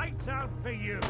Lights out for you!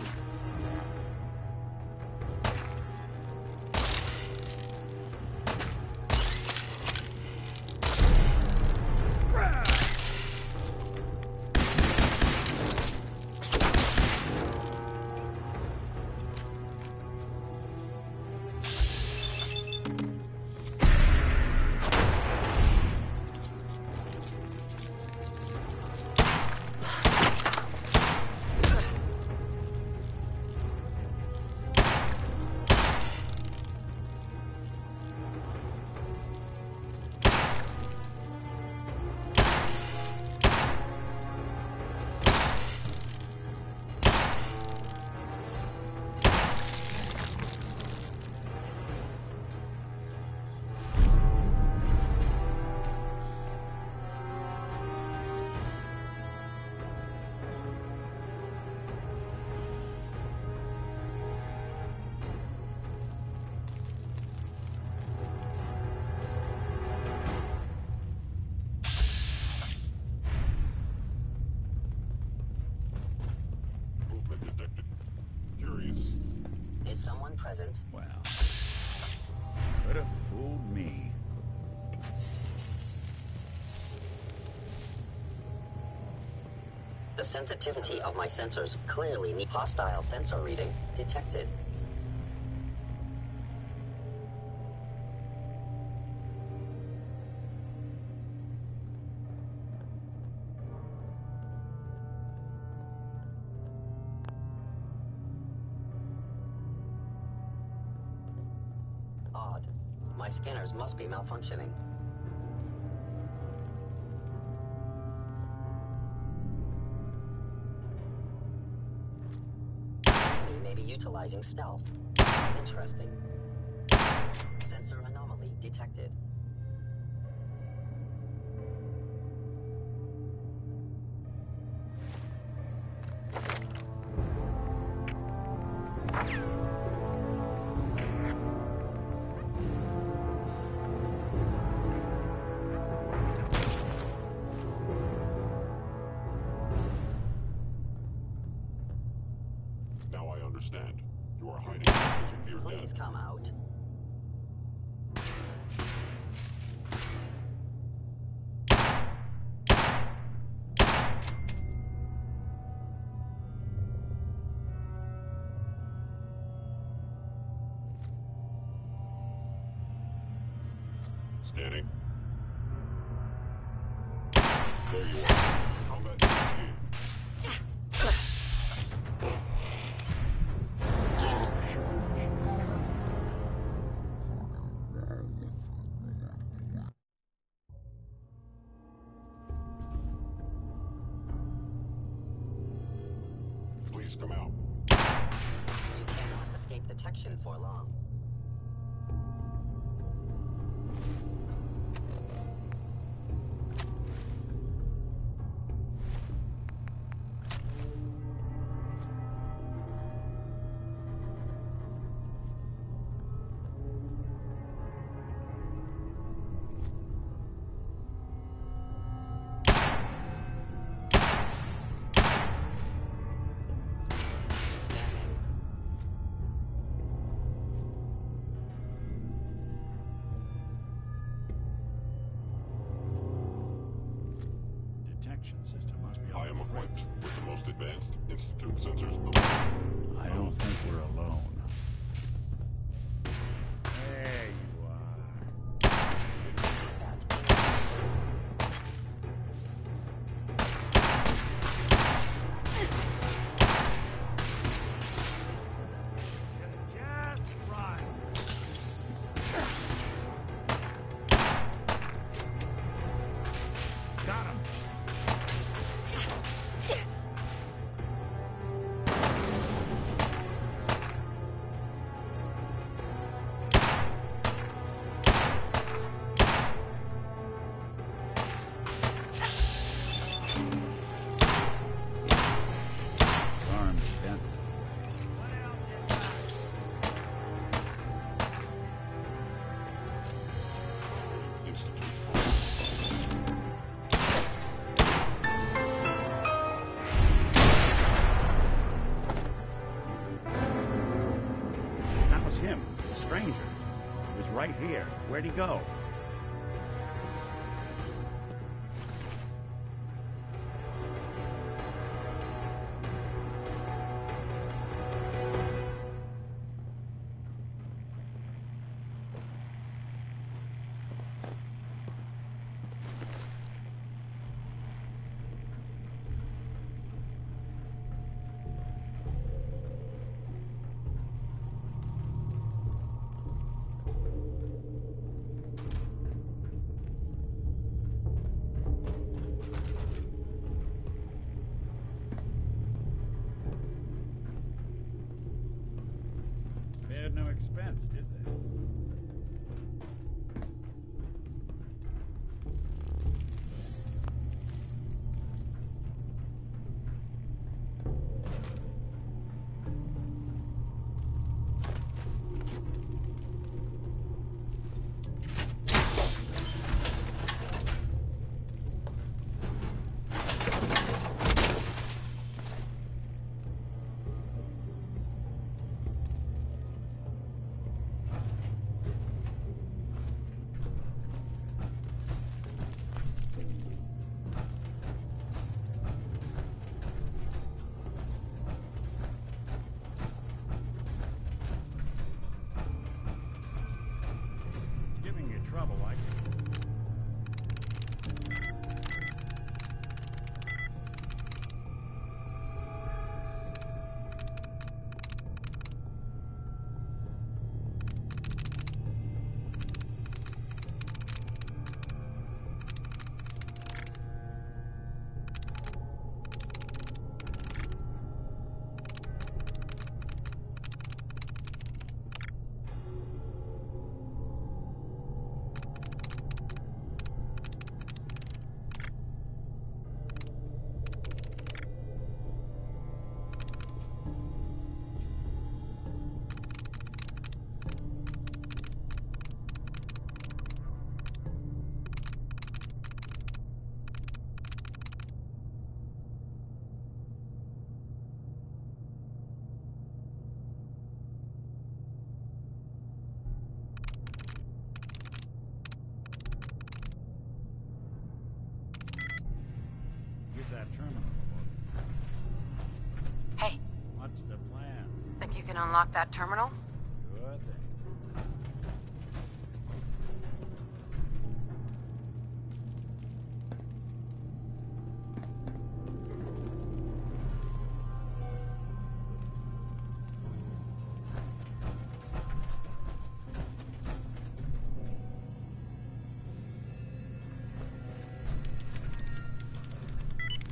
Someone present? Well, could have fooled me. The sensitivity of my sensors clearly need hostile sensor reading detected. Odd. My scanners must be malfunctioning. Enemy may be utilizing stealth. Interesting. Sensor anomaly detected. Now I understand. You are hiding because you fear Please death. come out. Scanning. There you are. Combat initiated. Please come out. You cannot escape detection for long. Scanning. Detection system must be I am on equipped fritz. with the most advanced Institute sensors in the world. I don't think we're alone. There you are. Just right. Got him. stranger. He was right here. Where'd he go? Spared no expense, did they? Trouble, I guess. Use that terminal. Hey, What's the plan? think you can unlock that terminal? Sure thing.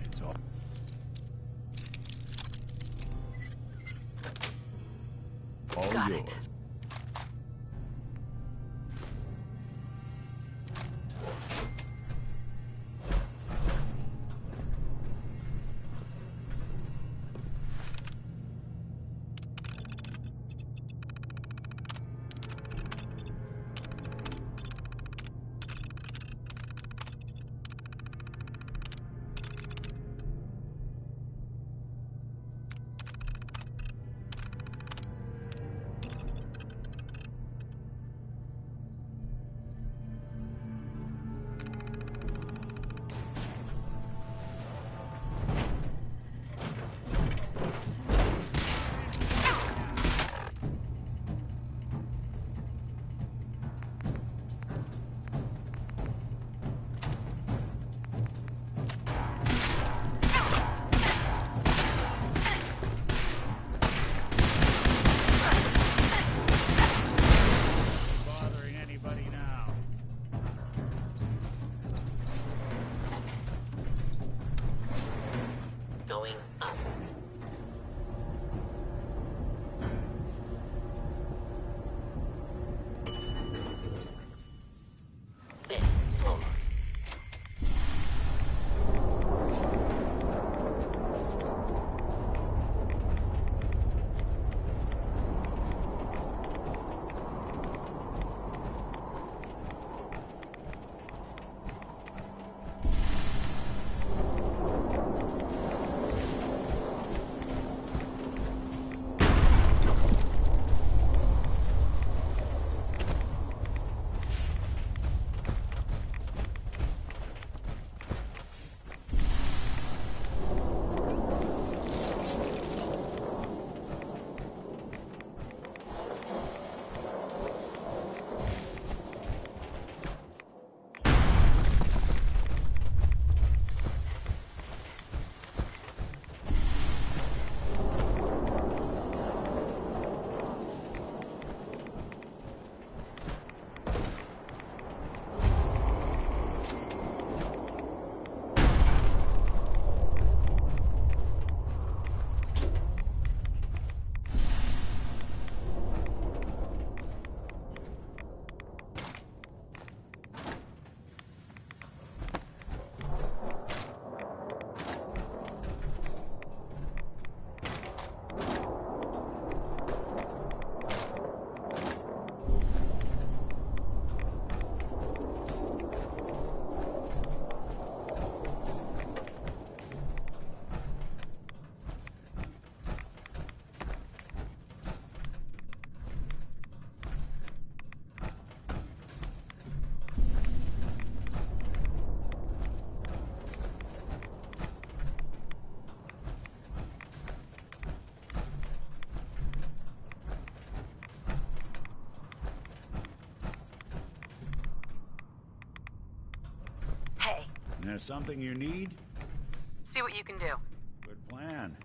It's all Got yours. it. And there's something you need? See what you can do. Good plan.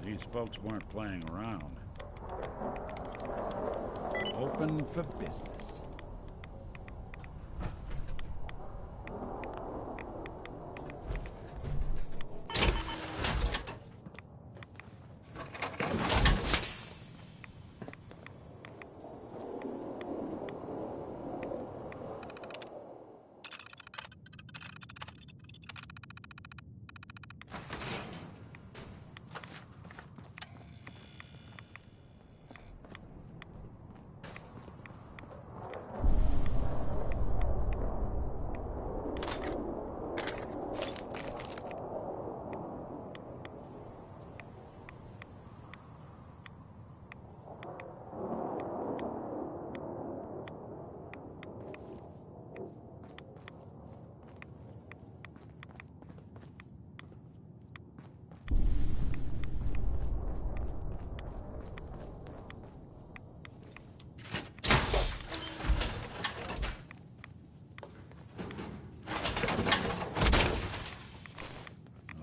These folks weren't playing around. Open for business.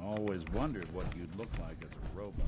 Always wondered what you'd look like as a robot.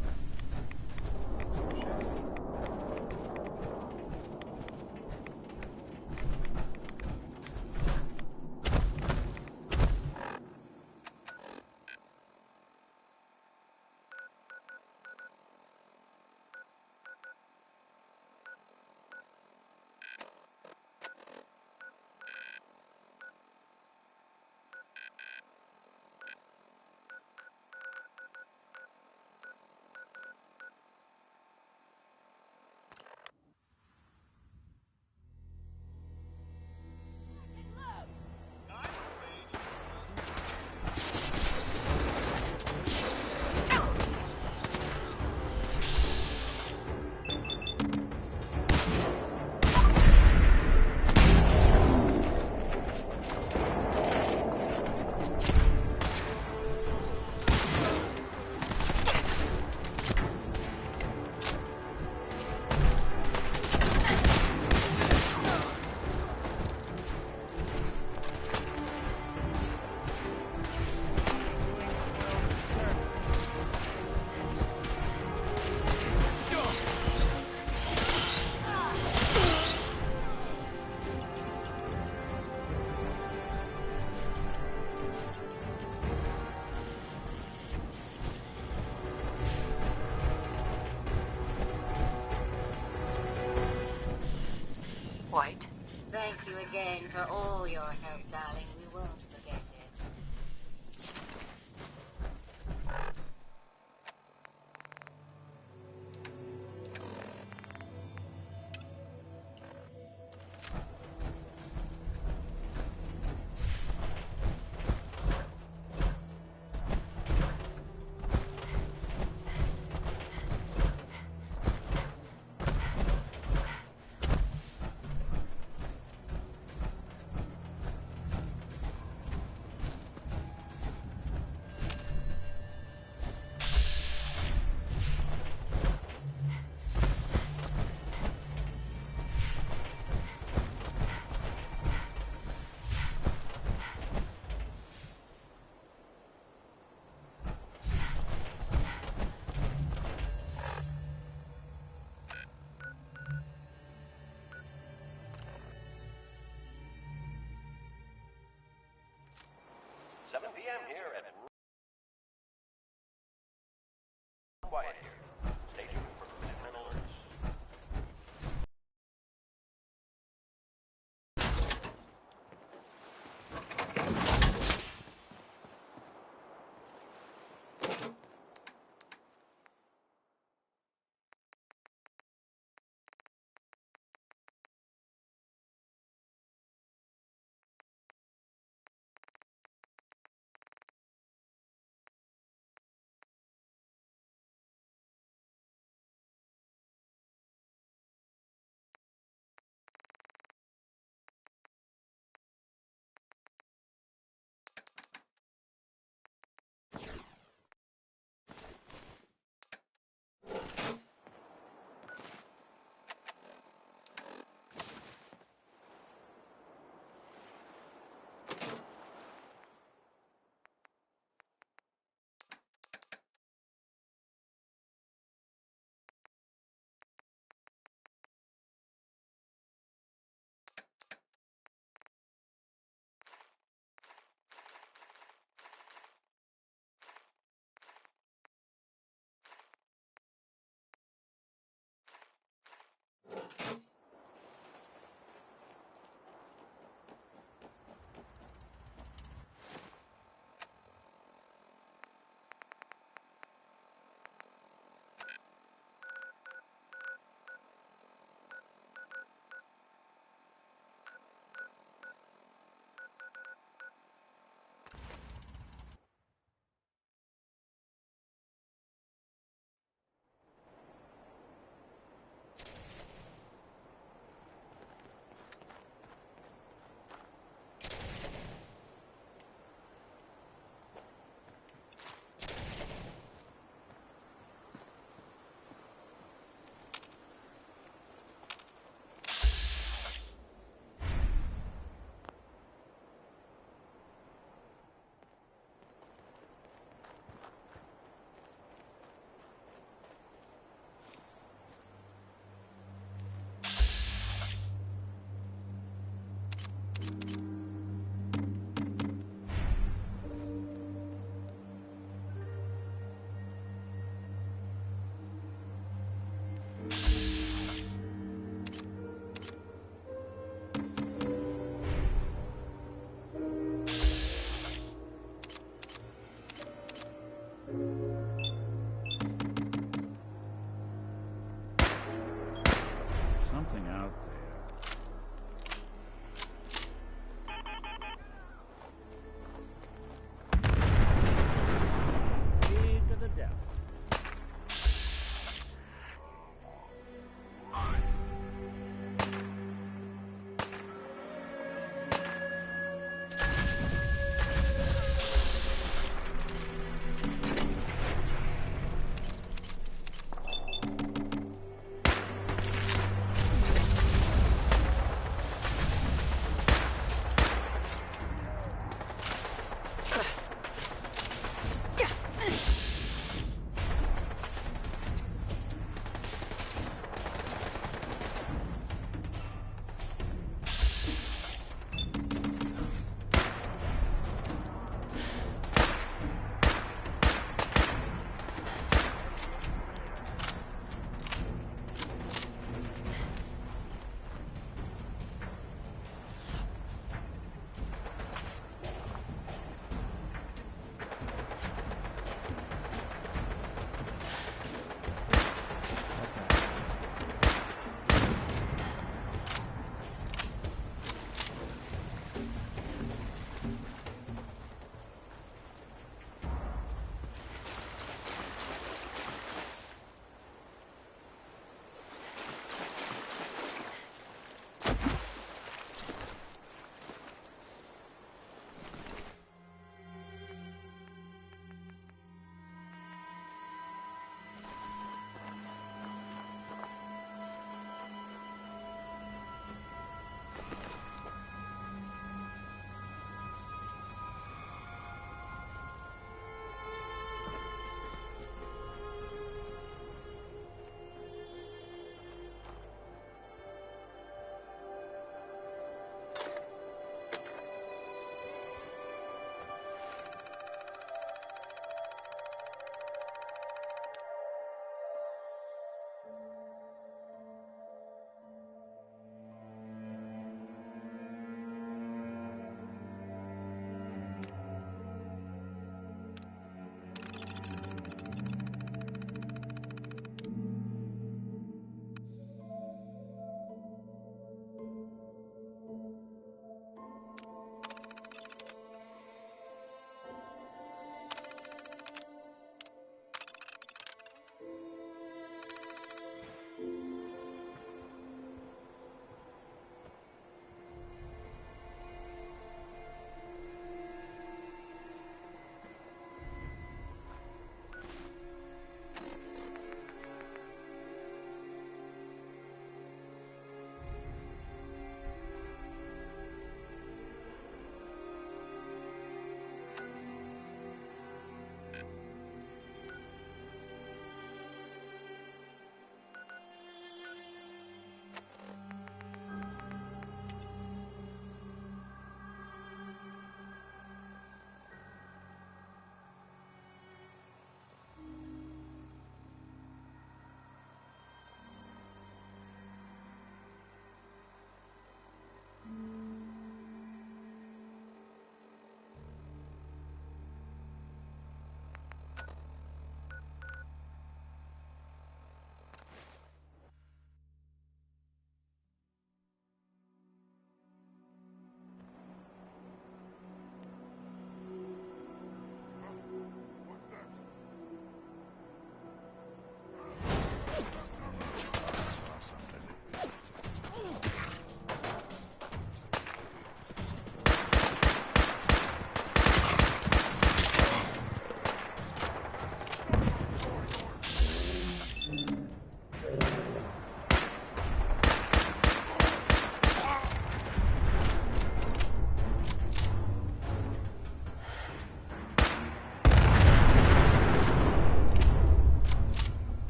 White. Thank you again for all your help, darling. We won't forget it.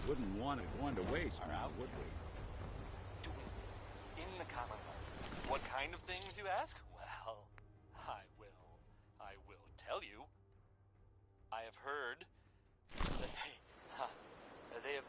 Wouldn't want it going to waste now, would we? In the Commonwealth. What kind of things, you ask? Well, I will tell you. I have heard that they have...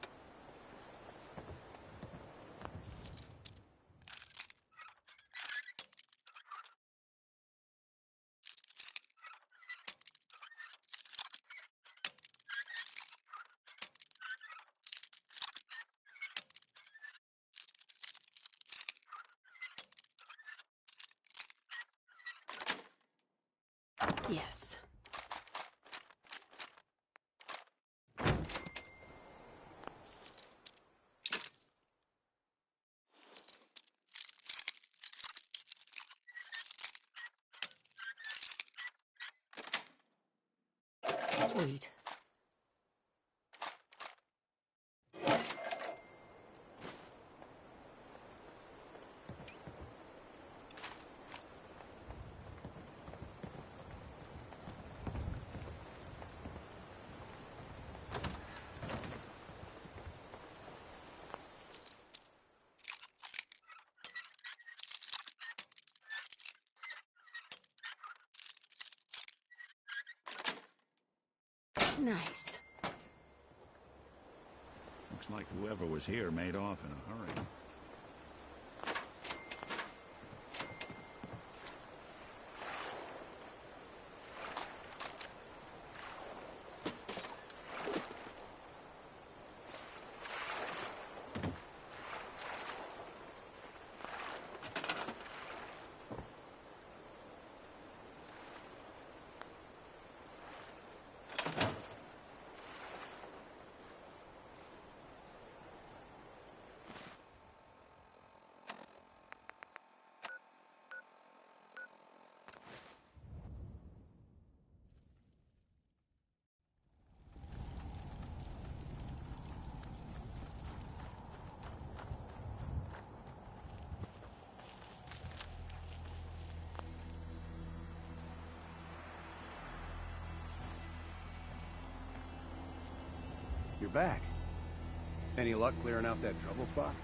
Yes. Sweet. Nice. Looks like whoever was here made off in a hurry. You're back. Any luck clearing out that trouble spot?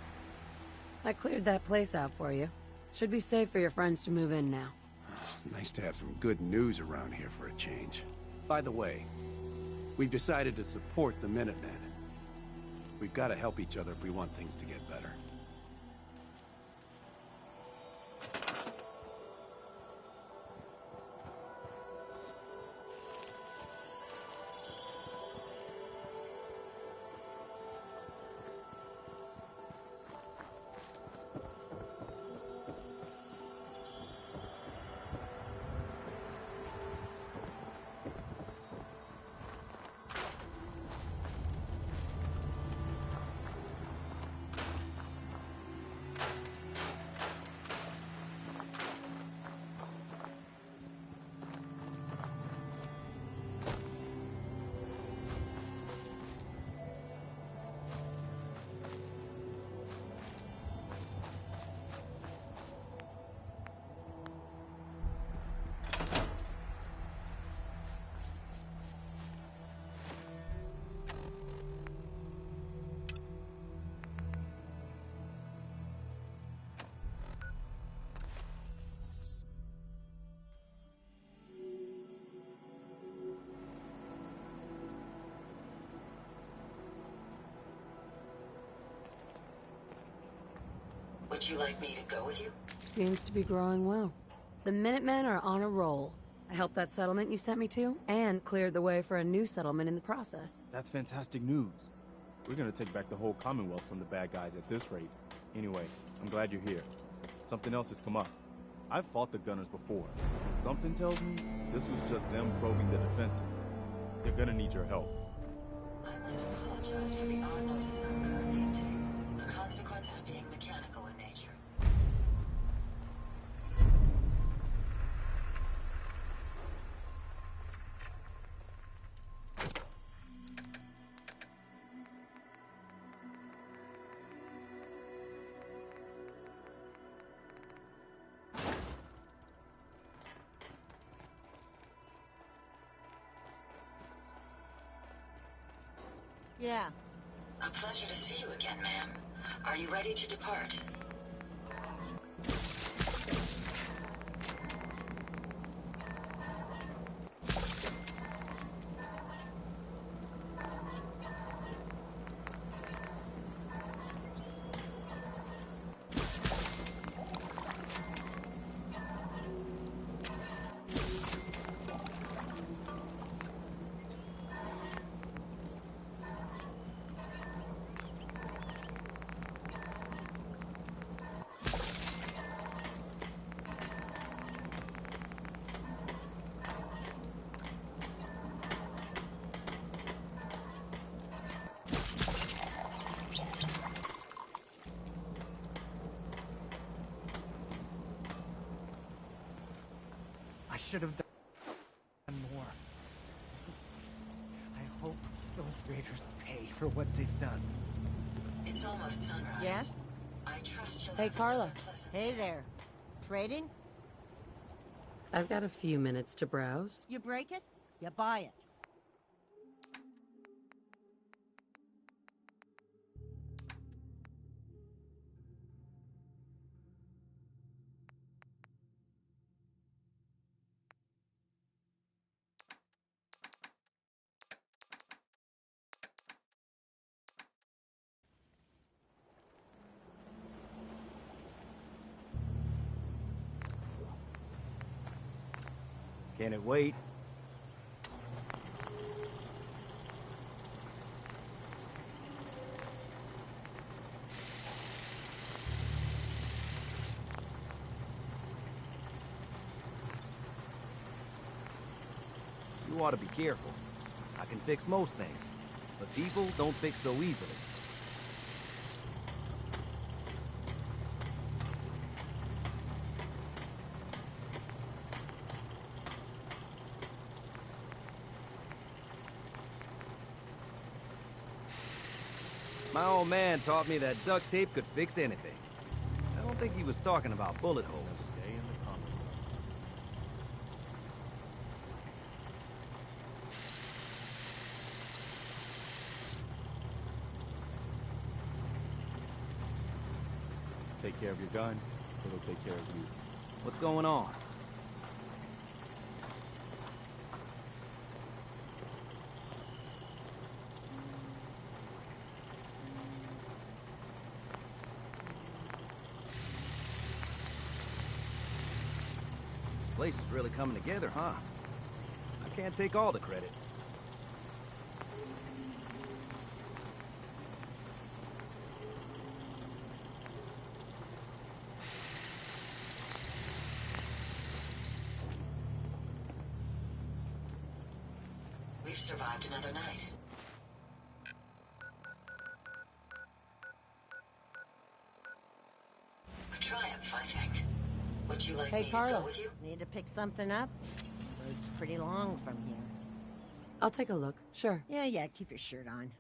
I cleared that place out for you. Should be safe for your friends to move in now. It's nice to have some good news around here for a change. By the way, we've decided to support the Minutemen. We've got to help each other if we want things to get better. Would you like me to go with you? Seems to be growing well. The Minutemen are on a roll. I helped that settlement you sent me to, and cleared the way for a new settlement in the process. That's fantastic news. We're gonna take back the whole Commonwealth from the bad guys at this rate. Anyway, I'm glad you're here. Something else has come up. I've fought the Gunners before, and something tells me this was just them probing the defenses. They're gonna need your help. I must apologize for the odd noises I'm currently emitting. A consequence of being mechanical in nature. Yeah. A pleasure to see you again, ma'am. Are you ready to depart? I should have done more. I hope those raiders pay for what they've done. It's almost sunrise. Yes? I trust you'll Hey, have Carla. another pleasant Hey day. there. Trading? I've got a few minutes to browse. You break it, you buy it. Can it wait? You ought to be careful. I can fix most things, but people don't fix so easily. My old man taught me that duct tape could fix anything. I don't think he was talking about bullet holes. Stay in the Commonwealth. Take care of your gun, it'll take care of you. What's going on? This place is really coming together, huh? I can't take all the credit. We've survived another night. A triumph, I think. Would you like Hey, me Carla. to go with you? Need to pick something up? Road's pretty long from here. I'll take a look, sure. Yeah, keep your shirt on.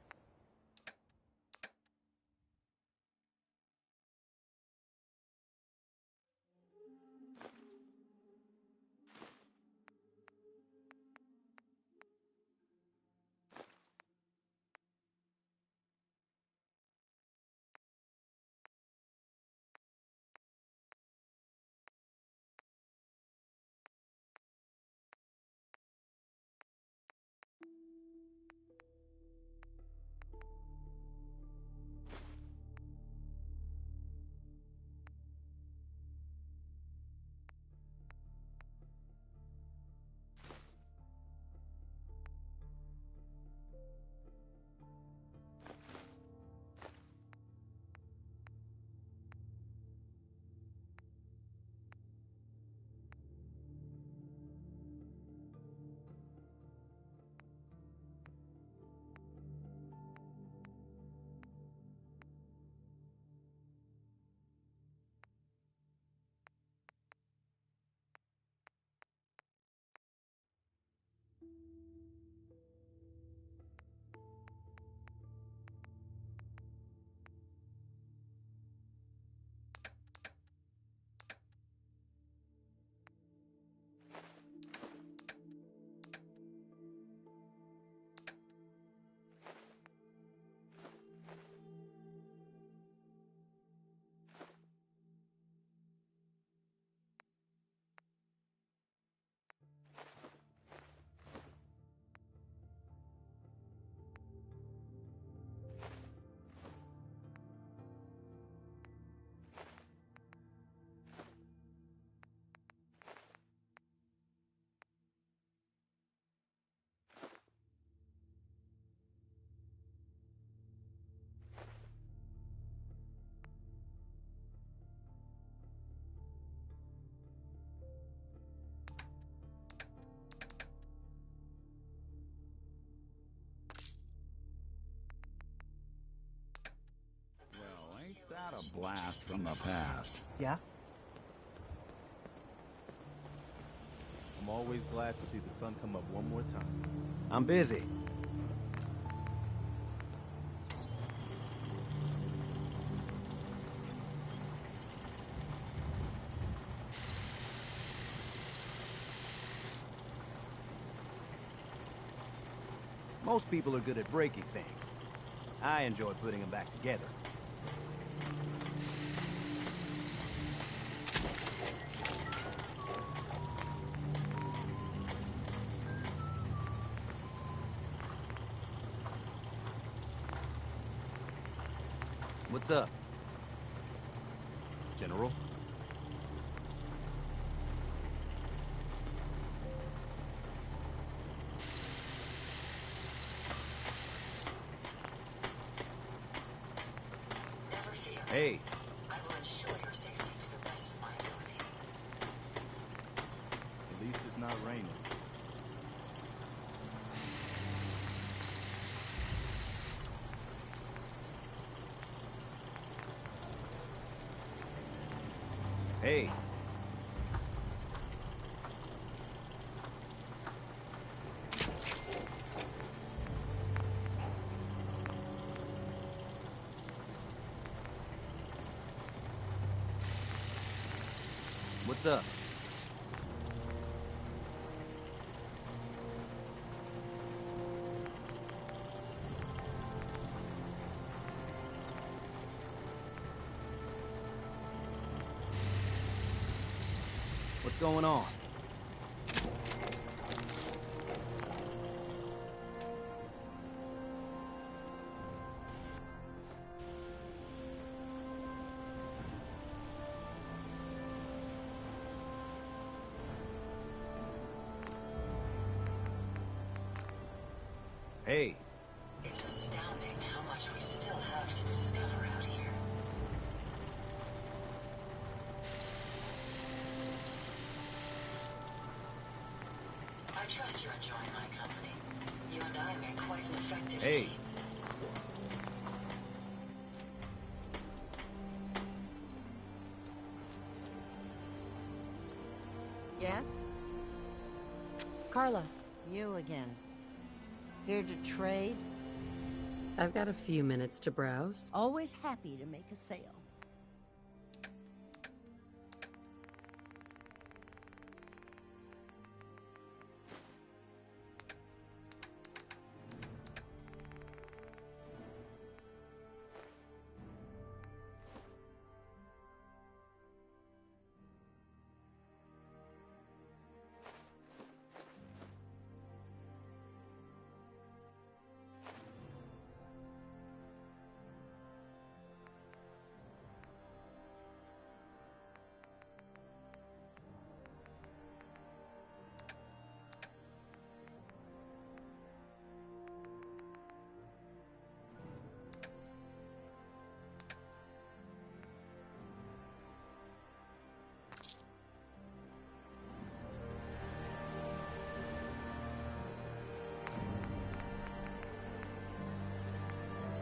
got a blast from the past. Yeah? I'm always glad to see the sun come up one more time. I'm busy. Most people are good at breaking things. I enjoy putting them back together. What's up? General? Hey. I will ensure your safety to the best of my ability. At least it's not raining. Hey. What's up? What's going on? Hey. It's astounding how much we still have to discover out here. I trust you're enjoying my company. You and I make quite an effective team. Yeah? Carla. You again. Here to trade? I've got a few minutes to browse. Always happy to make a sale.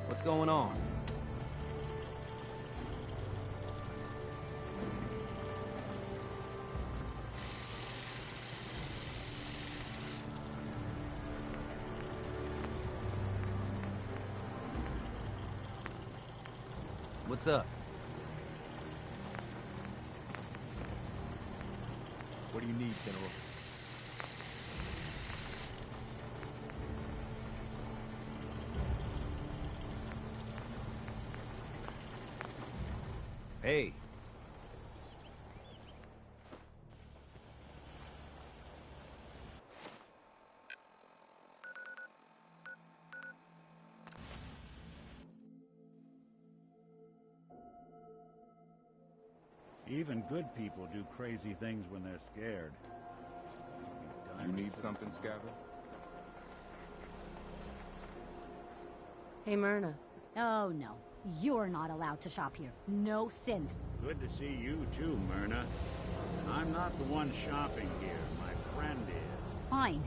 What's going on? What's up? What do you need, General? Hey. Even good people do crazy things when they're scared. You need something, Scabbard? Hey, Myrna. Oh, no. You're not allowed to shop here. No synths. Good to see you too, Myrna. I'm not the one shopping here. My friend is. Fine.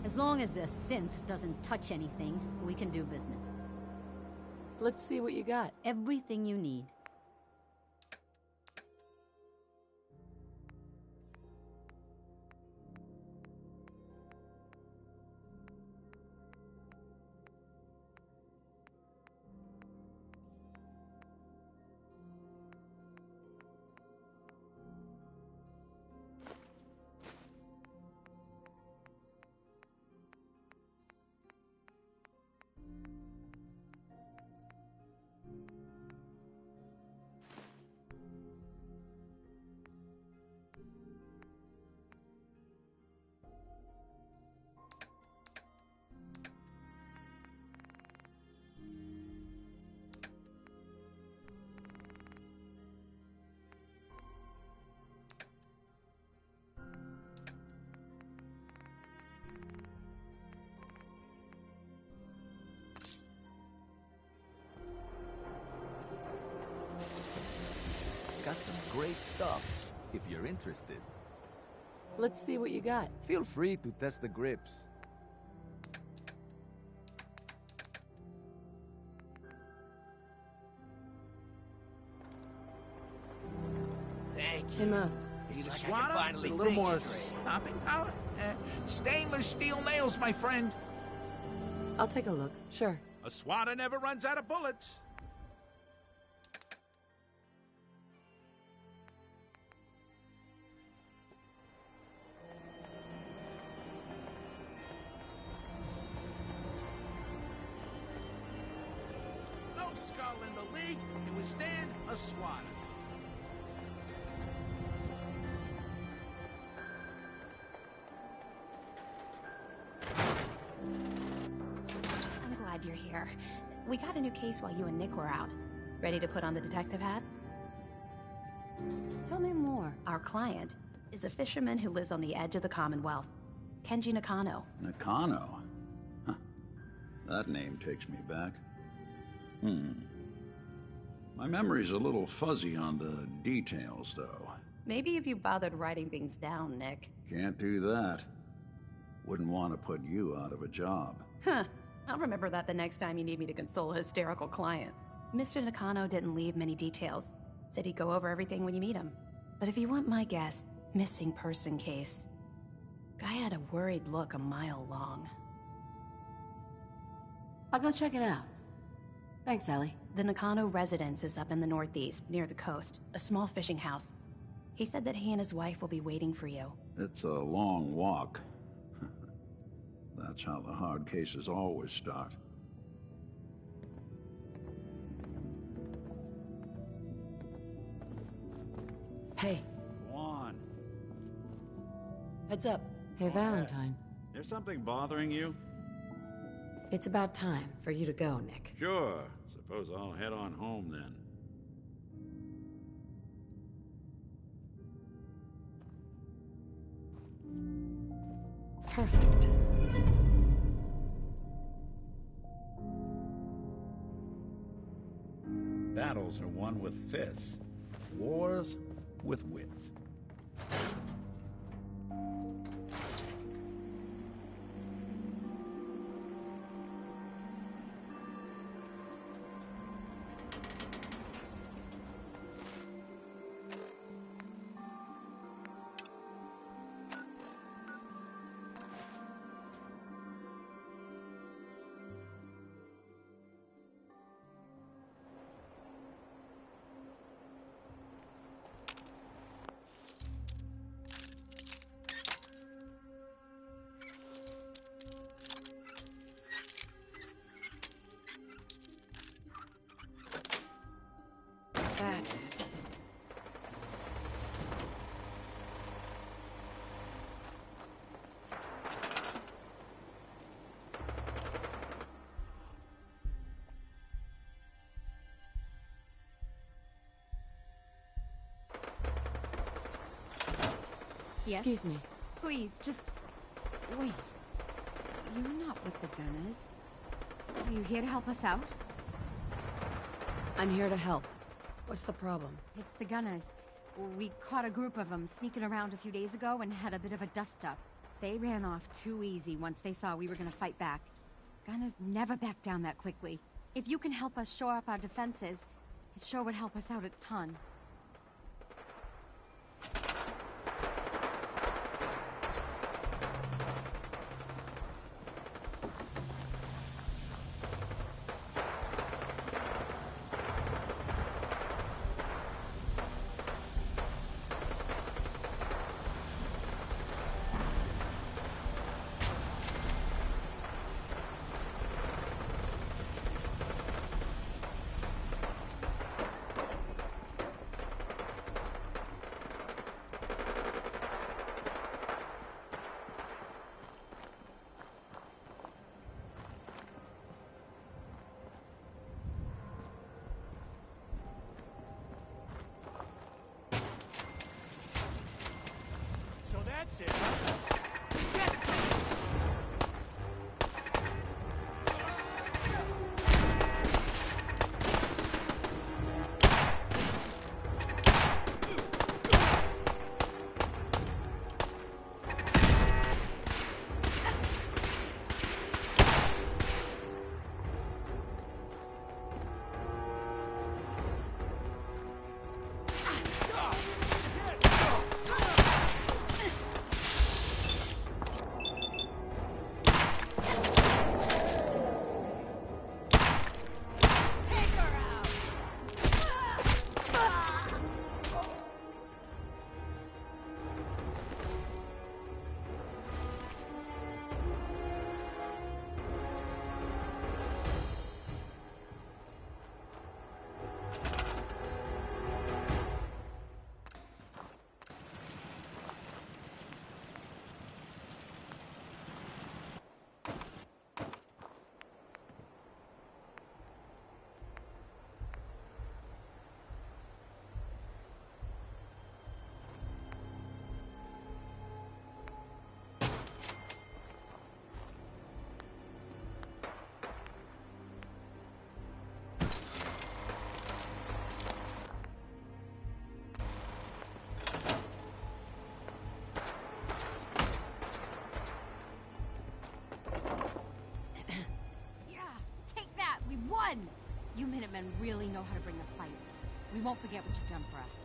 As long as the synth doesn't touch anything, we can do business. Let's see what you got. Everything you need. Some great stuff, if you're interested. Let's see what you got. Feel free to test the grips. Thank you. Hey, Ma. It's Need a like I can swatter? finally A little think more straight. stopping power? Stainless steel nails, my friend. I'll take a look. Sure. A swatter never runs out of bullets. No skull in the league can withstand a swatter. I'm glad you're here. We got a new case while you and Nick were out. Ready to put on the detective hat? Tell me more. Our client is a fisherman who lives on the edge of the Commonwealth. Kenji Nakano. Nakano? Huh. That name takes me back. My memory's a little fuzzy on the details, though. Maybe if you bothered writing things down, Nick. Can't do that. Wouldn't want to put you out of a job. Huh. I'll remember that the next time you need me to console a hysterical client. Mr. Nakano didn't leave many details. Said he'd go over everything when you meet him. But if you want my guess, missing person case. Guy had a worried look a mile long. I'll go check it out. Thanks, Ellie. The Nakano residence is up in the northeast, near the coast. A small fishing house. He said that he and his wife will be waiting for you. It's a long walk. That's how the hard cases always start. Hey. Go on. Heads up. Hey, Valentine. There's something bothering you? It's about time for you to go, Nick. Sure. Suppose I'll head on home then. Perfect. Battles are won with fists. Wars with wits. That's it. Yes? Excuse me. Please, just... wait. You're not with the Gunners. Are you here to help us out? I'm here to help. What's the problem? It's the Gunners. We caught a group of them sneaking around a few days ago and had a bit of a dust-up. They ran off too easy once they saw we were gonna fight back. Gunners never back down that quickly. If you can help us shore up our defenses, it sure would help us out a ton. on! You Minutemen really know how to bring the fight. We won't forget what you've done for us.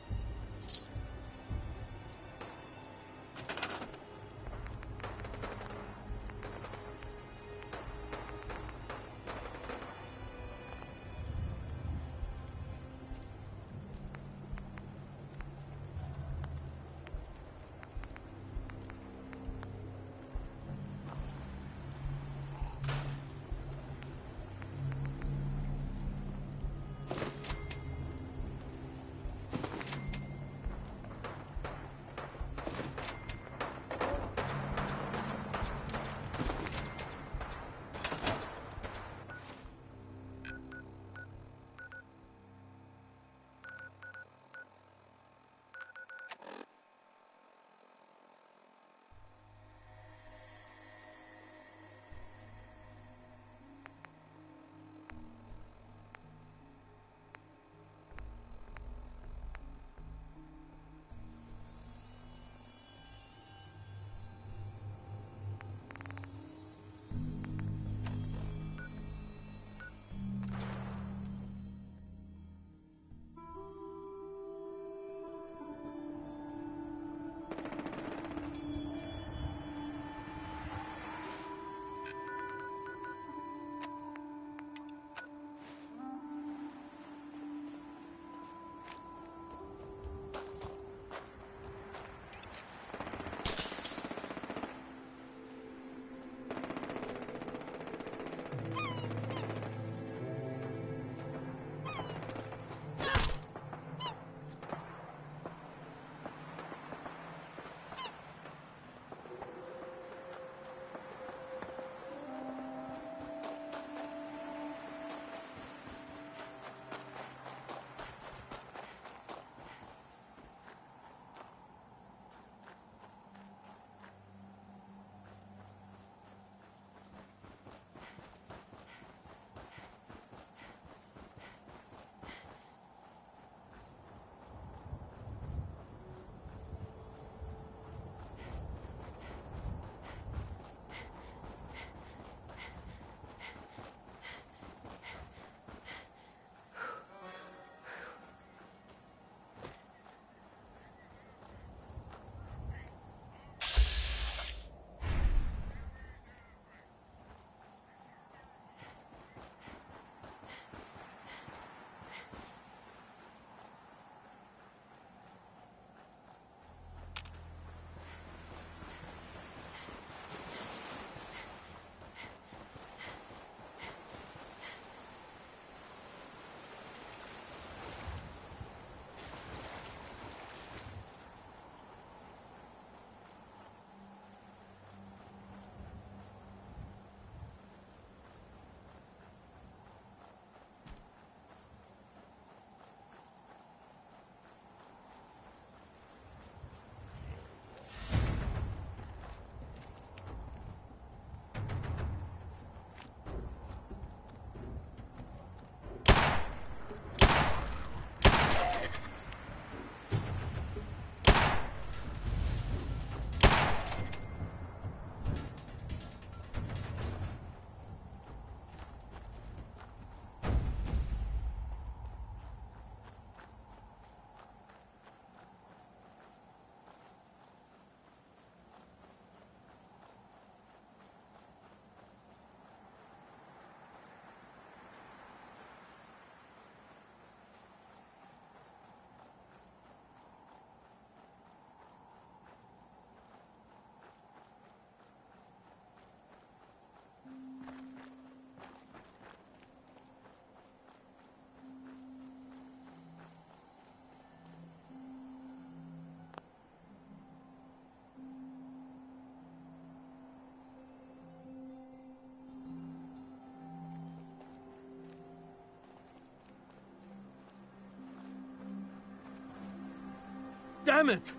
Damn it!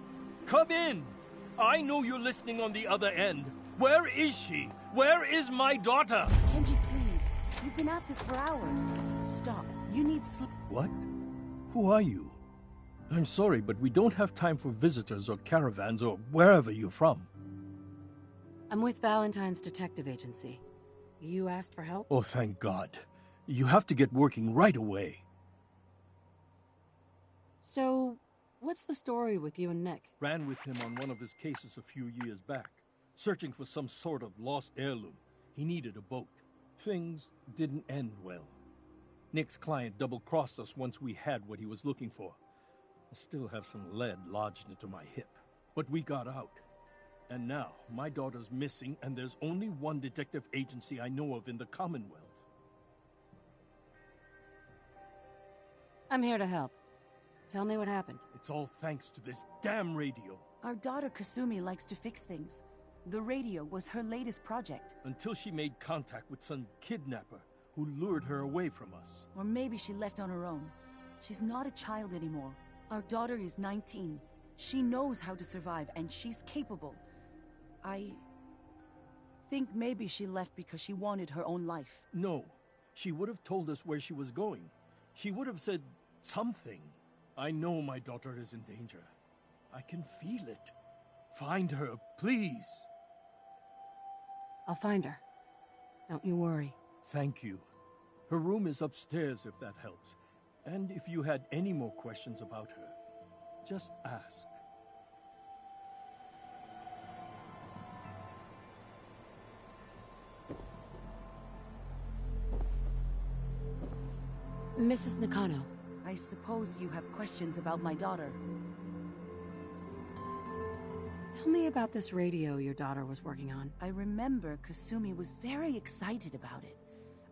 Come in! I know you're listening on the other end. Where is she? Where is my daughter? Kenji, please. You've been at this for hours. Stop. You need sleep. What? Who are you? I'm sorry, but we don't have time for visitors or caravans or wherever you're from. I'm with Valentine's detective agency. You asked for help? Oh, thank God. You have to get working right away. So, what's the story with you and Nick? Ran with him on one of his cases a few years back, searching for some sort of lost heirloom. He needed a boat. Things didn't end well. Nick's client double-crossed us once we had what he was looking for. I still have some lead lodged into my hip. But we got out. And now, my daughter's missing, and there's only one detective agency I know of in the Commonwealth. I'm here to help. Tell me what happened. It's all thanks to this damn radio. Our daughter Kasumi likes to fix things. The radio was her latest project. Until she made contact with some kidnapper who lured her away from us. Or maybe she left on her own. She's not a child anymore. Our daughter is 19. She knows how to survive, and she's capable. I think maybe she left because she wanted her own life. No. She would have told us where she was going. She would have said something. I know my daughter is in danger. I can feel it. Find her, please. I'll find her. Don't you worry. Thank you. Her room is upstairs if that helps. And if you had any more questions about her, just ask. Mrs. Nakano. I suppose you have questions about my daughter. Tell me about this radio your daughter was working on. I remember Kasumi was very excited about it.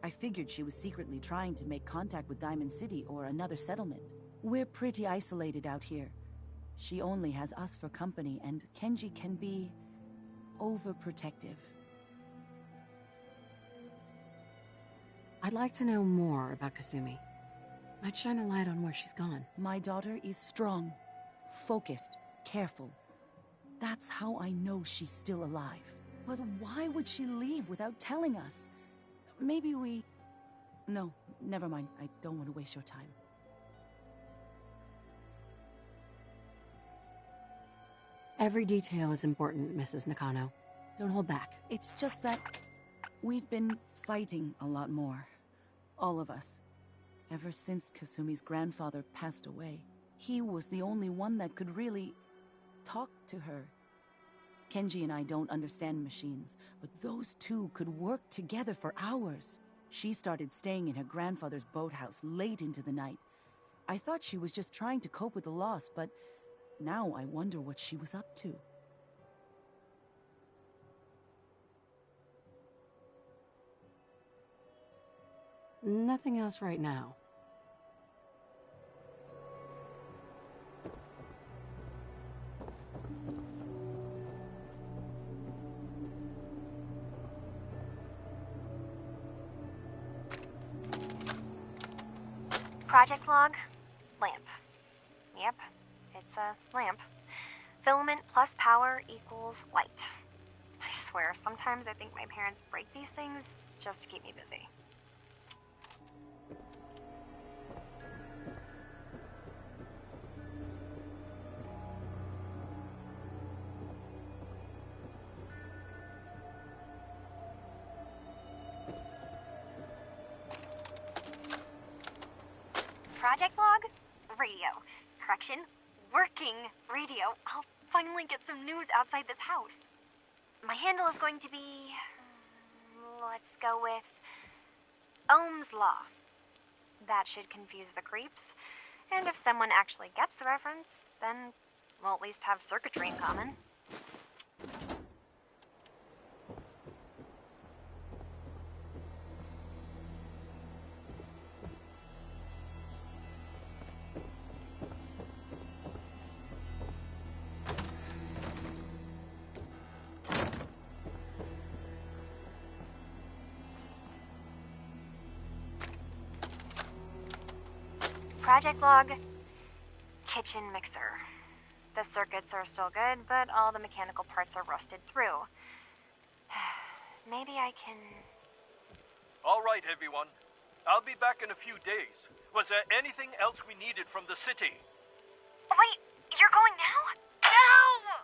I figured she was secretly trying to make contact with Diamond City or another settlement. We're pretty isolated out here. She only has us for company, and Kenji can be overprotective. I'd like to know more about Kasumi. Might shine a light on where she's gone. My daughter is strong, focused, careful. That's how I know she's still alive. But why would she leave without telling us? Maybe we... No, never mind. I don't want to waste your time. Every detail is important, Mrs. Nakano. Don't hold back. It's just that we've been fighting a lot more. All of us. Ever since Kasumi's grandfather passed away. He was the only one that could really talk to her. Kenji and I don't understand machines, but those two could work together for hours. She started staying in her grandfather's boathouse late into the night. I thought she was just trying to cope with the loss, but now I wonder what she was up to. Nothing else right now. Project log, lamp. Yep, it's a lamp. Filament plus power equals light. I swear, sometimes I think my parents break these things just to keep me busy. Project log, radio. Correction, working radio. I'll finally get some news outside this house. My handle is going to be... let's go with... Ohm's Law. That should confuse the creeps. And if someone actually gets the reference, then we'll at least have circuitry in common. Project log, kitchen mixer. The circuits are still good, but all the mechanical parts are rusted through. Maybe I can... All right, everyone. I'll be back in a few days. Was there anything else we needed from the city? Wait, you're going now? No!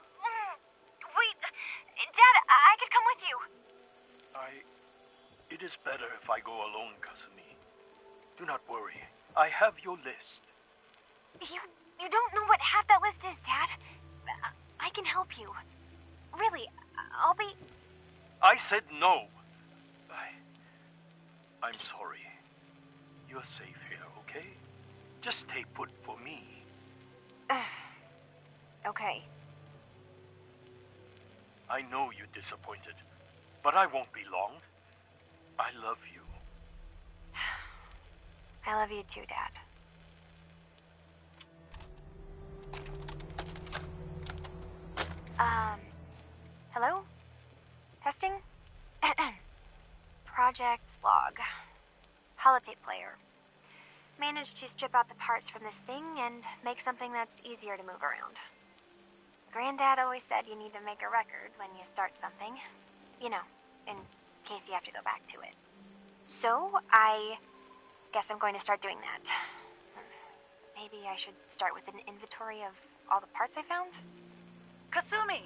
Wait, Dad, I could come with you. It is better if I go alone, Kasumi. Do not worry. I have your list. You don't know what half that list is, Dad. I can help you. Really, I'll be... I said no. I'm sorry. You're safe here, okay? Just stay put for me. Okay. I know you're disappointed, but I won't be long. I love you. I love you too, Dad. Hello? Testing? Project Log. Holotape player. Managed to strip out the parts from this thing and make something that's easier to move around. Granddad always said you need to make a record when you start something. You know, in case you have to go back to it. So, I guess I'm going to start doing that. Maybe I should start with an inventory of all the parts I found? Kasumi!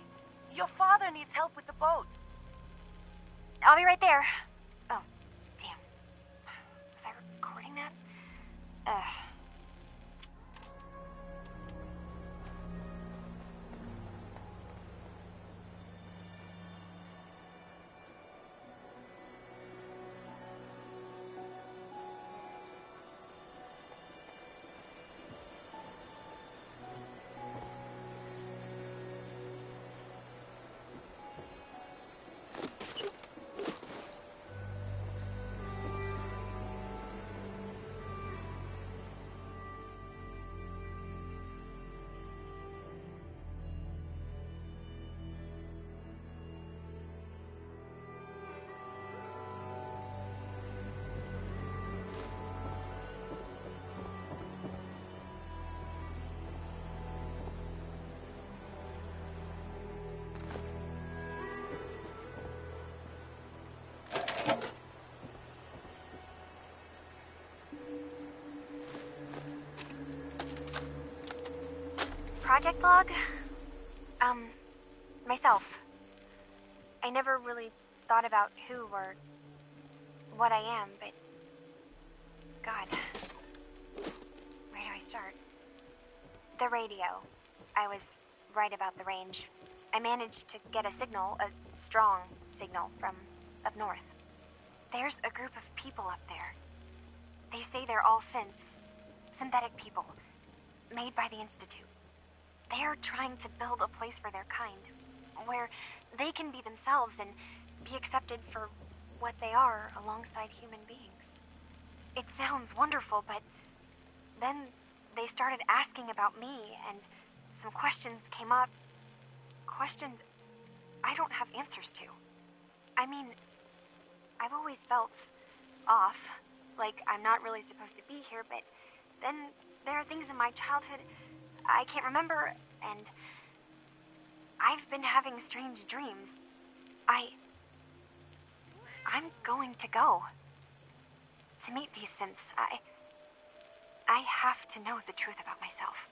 Your father needs help with the boat. I'll be right there. Oh, damn. Was I recording that? Project Log? Myself. I never really thought about who or what I am, but... God. Where do I start? The radio. I was right about the range. I managed to get a signal, a strong signal, from up north. There's a group of people up there. They say they're all synthetic people, made by the Institute. They're trying to build a place for their kind, where they can be themselves and be accepted for what they are alongside human beings. It sounds wonderful, but then they started asking about me, and some questions came up. Questions I don't have answers to. I mean, I've always felt off, like I'm not really supposed to be here, but then there are things in my childhood I can't remember, and I've been having strange dreams. I'm going to go. To meet these synths, I have to know the truth about myself.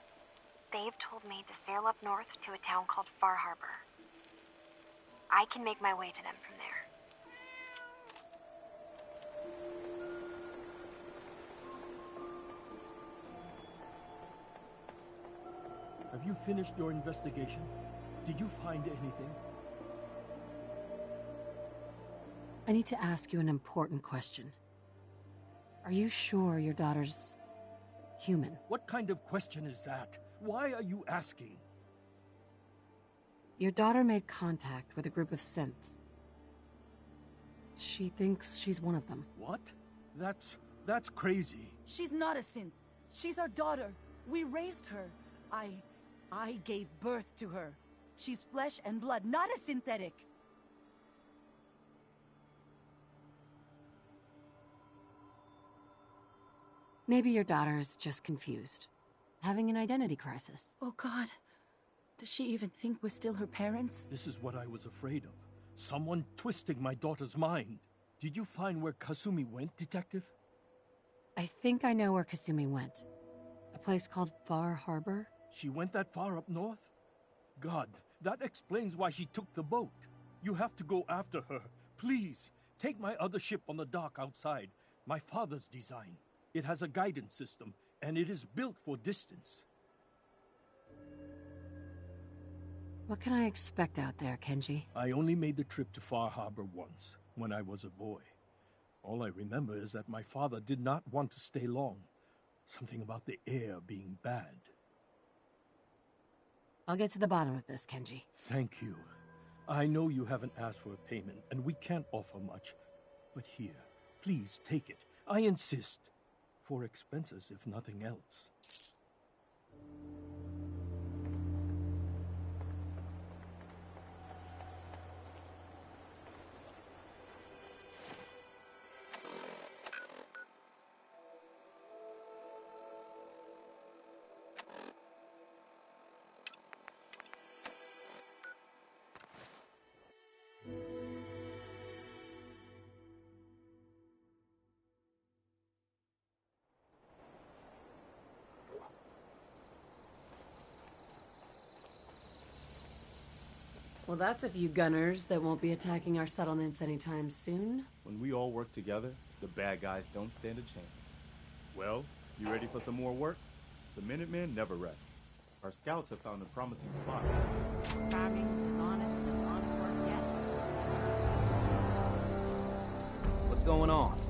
They've told me to sail up north to a town called Far Harbor. I can make my way to them from there. Have you finished your investigation? Did you find anything? I need to ask you an important question. Are you sure your daughter's human? What kind of question is that? Why are you asking? Your daughter made contact with a group of synths. She thinks she's one of them. What? That's crazy. She's not a synth. She's our daughter. We raised her. I gave birth to her. She's flesh and blood, not a synthetic. Maybe your daughter is just confused, having an identity crisis. Oh God. Does she even think we're still her parents? This is what I was afraid of. Someone twisting my daughter's mind. Did you find where Kasumi went, Detective? I think I know where Kasumi went. A place called Far Harbor? She went that far up north? God, that explains why she took the boat. You have to go after her. Please, take my other ship on the dock outside. My father's design. It has a guidance system, and it is built for distance. What can I expect out there, Kenji? I only made the trip to Far Harbor once, when I was a boy. All I remember is that my father did not want to stay long. Something about the air being bad. I'll get to the bottom of this, Kenji. Thank you. I know you haven't asked for a payment, and we can't offer much. But here, please take it. I insist. For expenses, if nothing else. Well, that's a few gunners that won't be attacking our settlements anytime soon. When we all work together, the bad guys don't stand a chance. Well, you ready for some more work? The Minutemen never rest. Our scouts have found a promising spot. Farming's as honest work gets. What's going on?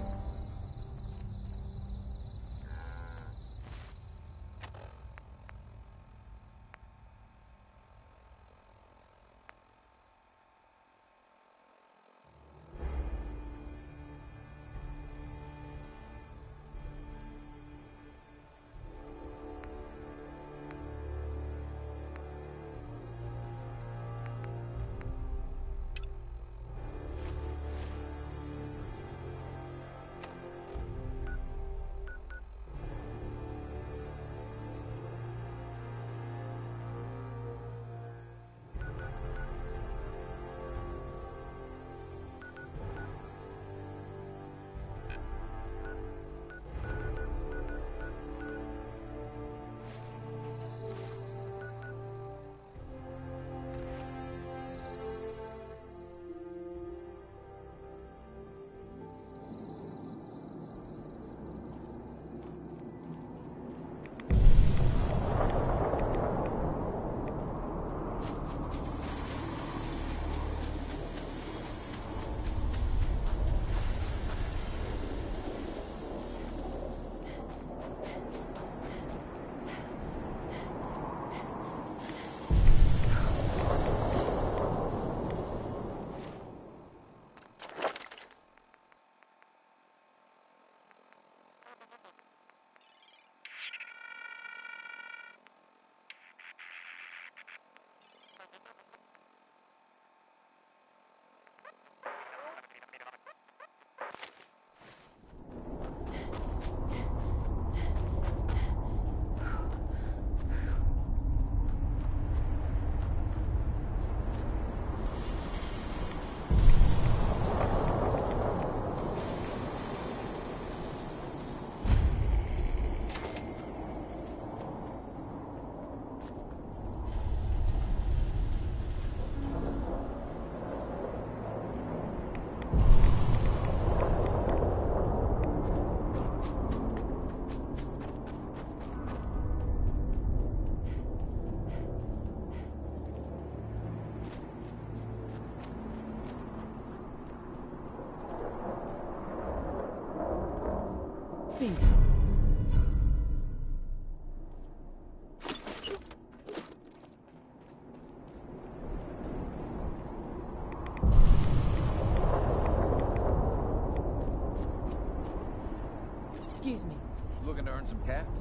Excuse me. Looking to earn some caps?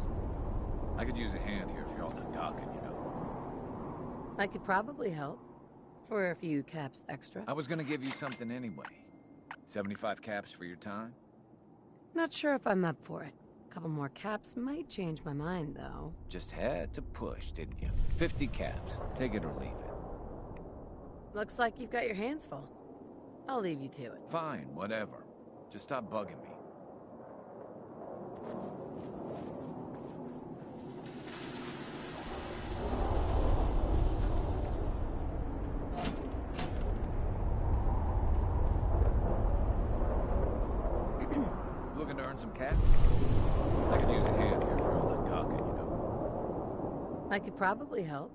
I could use a hand here if you're all done talking, you know. I could probably help. For a few caps extra. I was gonna give you something anyway. 75 caps for your time? Not sure if I'm up for it. A couple more caps might change my mind, though. Just had to push, didn't you? 50 caps. Take it or leave it. Looks like you've got your hands full. I'll leave you to it. Fine, whatever. Just stop bugging me. Looking to earn some caps? I could probably help.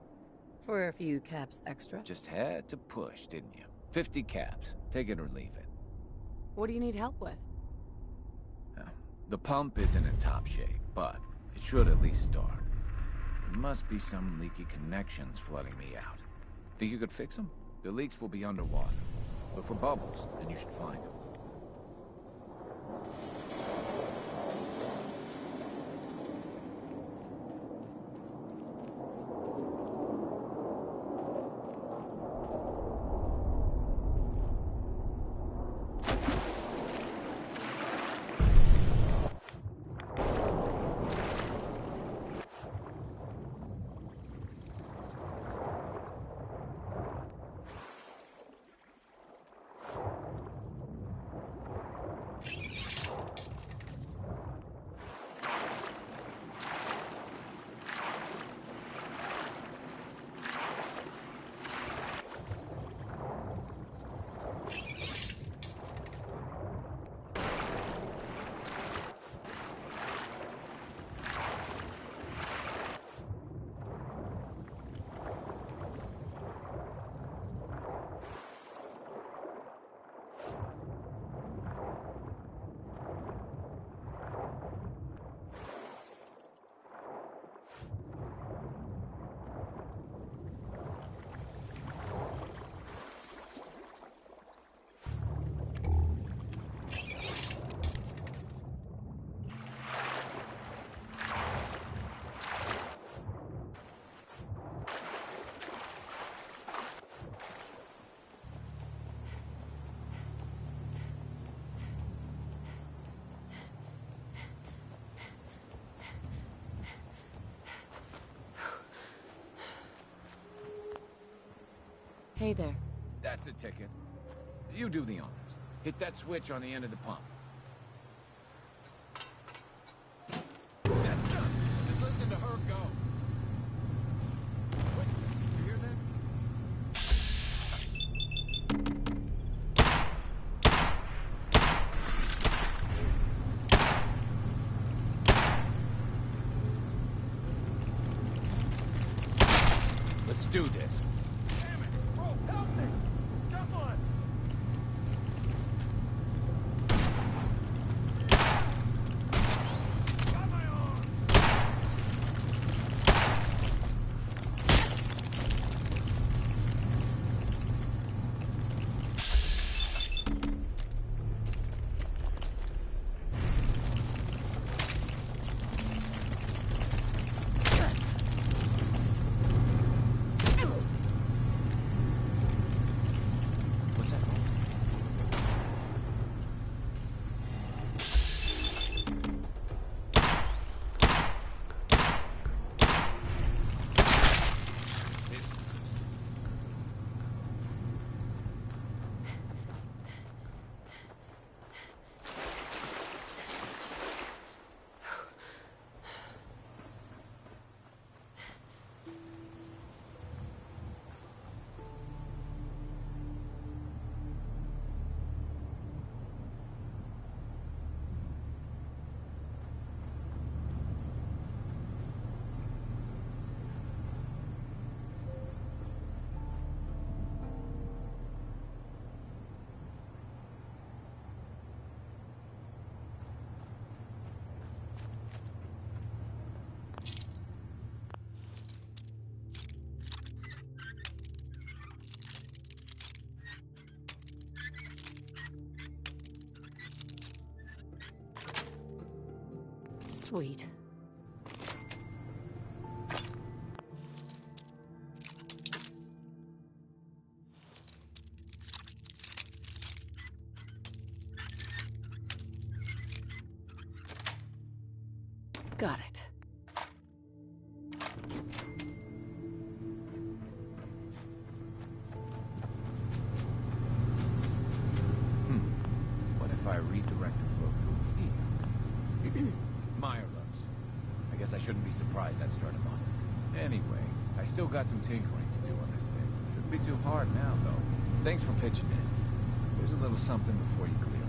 For a few caps extra. Just had to push, didn't you? 50 caps. Take it or leave it. What do you need help with? The pump isn't in top shape, but it should at least start. There must be some leaky connections flooding me out. Think you could fix them? The leaks will be underwater. Look for bubbles, and you should find them. Hey there. That's a ticket. You do the honors. Hit that switch on the end of the pump. That's done. Just listen to her go. Wait a second. Did you hear that? Let's do this. Sweet. Got it. What if I redirect the flow through here? Meyer loves. I guess I shouldn't be surprised that started on. Anyway, I still got some tinkering to do on this thing. Shouldn't be too hard now, though. Thanks for pitching in. Here's a little something before you clear out.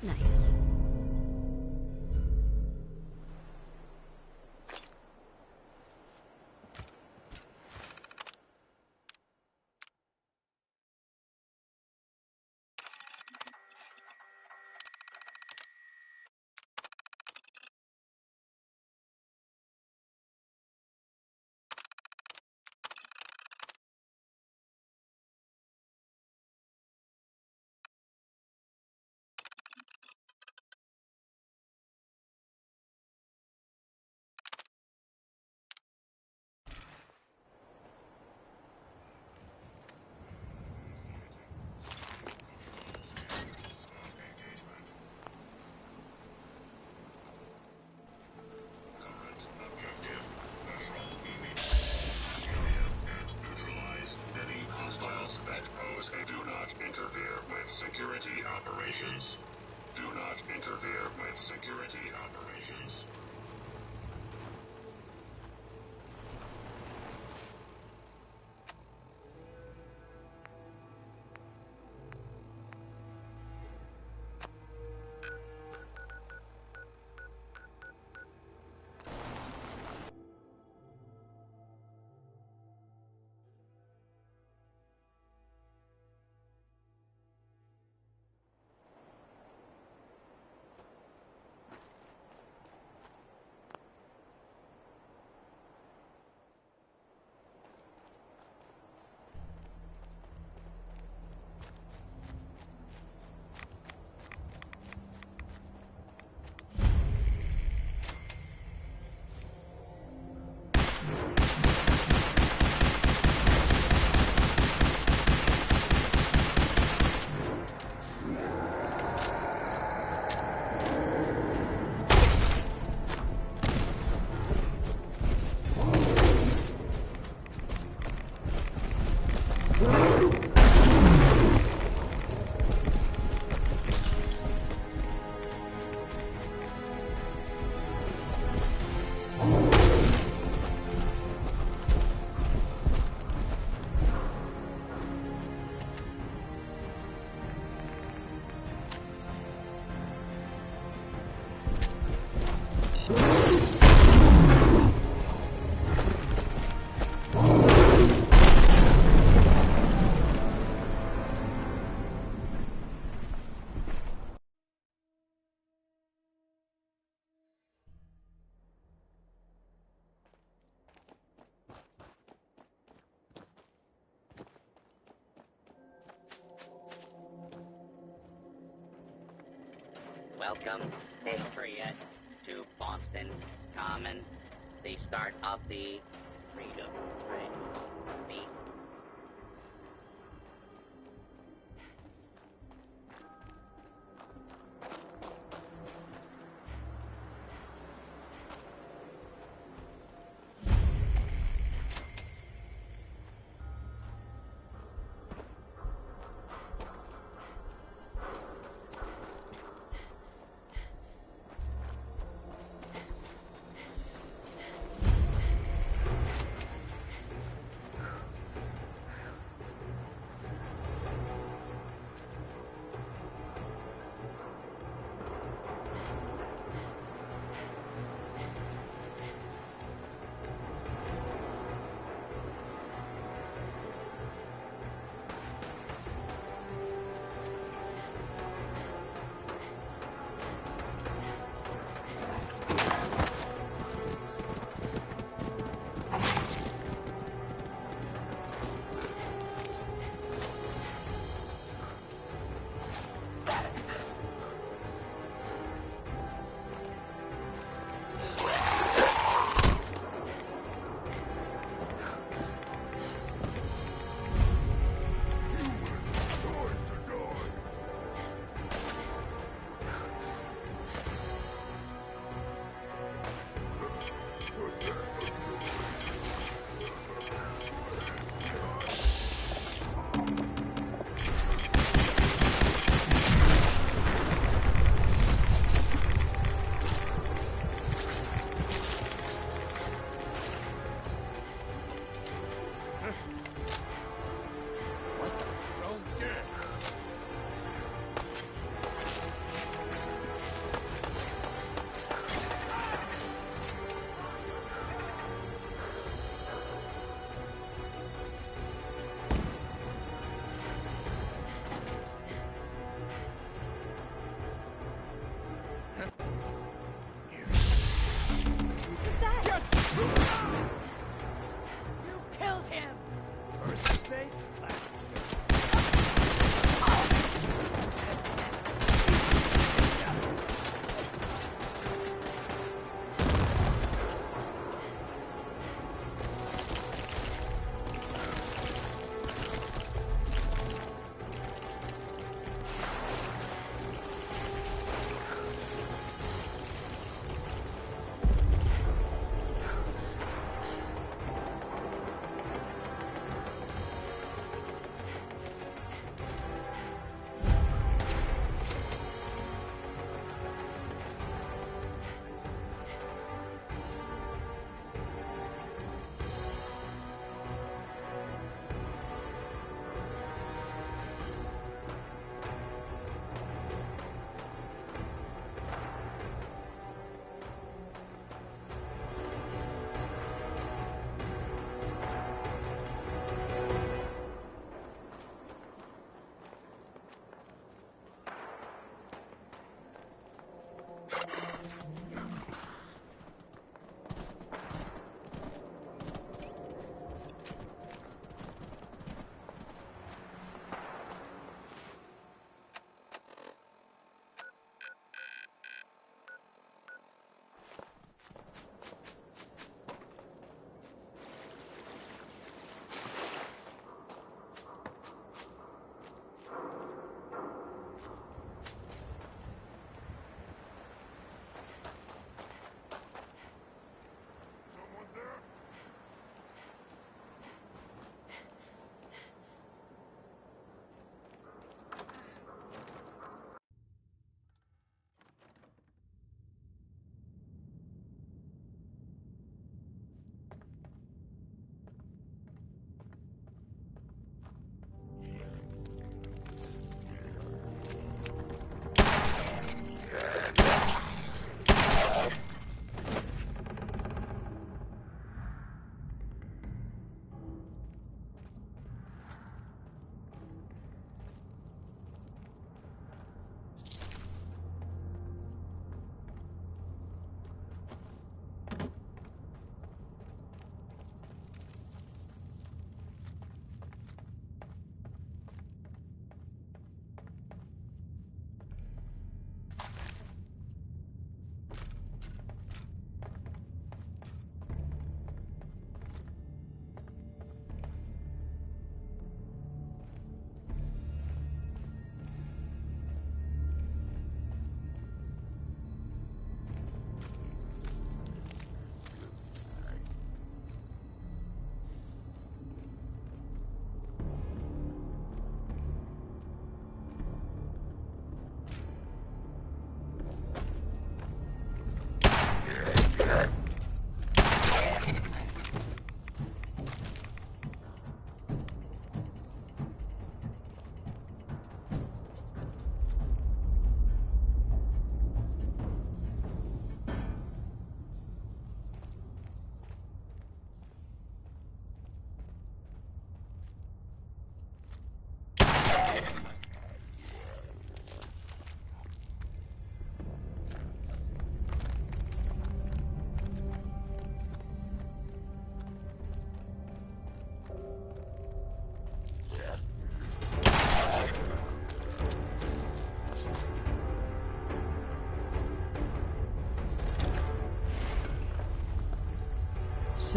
Nice. interfere with security operations. Do not interfere with security operations. Welcome, Patriot, to Boston Common, the start of the Freedom Train. Me.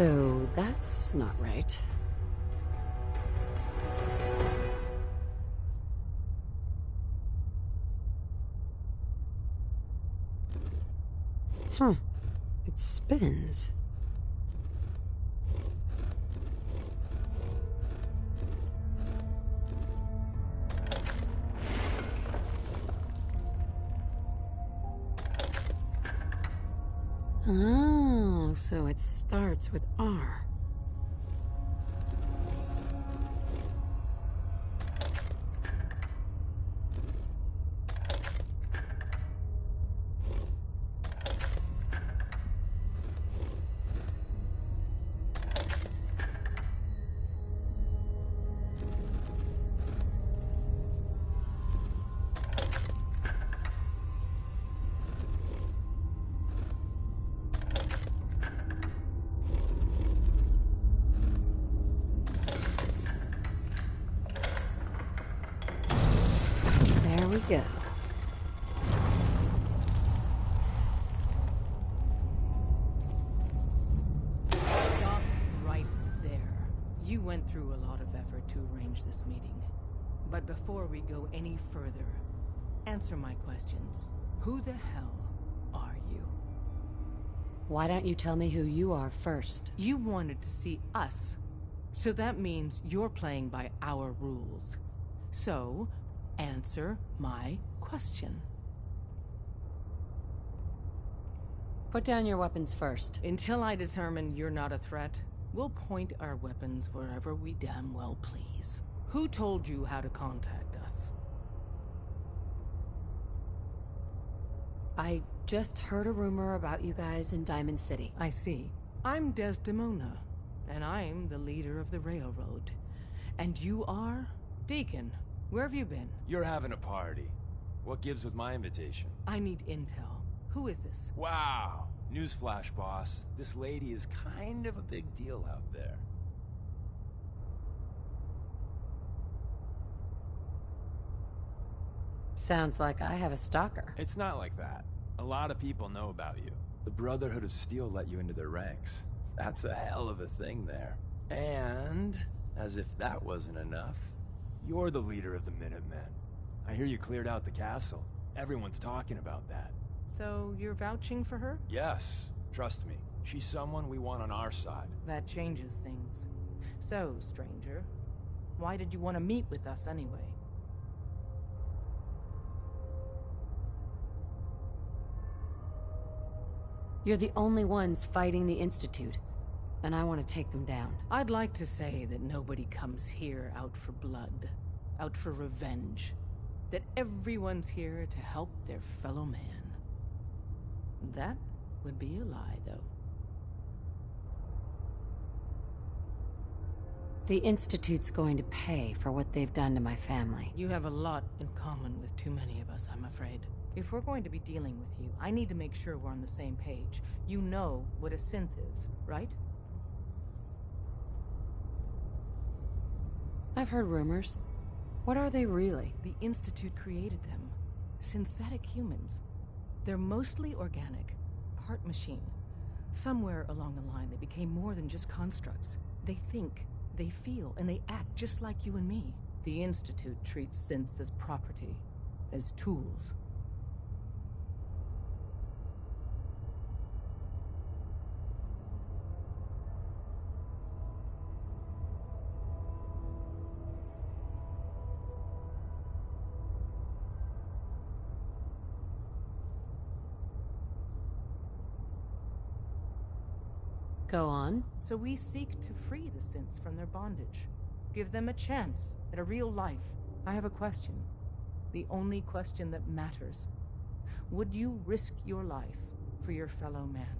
So that's not right. Huh. It spins. Oh, so it starts with R. There we go. Stop right there. You went through a lot of effort to arrange this meeting. But before we go any further, answer my questions. Who the hell are you? Why don't you tell me who you are first? You wanted to see us. So that means you're playing by our rules. So, answer my question. Put down your weapons first. Until I determine you're not a threat, we'll point our weapons wherever we damn well please. Who told you how to contact us? I just heard a rumor about you guys in Diamond City. I see. I'm Desdemona, and I'm the leader of the Railroad. And you are? Deacon. Where have you been? You're having a party. What gives with my invitation? I need intel. Who is this? Wow. Newsflash, boss. This lady is kind of a big deal out there. Sounds like I have a stalker. It's not like that. A lot of people know about you. The Brotherhood of Steel let you into their ranks. That's a hell of a thing there. And, as if that wasn't enough, you're the leader of the Minutemen. I hear you cleared out the castle. Everyone's talking about that. So, you're vouching for her? Yes. Trust me. She's someone we want on our side. That changes things. So, stranger, why did you want to meet with us anyway? You're the only ones fighting the Institute, and I want to take them down. I'd like to say that nobody comes here out for blood, out for revenge. That everyone's here to help their fellow man. That would be a lie, though. The Institute's going to pay for what they've done to my family. You have a lot in common with too many of us, I'm afraid. If we're going to be dealing with you, I need to make sure we're on the same page. You know what a synth is, right? I've heard rumors. What are they really? The Institute created them. Synthetic humans. They're mostly organic, part machine. Somewhere along the line, they became more than just constructs. They think, they feel, and they act just like you and me. The Institute treats synths as property, as tools. Go on. So we seek to free the synths from their bondage. Give them a chance at a real life. I have a question. The only question that matters. Would you risk your life for your fellow man?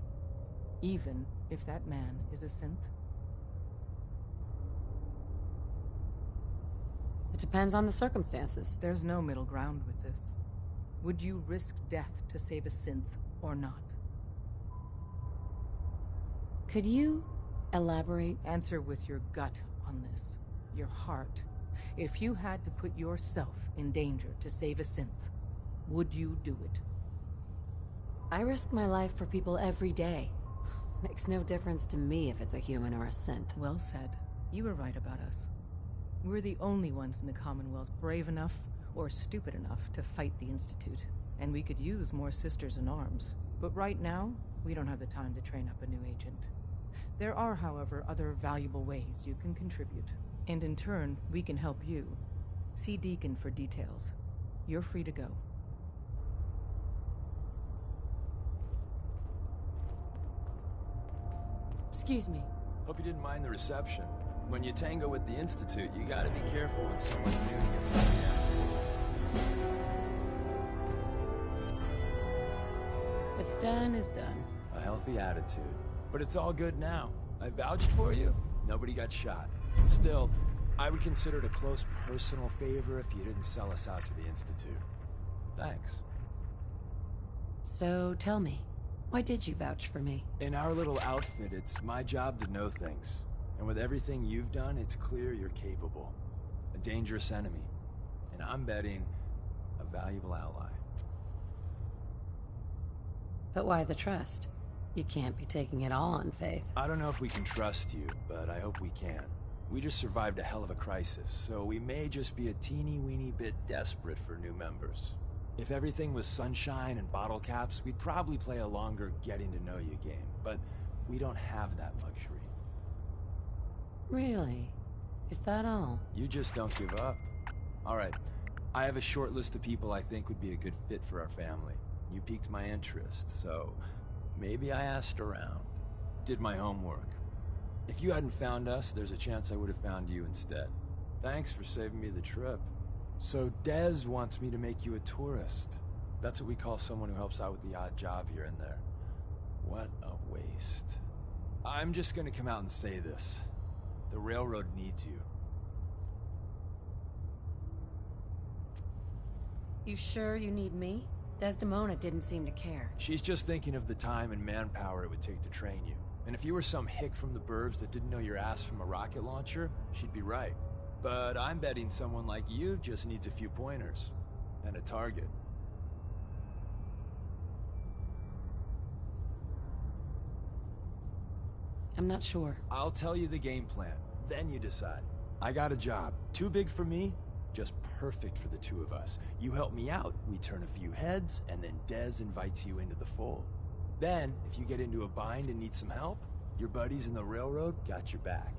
Even if that man is a synth? It depends on the circumstances. There's no middle ground with this. Would you risk death to save a synth or not? Could you elaborate? Answer with your gut on this. Your heart. If you had to put yourself in danger to save a synth, would you do it? I risk my life for people every day. Makes no difference to me if it's a human or a synth. Well said. You were right about us. We're the only ones in the Commonwealth brave enough or stupid enough to fight the Institute. And we could use more sisters in arms. But right now, we don't have the time to train up a new agent. There are, however, other valuable ways you can contribute. And in turn, we can help you. See Deacon for details. You're free to go. Excuse me. Hope you didn't mind the reception. When you tango with the Institute, you gotta be careful when someone new gets on the ass. What's done is done. A healthy attitude. But it's all good now. I vouched for you. Nobody got shot. Still, I would consider it a close personal favor if you didn't sell us out to the Institute. Thanks. So tell me, why did you vouch for me? In our little outfit, it's my job to know things. And with everything you've done, it's clear you're capable. A dangerous enemy. And I'm betting a valuable ally. But why the trust? You can't be taking it all on faith. I don't know if we can trust you, but I hope we can. We just survived a hell of a crisis, so we may just be a teeny-weeny bit desperate for new members. If everything was sunshine and bottle caps, we'd probably play a longer getting-to-know-you game, but we don't have that luxury. Really? Is that all? You just don't give up. All right, I have a short list of people I think would be a good fit for our family. You piqued my interest, so maybe I asked around. Did my homework. If you hadn't found us, there's a chance I would have found you instead. Thanks for saving me the trip. So Dez wants me to make you a tourist. That's what we call someone who helps out with the odd job here and there. What a waste. I'm just gonna come out and say this. The railroad needs you. You sure you need me? Desdemona didn't seem to care. She's just thinking of the time and manpower it would take to train you. And if you were some hick from the burbs that didn't know your ass from a rocket launcher, she'd be right. But I'm betting someone like you just needs a few pointers. And a target. I'm not sure. I'll tell you the game plan, then you decide. I got a job. Too big for me, just perfect for the two of us. You help me out, we turn a few heads, and then Dez invites you into the fold. Then, if you get into a bind and need some help, your buddies in the railroad got your back.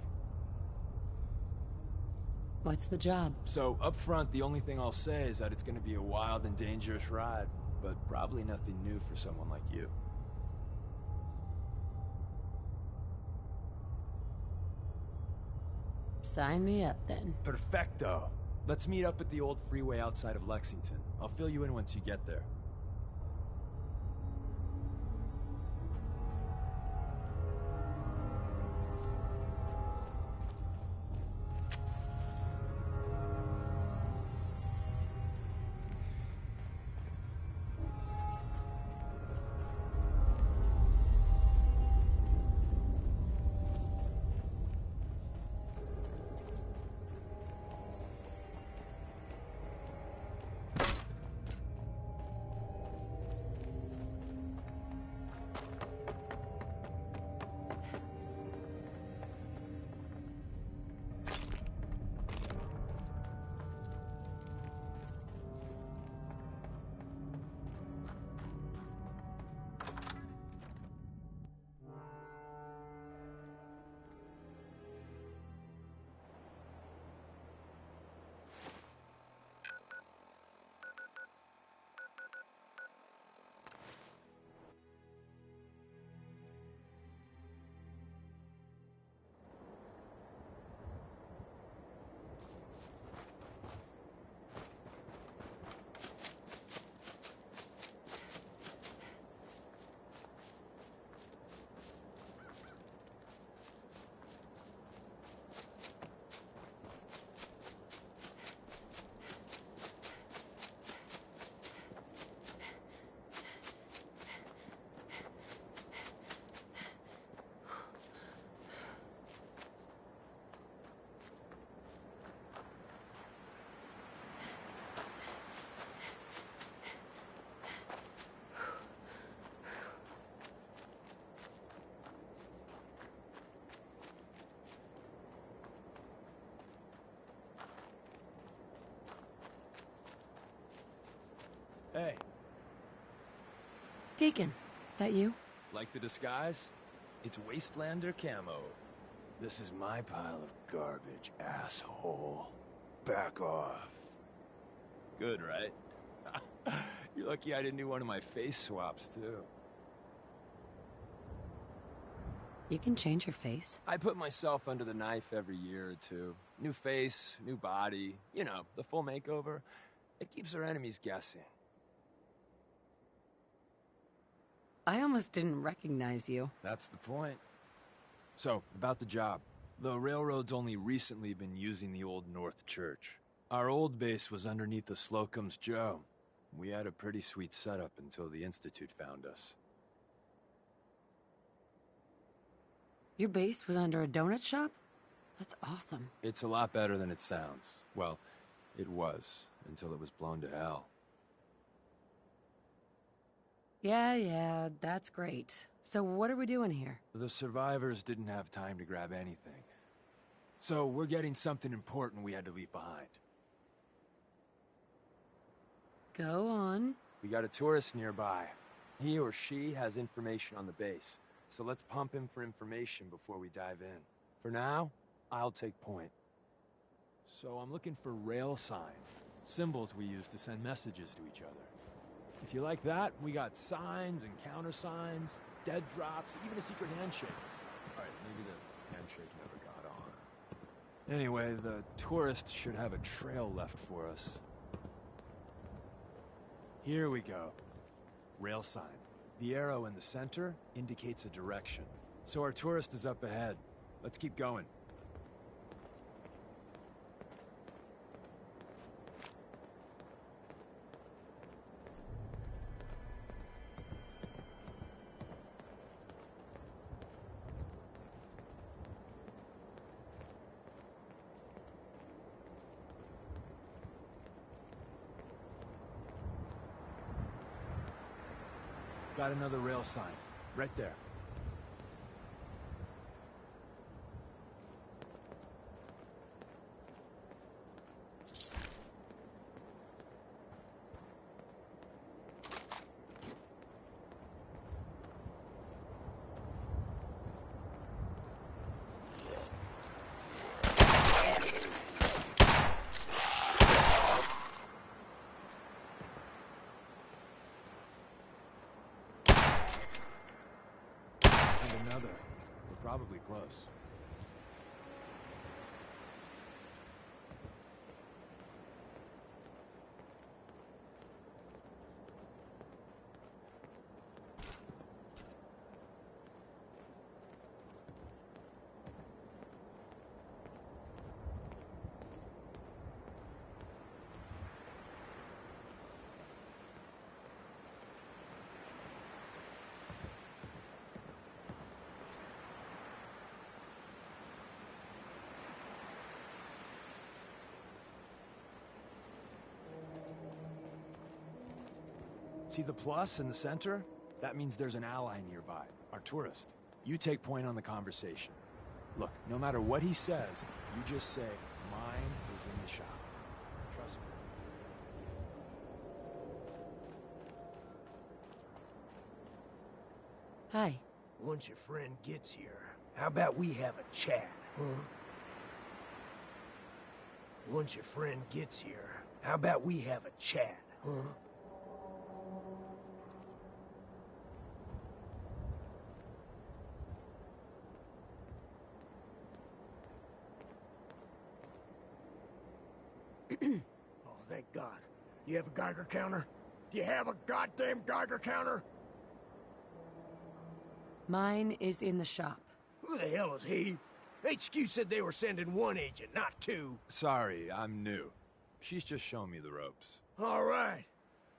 What's the job? So, up front, the only thing I'll say is that it's gonna be a wild and dangerous ride, but probably nothing new for someone like you. Sign me up, then. Perfecto. Let's meet up at the old freeway outside of Lexington. I'll fill you in once you get there. Hey. Deacon, is that you? Like the disguise? It's Wastelander camo. This is my pile of garbage, asshole. Back off. Good, right? You're lucky I didn't do one of my face swaps, too. You can change your face. I put myself under the knife every year or two. New face, new body. You know, the full makeover. It keeps our enemies guessing. I almost didn't recognize you. That's the point. So, about the job. The railroad's only recently been using the Old North Church. Our old base was underneath the Slocum's Joe. We had a pretty sweet setup until the Institute found us. Your base was under a donut shop? That's awesome. It's a lot better than it sounds. Well, it was, until it was blown to hell. Yeah, that's great. So what are we doing here? The survivors didn't have time to grab anything. So we're getting something important we had to leave behind. Go on. We got a tourist nearby. He or she has information on the base. So let's pump him for information before we dive in. For now, I'll take point. So I'm looking for rail signs. Symbols we use to send messages to each other. If you like that, we got signs and countersigns, dead drops, even a secret handshake. Alright, maybe the handshake never got on. Anyway, the tourist should have a trail left for us. Here we go. Rail sign. The arrow in the center indicates a direction. So our tourist is up ahead. Let's keep going. Got another rail sign. Right there. Another. We're probably close. See the plus in the center? That means there's an ally nearby, our tourist. You take point on the conversation. Look, no matter what he says, you just say, mine is in the shop. Trust me. Hi. Once your friend gets here, how about we have a chat, huh? Once your friend gets here, how about we have a chat, huh? Oh, thank God. Do you have a Geiger counter? Do you have a goddamn Geiger counter? Mine is in the shop. Who the hell is he? HQ said they were sending one agent, not two. Sorry, I'm new. She's just showing me the ropes. All right.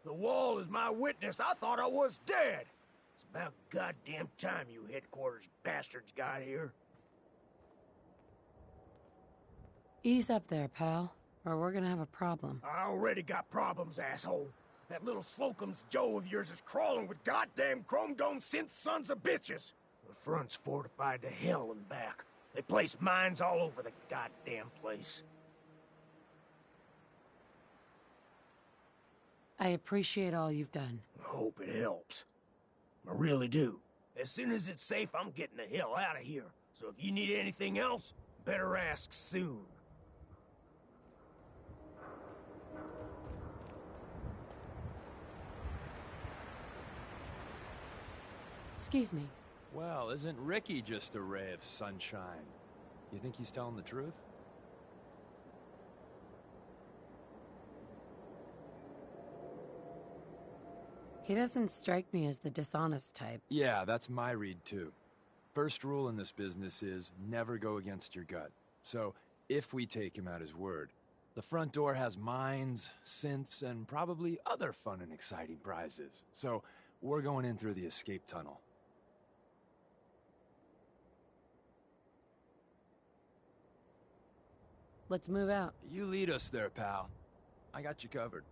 The wall is my witness. I thought I was dead. It's about goddamn time you headquarters bastards got here. Ease up there, pal, or we're gonna have a problem. I already got problems, asshole. That little Slocum's Joe of yours is crawling with goddamn chrome dome synth sons of bitches. The front's fortified to hell and back. They place mines all over the goddamn place. I appreciate all you've done. I hope it helps. I really do. As soon as it's safe, I'm getting the hell out of here. So if you need anything else, better ask soon. Excuse me. Well, isn't Ricky just a ray of sunshine? You think he's telling the truth? He doesn't strike me as the dishonest type. Yeah, that's my read too. First rule in this business is never go against your gut. So, if we take him at his word, the front door has mines, synths, and probably other fun and exciting prizes. So, we're going in through the escape tunnel. Let's move out. You lead us there, pal. I got you covered.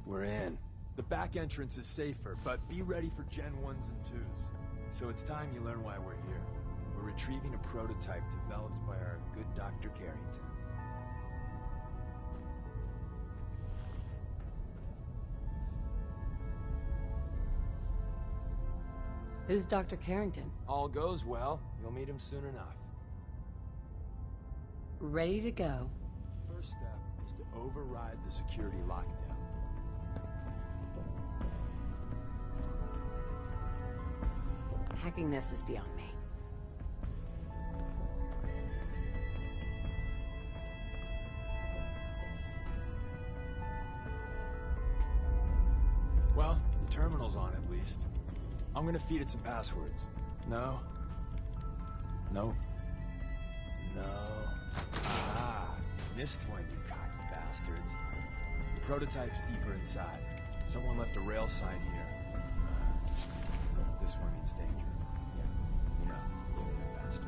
We're in. The back entrance is safer, but be ready for Gen 1s and 2s. So it's time you learn why we're here. We're retrieving a prototype developed by our good Dr. Carrington. Who's Dr. Carrington? All goes well, you'll meet him soon enough. Ready to go. First step is to override the security lockdown. Hacking this is beyond me. Well, the terminal's on at least. I'm gonna feed it some passwords. No. No. No. Ah, missed one, you cocky bastards. The prototype's deeper inside. Someone left a rail sign here. This one means danger. Yeah, you know, you bastard.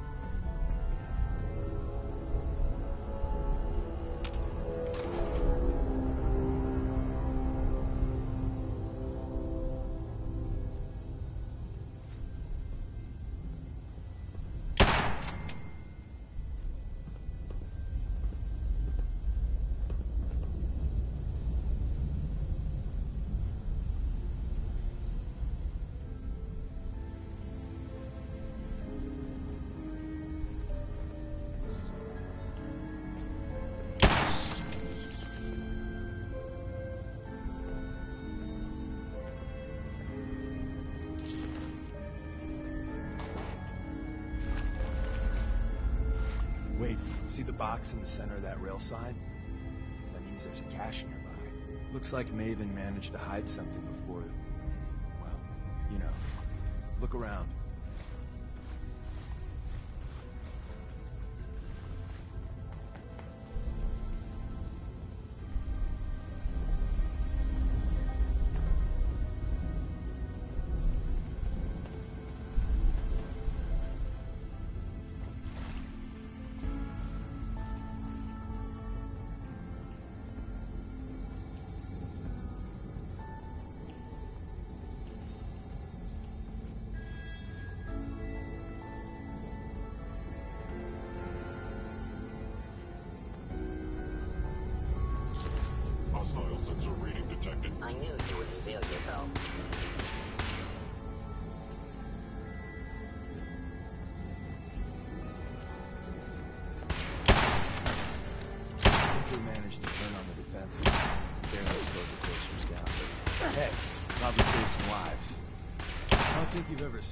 Wait, see the box in the center of that rail sign? That means there's a cache nearby. Looks like Maven managed to hide something before... Well, you know. Look around.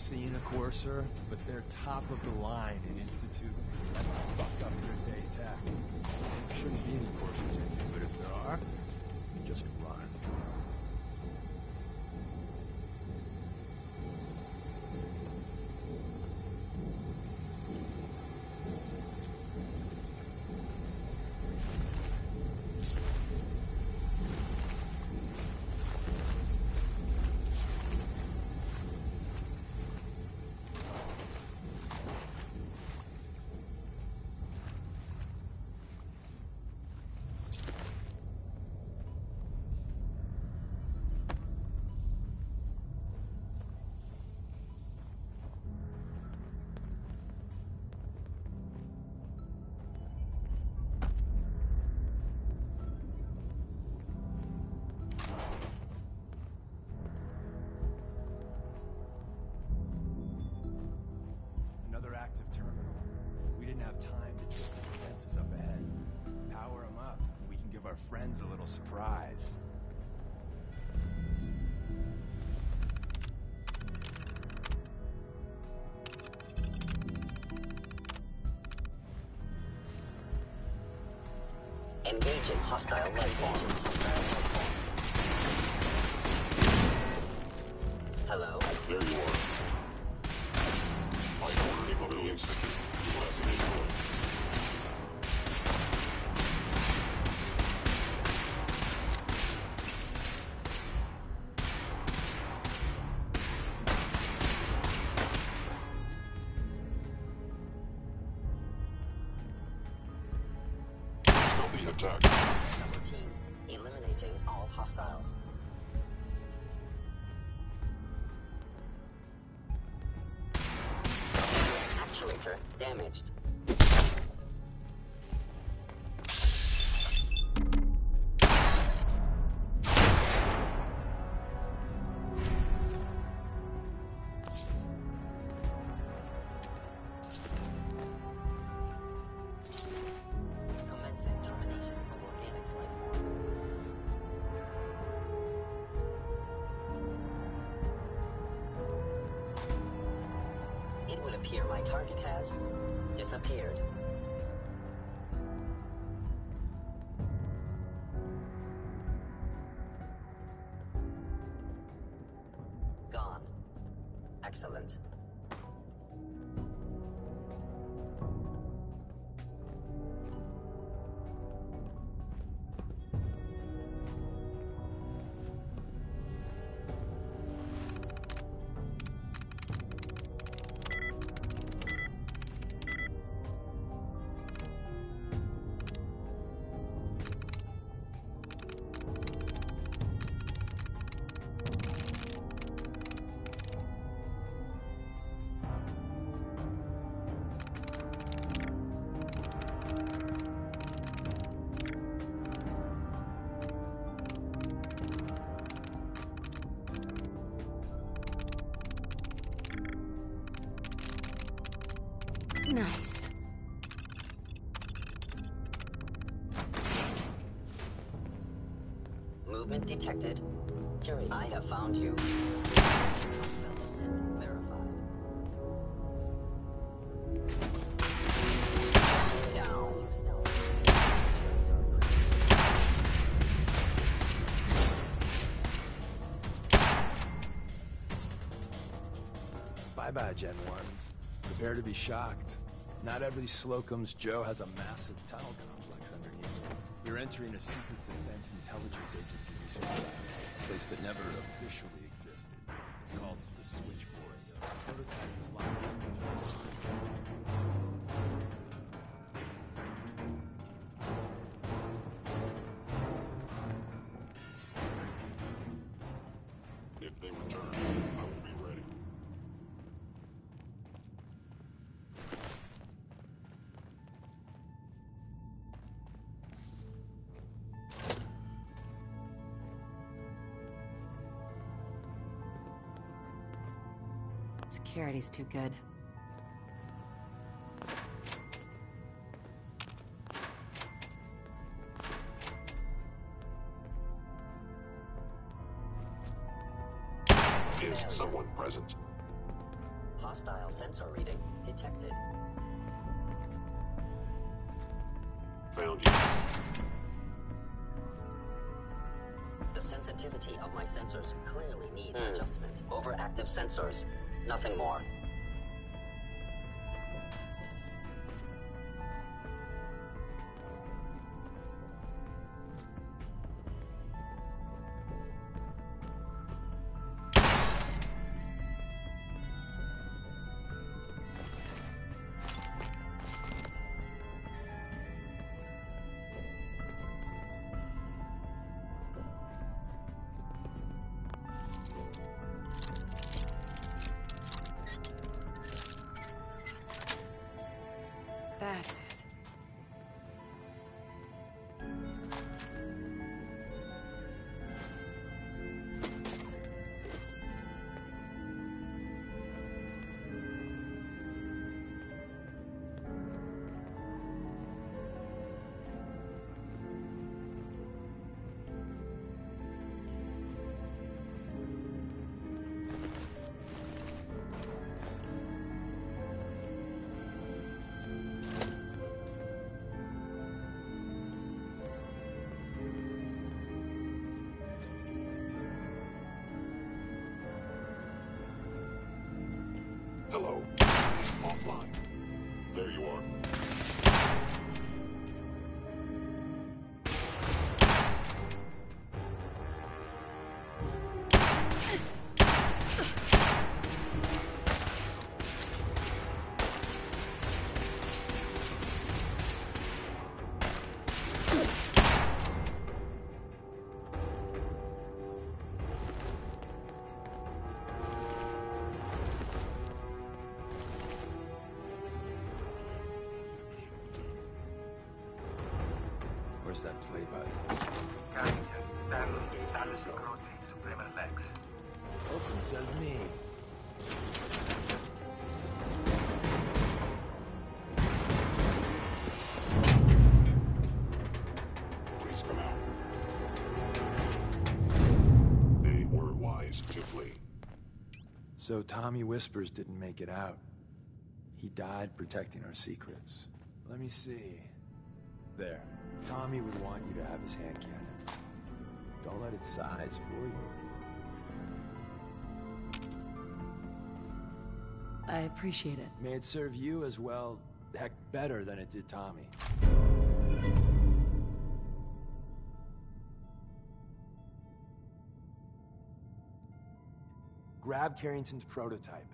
seen a courser, but they're top of the line in Institute. That's a fuck up your day tack. There shouldn't be any coursers in here, but if there are, just run. Active terminal. We didn't have time to check the defenses up ahead. Power them up. We can give our friends a little surprise. Engaging hostile landform. Hello? There you are. I already got the Institute. Lesson is good. Attack. Number team, eliminating all hostiles. Actuator damaged. Here, my target has disappeared. Gone. Excellent. Nice. Movement detected. Curie, I have found you. Verified. Down. Bye-bye, Gen 1s. Prepare to be shocked. Not every Slocum's Joe has a massive tunnel complex underneath. You're entering a secret defense intelligence agency research lab, a place that never officially existed. It's called the Switchboard. The prototype is locked up in the office. If they return, I will be ready. Security's too good. Is someone present? sensor reading detected. Found you. The sensitivity of my sensors clearly needs adjustment. Overactive sensors, nothing more. That's it. Hello. Offline. There you are. Where's that play button? Carrington, Stanley, Salus Grote, Suprema Lex. Open says me. Please come out. They were wise to flee. So Tommy Whispers didn't make it out. He died protecting our secrets. Let me see. There. Tommy would want you to have his hand cannon. Don't let it size fool you. I appreciate it. May it serve you as well, heck, better than it did Tommy. Grab Carrington's prototype.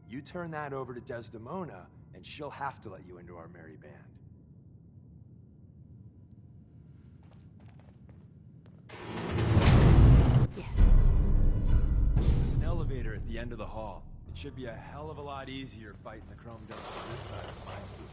You turn that over to Desdemona, and she'll have to let you into our merry band. Yes. There's an elevator at the end of the hall. It should be a hell of a lot easier fighting the Chrome Dome on this side of my food.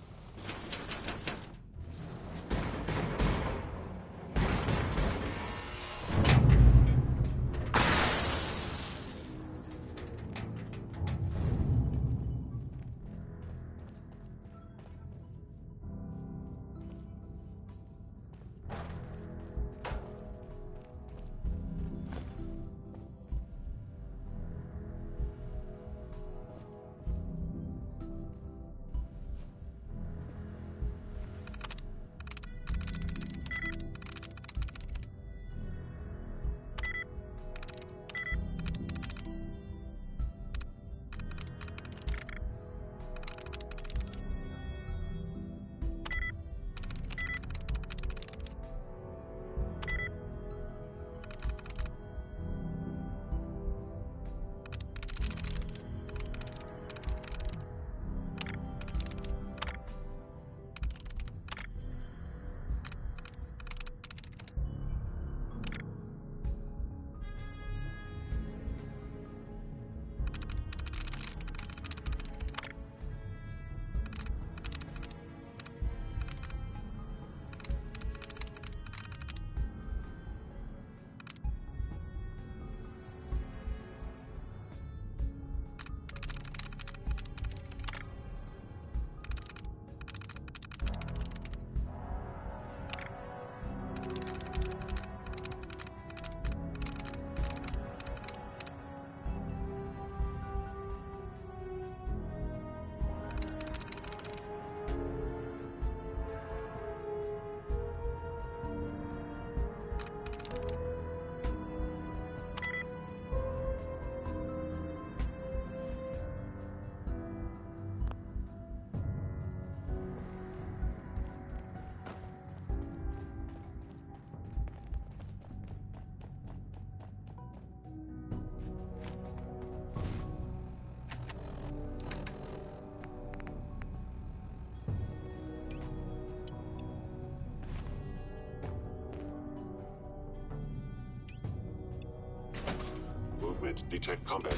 equipment detect combat.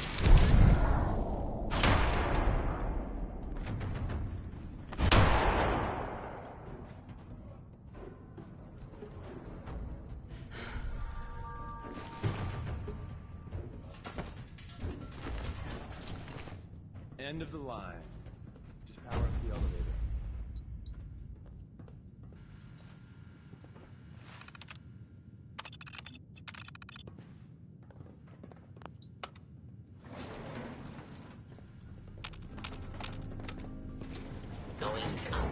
End of the line. Just power up the elevator. Going up.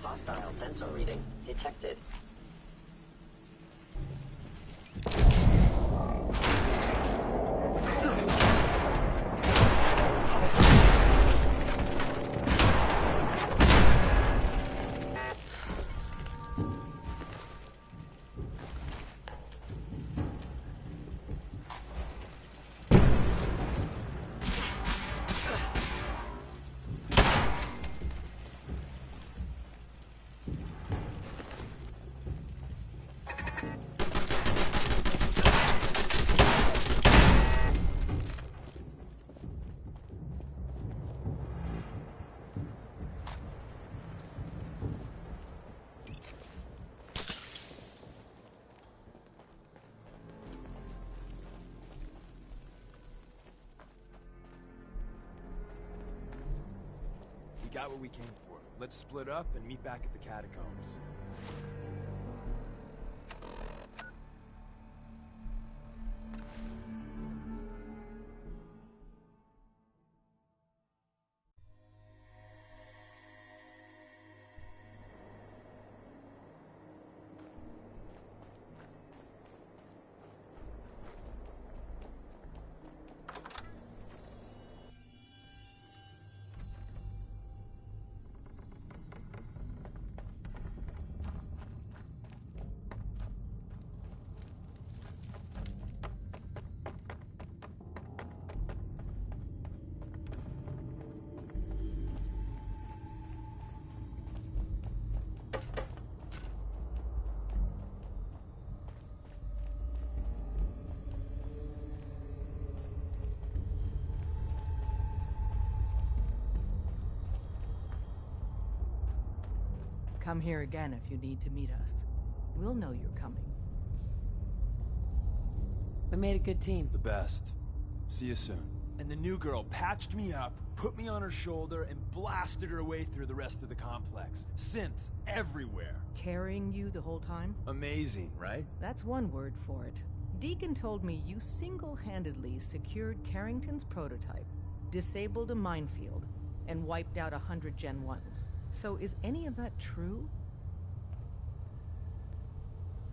Hostile sensor reading detected. We got what we came for. Let's split up and meet back at the catacombs. Come here again if you need to meet us. We'll know you're coming. We made a good team. The best. See you soon. And the new girl patched me up, put me on her shoulder, and blasted her way through the rest of the complex. Synths everywhere. Carrying you the whole time? Amazing, right? That's one word for it. Deacon told me you single-handedly secured Carrington's prototype, disabled a minefield, and wiped out 100 Gen 1s. So is any of that true?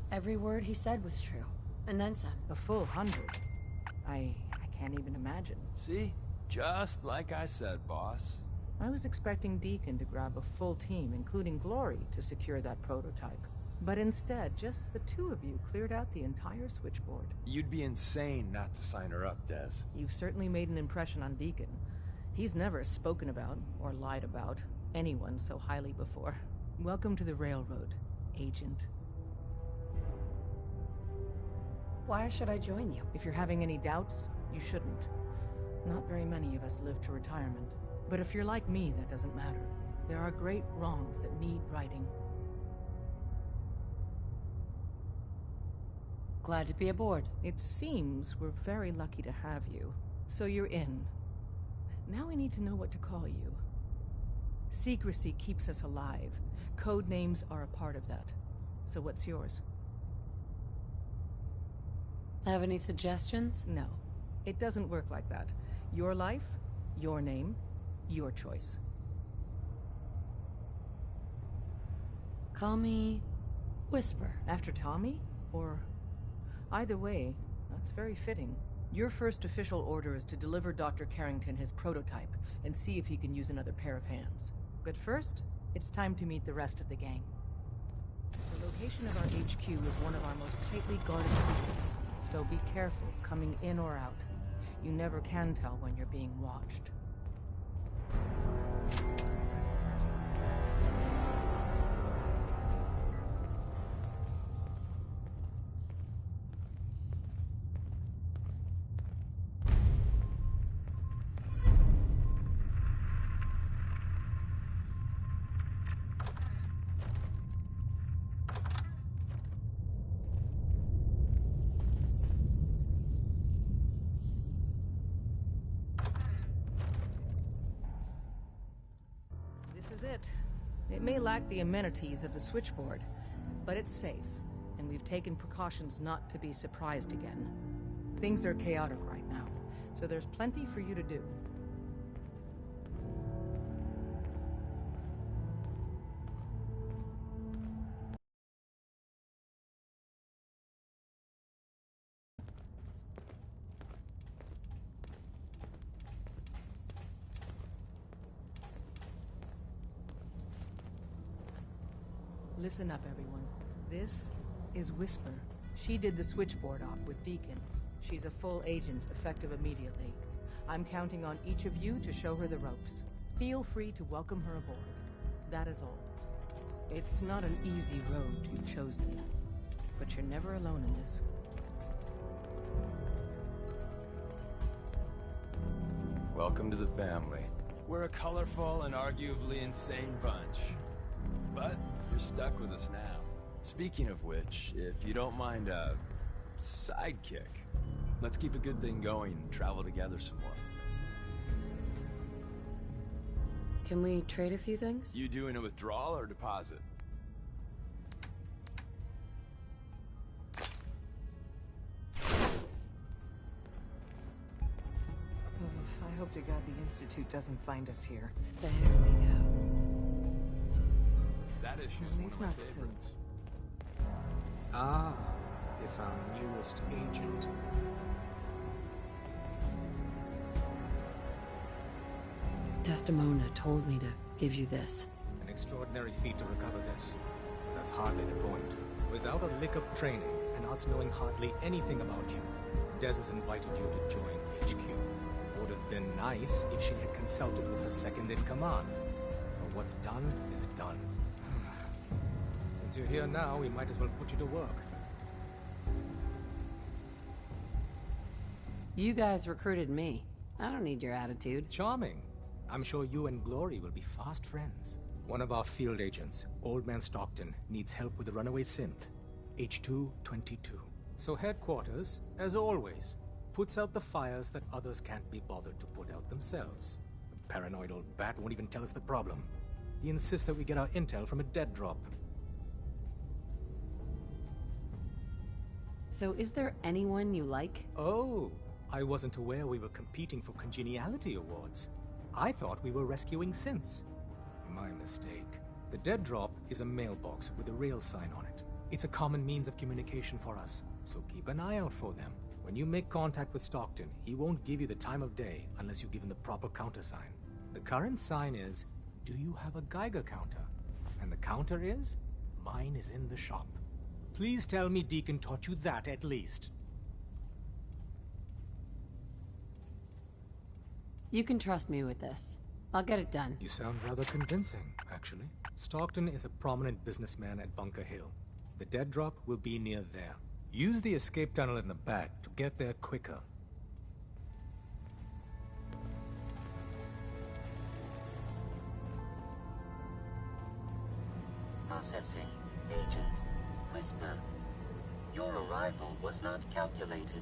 Every word he said was true. And then some. A full 100. I can't even imagine. See? Just like I said, boss. I was expecting Deacon to grab a full team, including Glory, to secure that prototype. But instead, just the two of you cleared out the entire switchboard. You'd be insane not to sign her up, Des. You've certainly made an impression on Deacon. He's never spoken about, or lied about, anyone so highly before. Welcome to the Railroad, Agent. Why should I join you? If you're having any doubts, you shouldn't. Not very many of us live to retirement. But if you're like me, that doesn't matter. There are great wrongs that need righting. Glad to be aboard. It seems we're very lucky to have you. So you're in. Now we need to know what to call you. Secrecy keeps us alive. Code names are a part of that. So what's yours? Have any suggestions? No. It doesn't work like that. Your life, your name, your choice. Call me Whisper. After Tommy? Or... Either way, that's very fitting. Your first official order is to deliver Dr. Carrington his prototype and see if he can use another pair of hands. But first, it's time to meet the rest of the gang. The location of our HQ is one of our most tightly guarded secrets, so be careful coming in or out. You never can tell when you're being watched. It may lack the amenities of the switchboard, but it's safe, and we've taken precautions not to be surprised again. Things are chaotic right now, so there's plenty for you to do. Listen up, everyone. This is Whisper. She did the switchboard op with Deacon. She's a full agent, effective immediately. I'm counting on each of you to show her the ropes. Feel free to welcome her aboard. That is all. It's not an easy road you've chosen, but you're never alone in this. Welcome to the family. We're a colorful and arguably insane bunch. But you're stuck with us now. Speaking of which, if you don't mind a sidekick, let's keep a good thing going and travel together some more. Can we trade a few things? You doing a withdrawal or deposit? I hope to God the Institute doesn't find us here. There we go. That issue At is least one of not my soon. favorites. Ah, it's our newest agent. Desdemona told me to give you this. An extraordinary feat to recover this. That's hardly the point. Without a lick of training, and us knowing hardly anything about you, Des has invited you to join HQ. Would have been nice if she had consulted with her second-in-command. But what's done is done. Since you're here now, we might as well put you to work. You guys recruited me. I don't need your attitude. Charming. I'm sure you and Glory will be fast friends. One of our field agents, Old Man Stockton, needs help with the runaway synth, H222. So headquarters, as always, puts out the fires that others can't be bothered to put out themselves. The paranoid old bat won't even tell us the problem. He insists that we get our intel from a dead drop. So is there anyone you like? Oh, I wasn't aware we were competing for congeniality awards. I thought we were rescuing synths. My mistake. The dead drop is a mailbox with a rail sign on it. It's a common means of communication for us, so keep an eye out for them. When you make contact with Stockton, he won't give you the time of day unless you give him the proper countersign. The current sign is, do you have a Geiger counter? And the counter is, mine is in the shop. Please tell me Deacon taught you that at least. You can trust me with this. I'll get it done. You sound rather convincing, actually. Stockton is a prominent businessman at Bunker Hill. The dead drop will be near there. Use the escape tunnel in the back to get there quicker. Processing, Agent. Whisper. Your arrival was not calculated.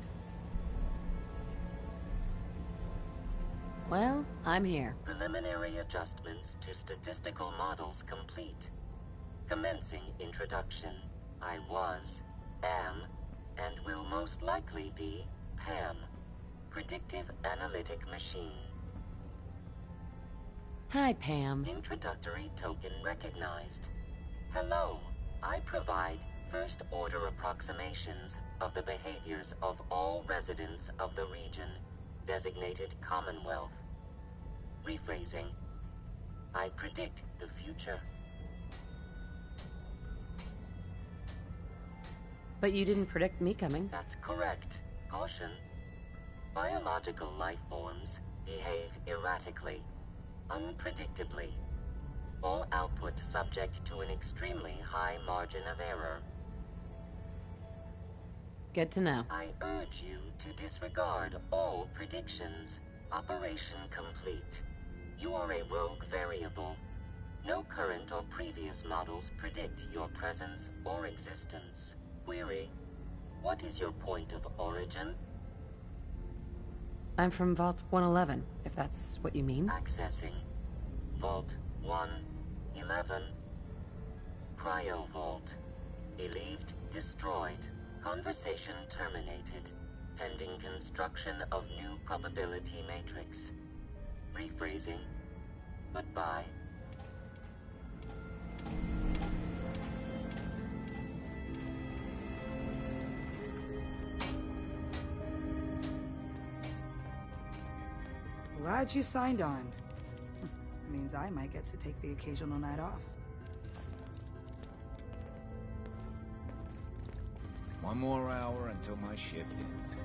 Well, I'm here. Preliminary adjustments to statistical models complete. Commencing introduction. I was, am, and will most likely be Pam. Predictive Analytic Machine. Hi, Pam. Introductory token recognized. Hello. I provide first-order approximations of the behaviors of all residents of the region designated Commonwealth. Rephrasing. I predict the future. But you didn't predict me coming. That's correct. Caution. Biological life forms behave erratically, unpredictably. All output subject to an extremely high margin of error. Good to know. I urge you to disregard all predictions. Operation complete. You are a rogue variable. No current or previous models predict your presence or existence. Query. What is your point of origin? I'm from Vault 111, if that's what you mean. Accessing. Vault 111. Cryo Vault. Believed destroyed. Conversation terminated. Pending construction of new probability matrix. Rephrasing. Goodbye. Glad you signed on. Means I might get to take the occasional night off. One more hour until my shift ends.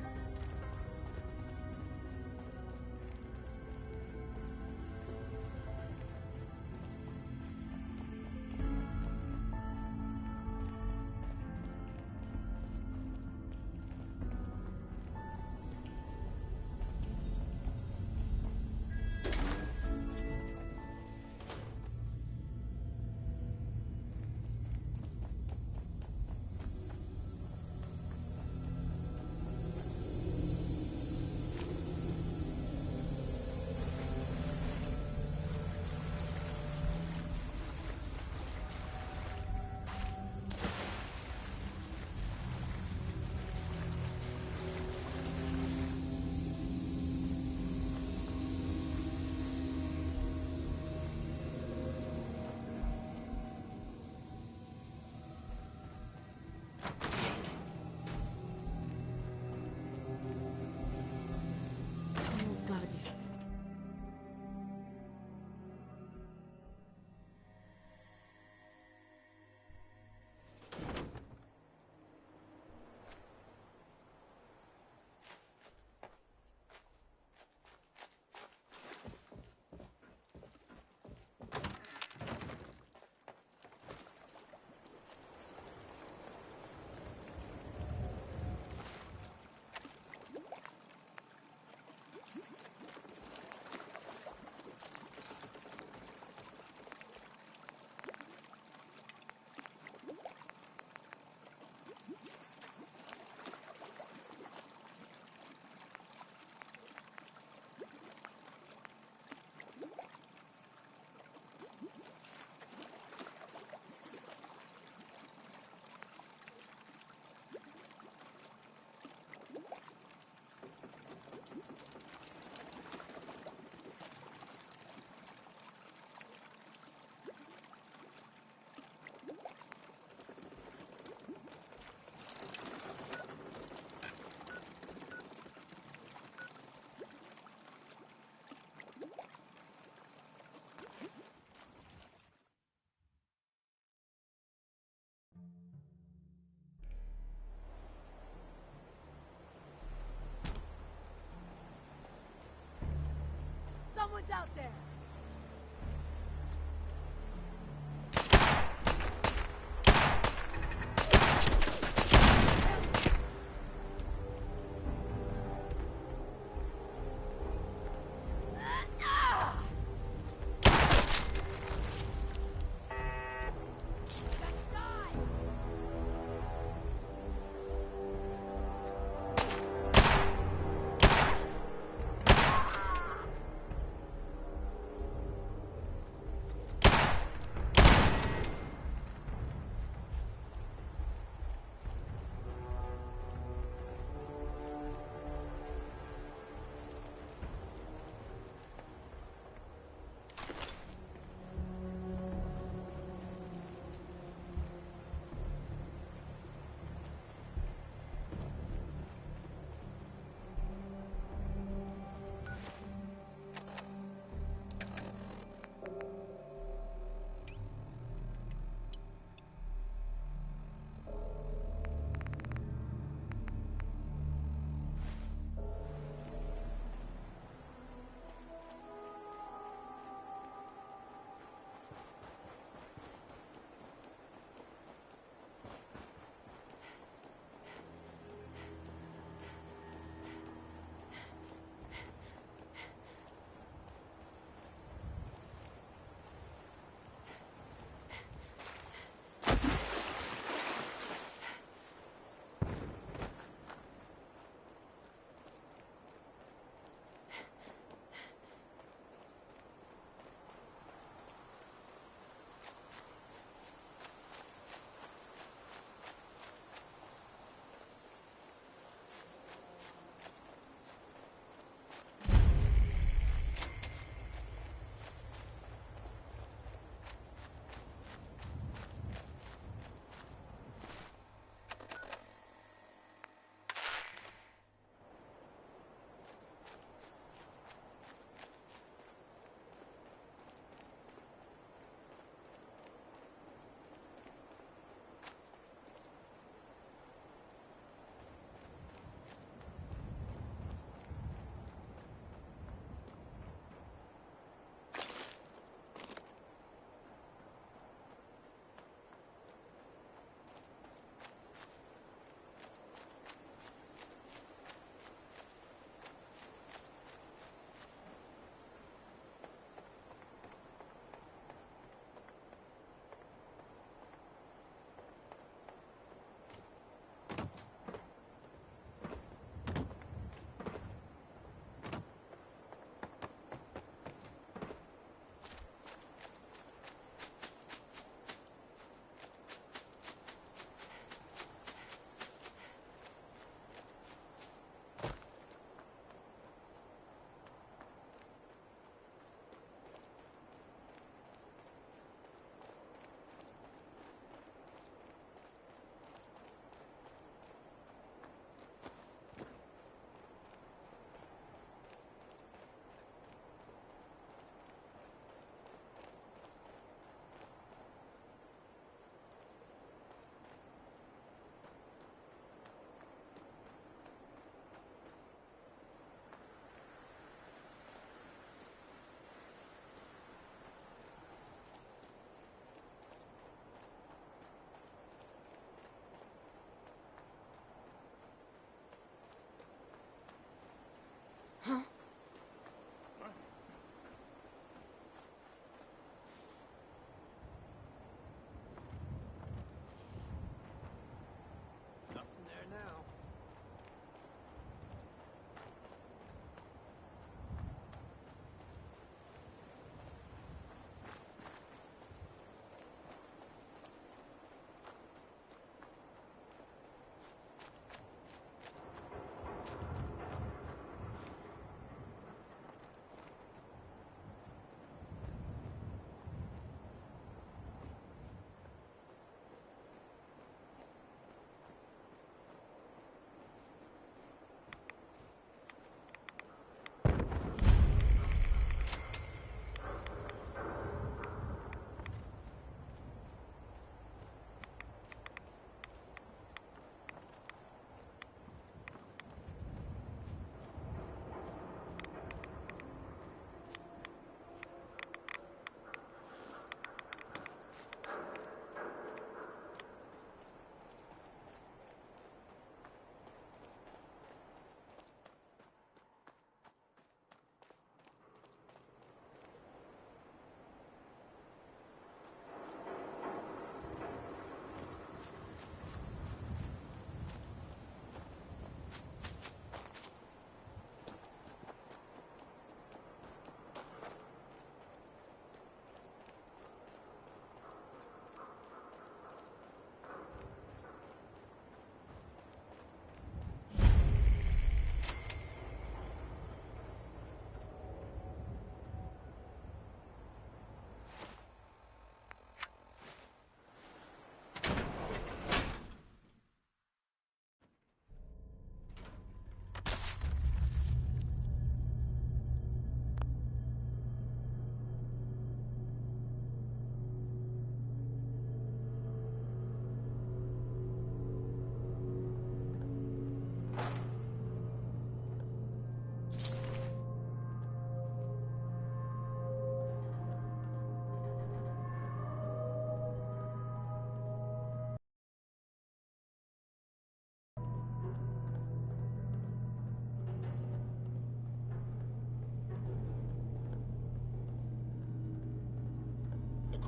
Someone's out there!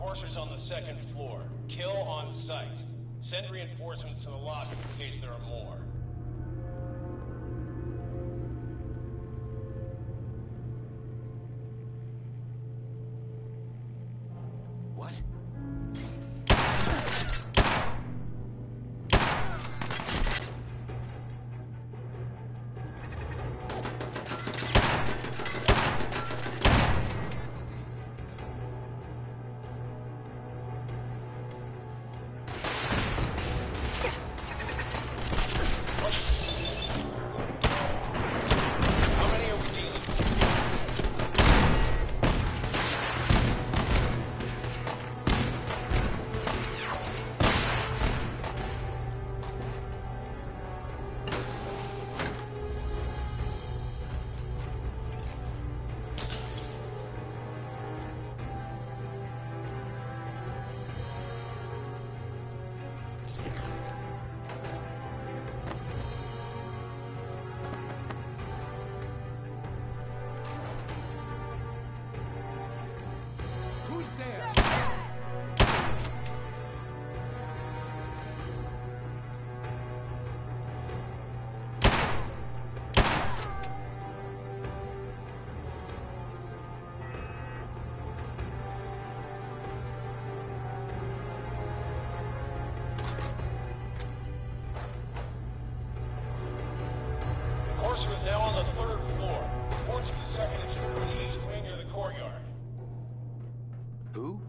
Courser's on the 2nd floor. Kill on sight. Send reinforcements to the lobby in case there are more. What? Who's there? Courser is now on the 3rd floor. Reports of the 2nd intruder in the east wing near the courtyard. Who?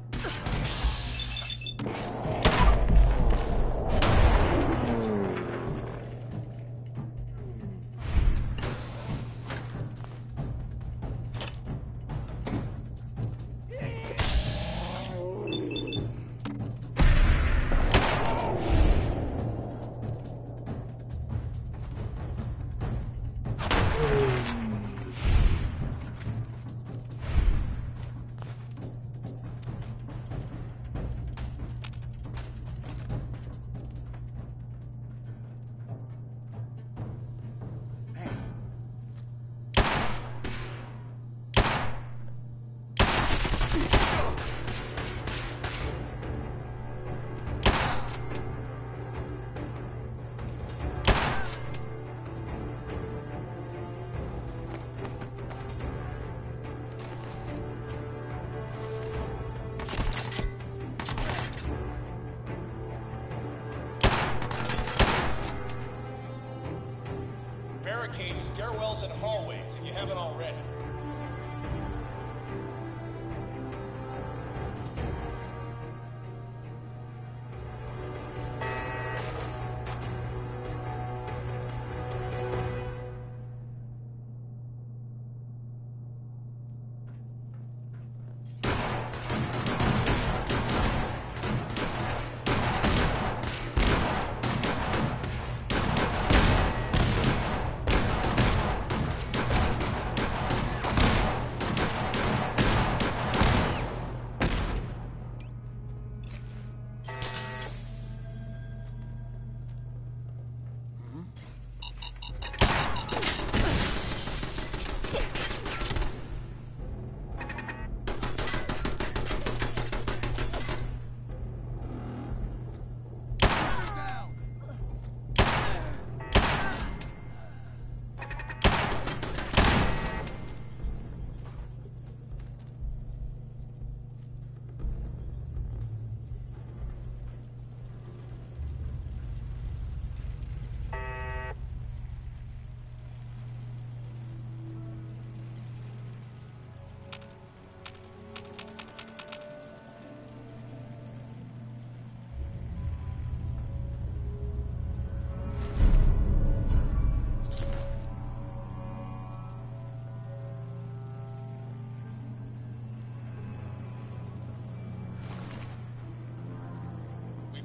Barricade stairwells and hallways if you haven't already.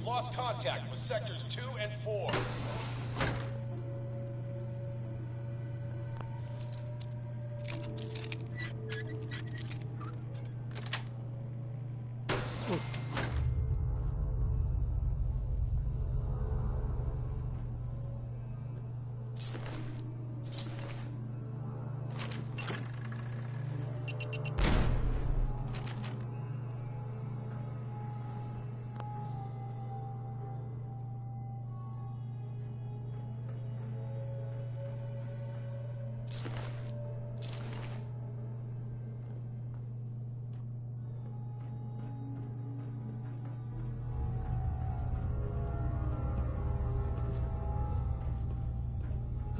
Lost contact with sectors 2 and 4. Sweet.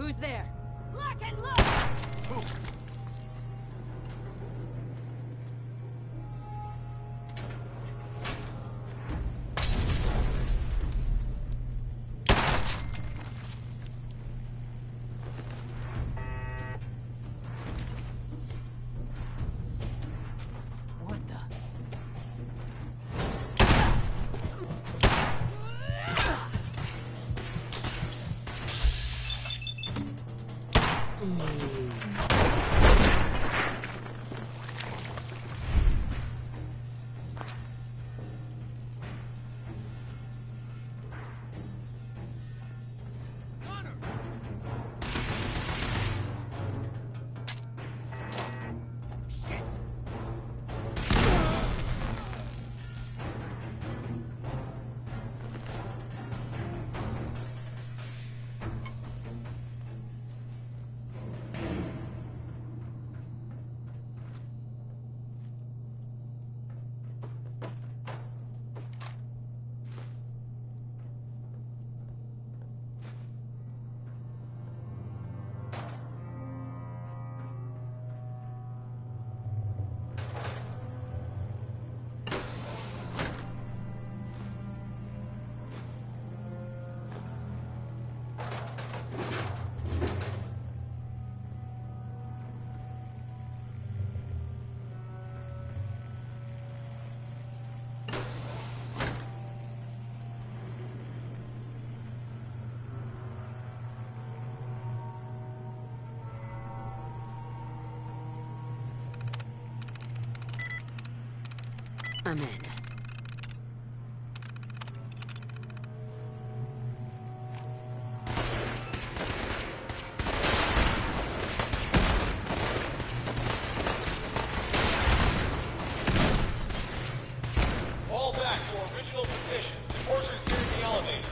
Who's there? Lock and load! Who? What the? I'm in. Fall back to original position. Enforcers near the elevator.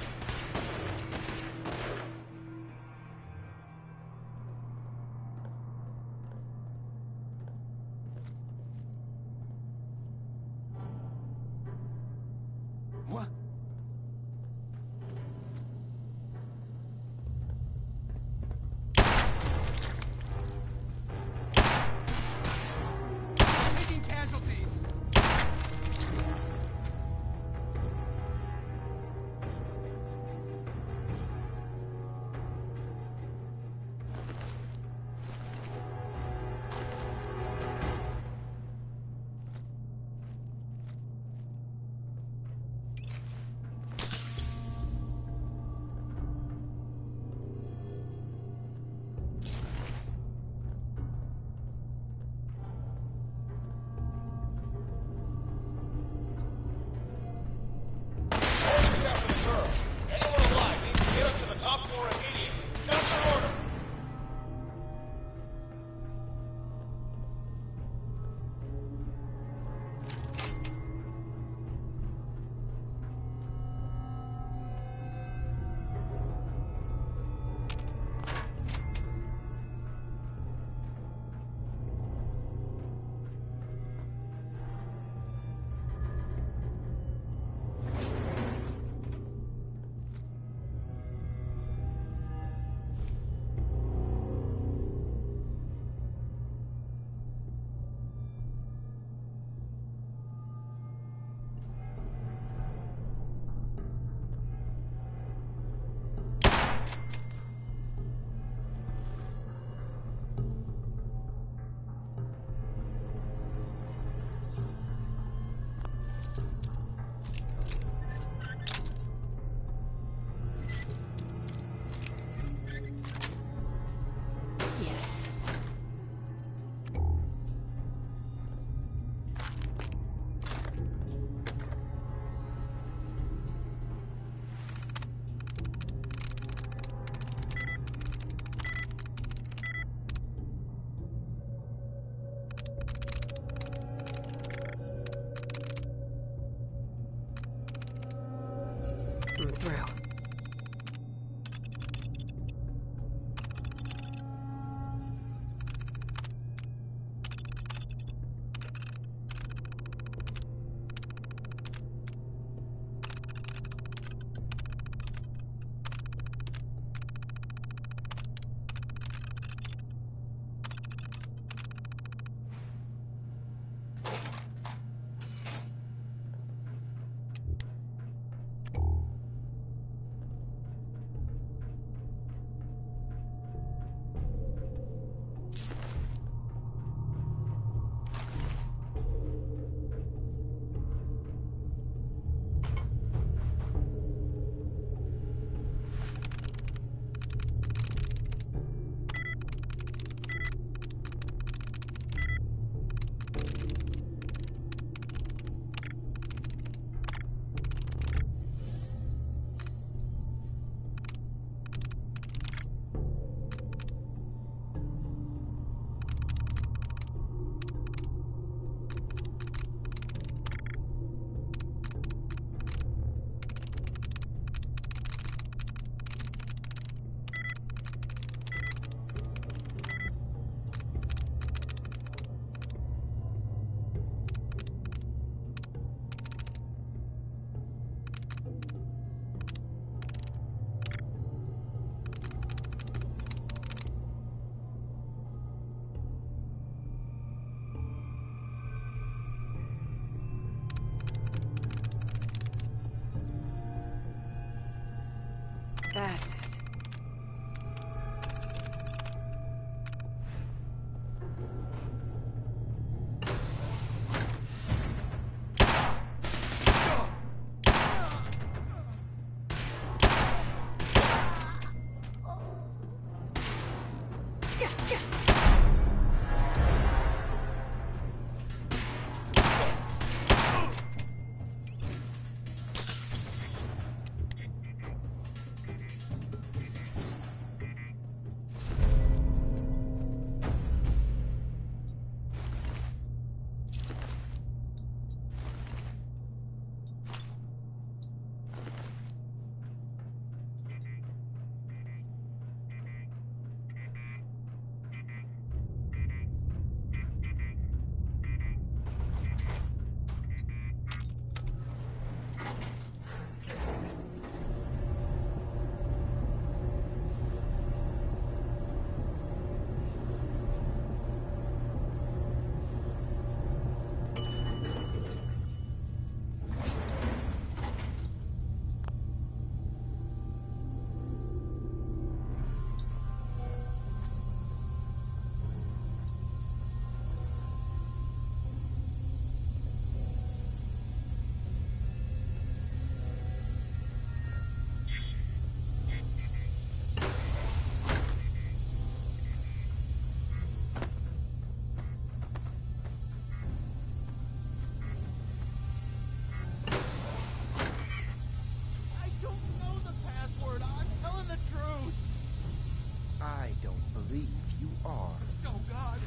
What? Taking casualties. Anyone alive needs to get up to the top floor immediately. That's our order. Yes. I'm through. That's it. I don't believe you are. Oh, God.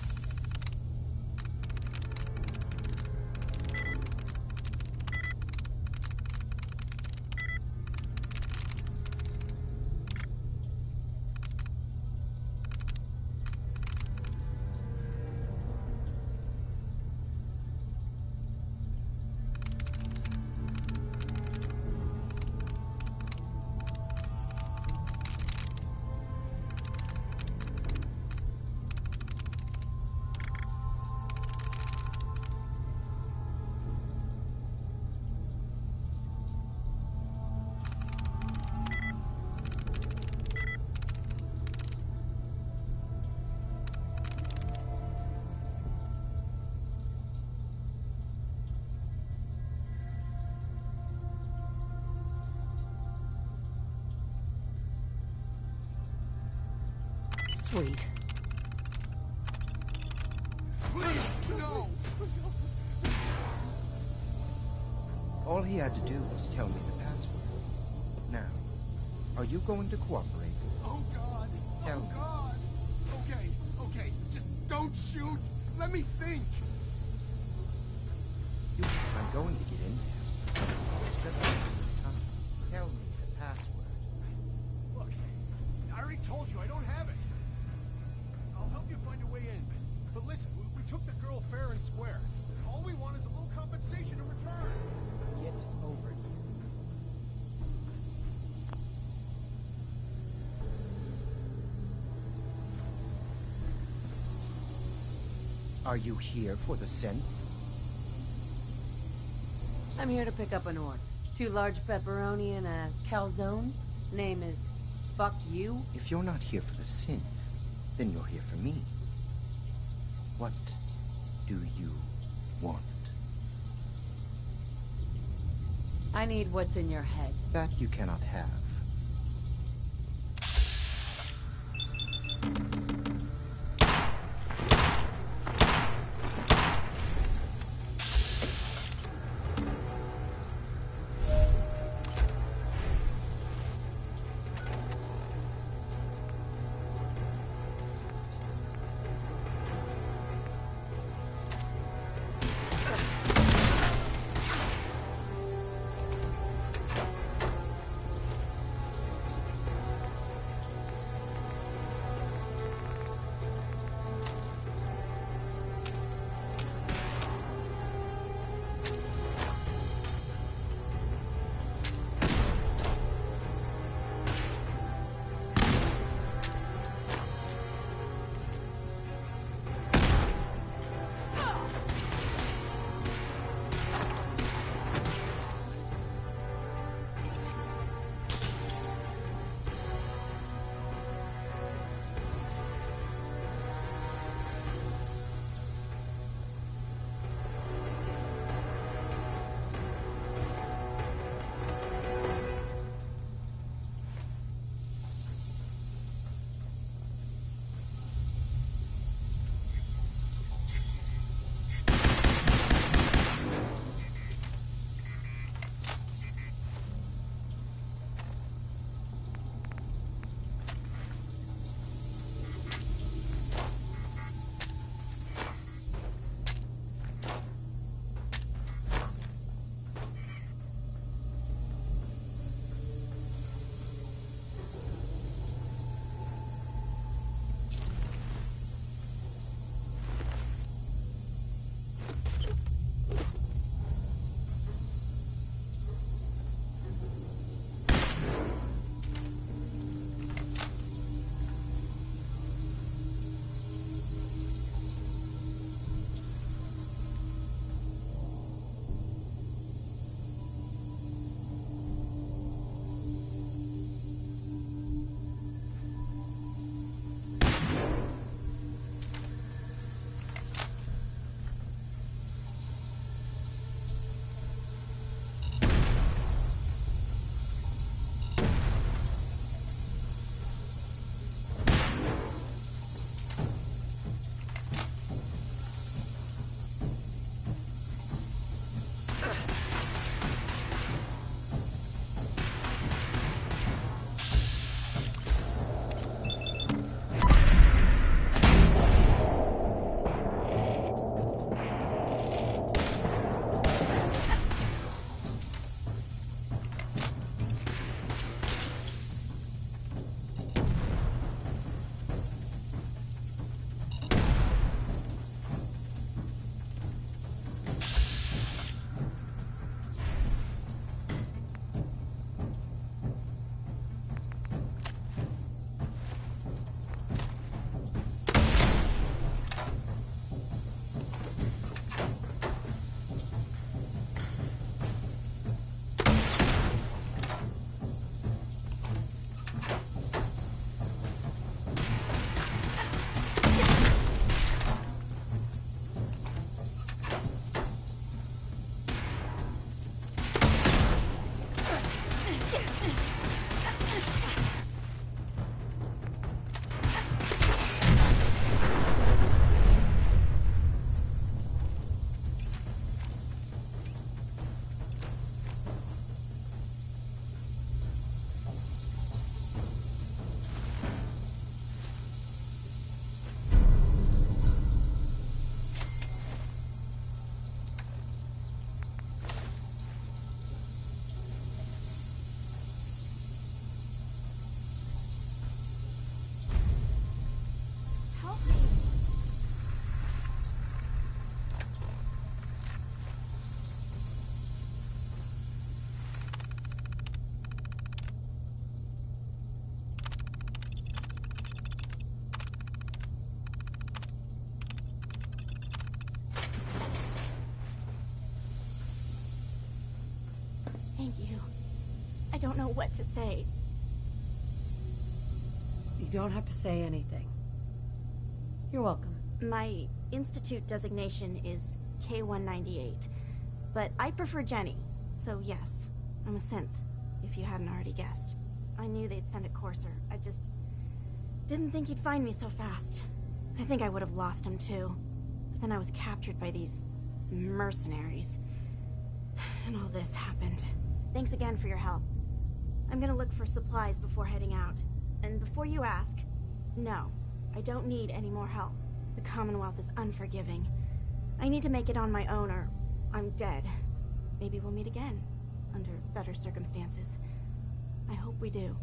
Sweet. Please, no! All he had to do was tell me the password. Now, are you going to cooperate? Oh, God. Tell me. God. Okay. Just don't shoot. Let me think. I'm going to get in there. It's just tell me the password. Look, I already told you I don't have it. I'll help you find a way in. But listen, we took the girl fair and square. All we want is a little compensation in return. Get over here. Are you here for the synth? I'm here to pick up an order. 2 large pepperoni and a calzone. Name is Fuck You. If you're not here for the synth, then you're here for me. What do you want? I need what's in your head. That you cannot have. Thank you. I don't know what to say. You don't have to say anything. You're welcome. My institute designation is K-198, but I prefer Jenny, so yes, I'm a synth, if you hadn't already guessed. I knew they'd send a courser. I just didn't think he'd find me so fast. I think I would have lost him too. But then I was captured by these mercenaries. And all this happened. Thanks again for your help. I'm gonna look for supplies before heading out. And before you ask, no, I don't need any more help. The Commonwealth is unforgiving. I need to make it on my own or I'm dead. Maybe we'll meet again, under better circumstances. I hope we do.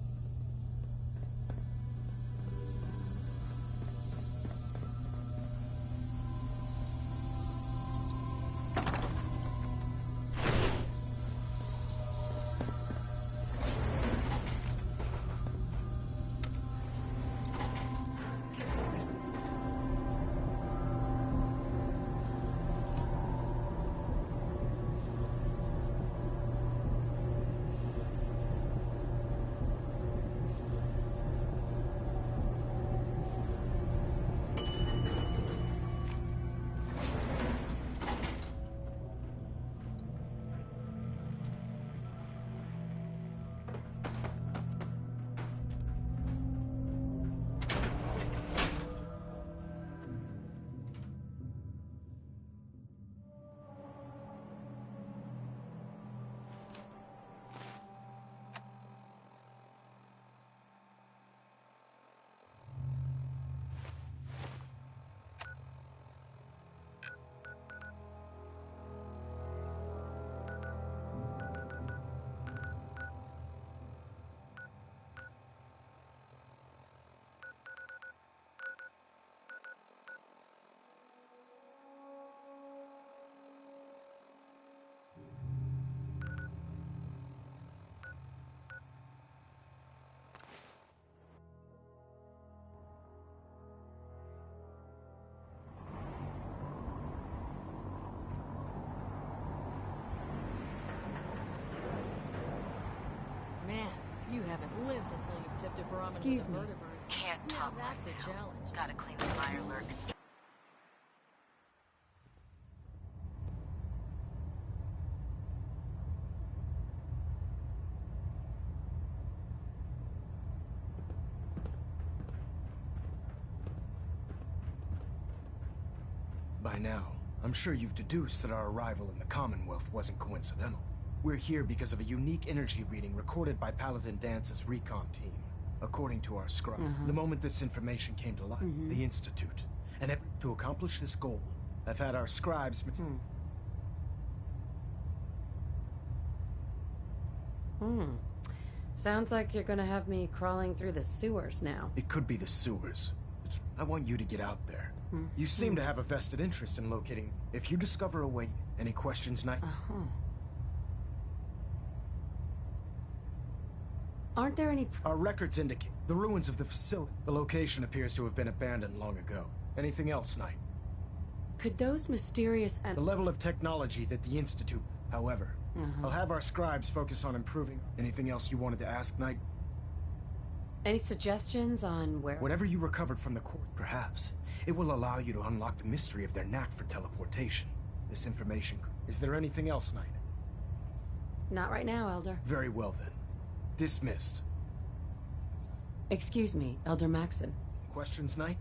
You haven't lived until you've tipped a barometer. Excuse me. Can't talk right now. That's a challenge. Gotta clean the Mirelurks. By now, I'm sure you've deduced that our arrival in the Commonwealth wasn't coincidental. We're here because of a unique energy reading recorded by Paladin Dance's recon team. According to our scribe, the moment this information came to light, the Institute, and to accomplish this goal, I've had our scribes... Sounds like you're gonna have me crawling through the sewers now. It could be the sewers. I want you to get out there. You seem to have a vested interest in locating... If you discover a way, any questions, Knight? Aren't there any... Our records indicate the ruins of the facility. The location appears to have been abandoned long ago. Anything else, Knight? Could those mysterious... The level of technology that the Institute... However, I'll have our scribes focus on improving. Anything else you wanted to ask, Knight? Any suggestions on where... Whatever you recovered from the court, perhaps. It will allow you to unlock the mystery of their knack for teleportation. This information... Is there anything else, Knight? Not right now, Elder. Very well, then. Dismissed. Excuse me, Elder Maxon. Questions, Knight?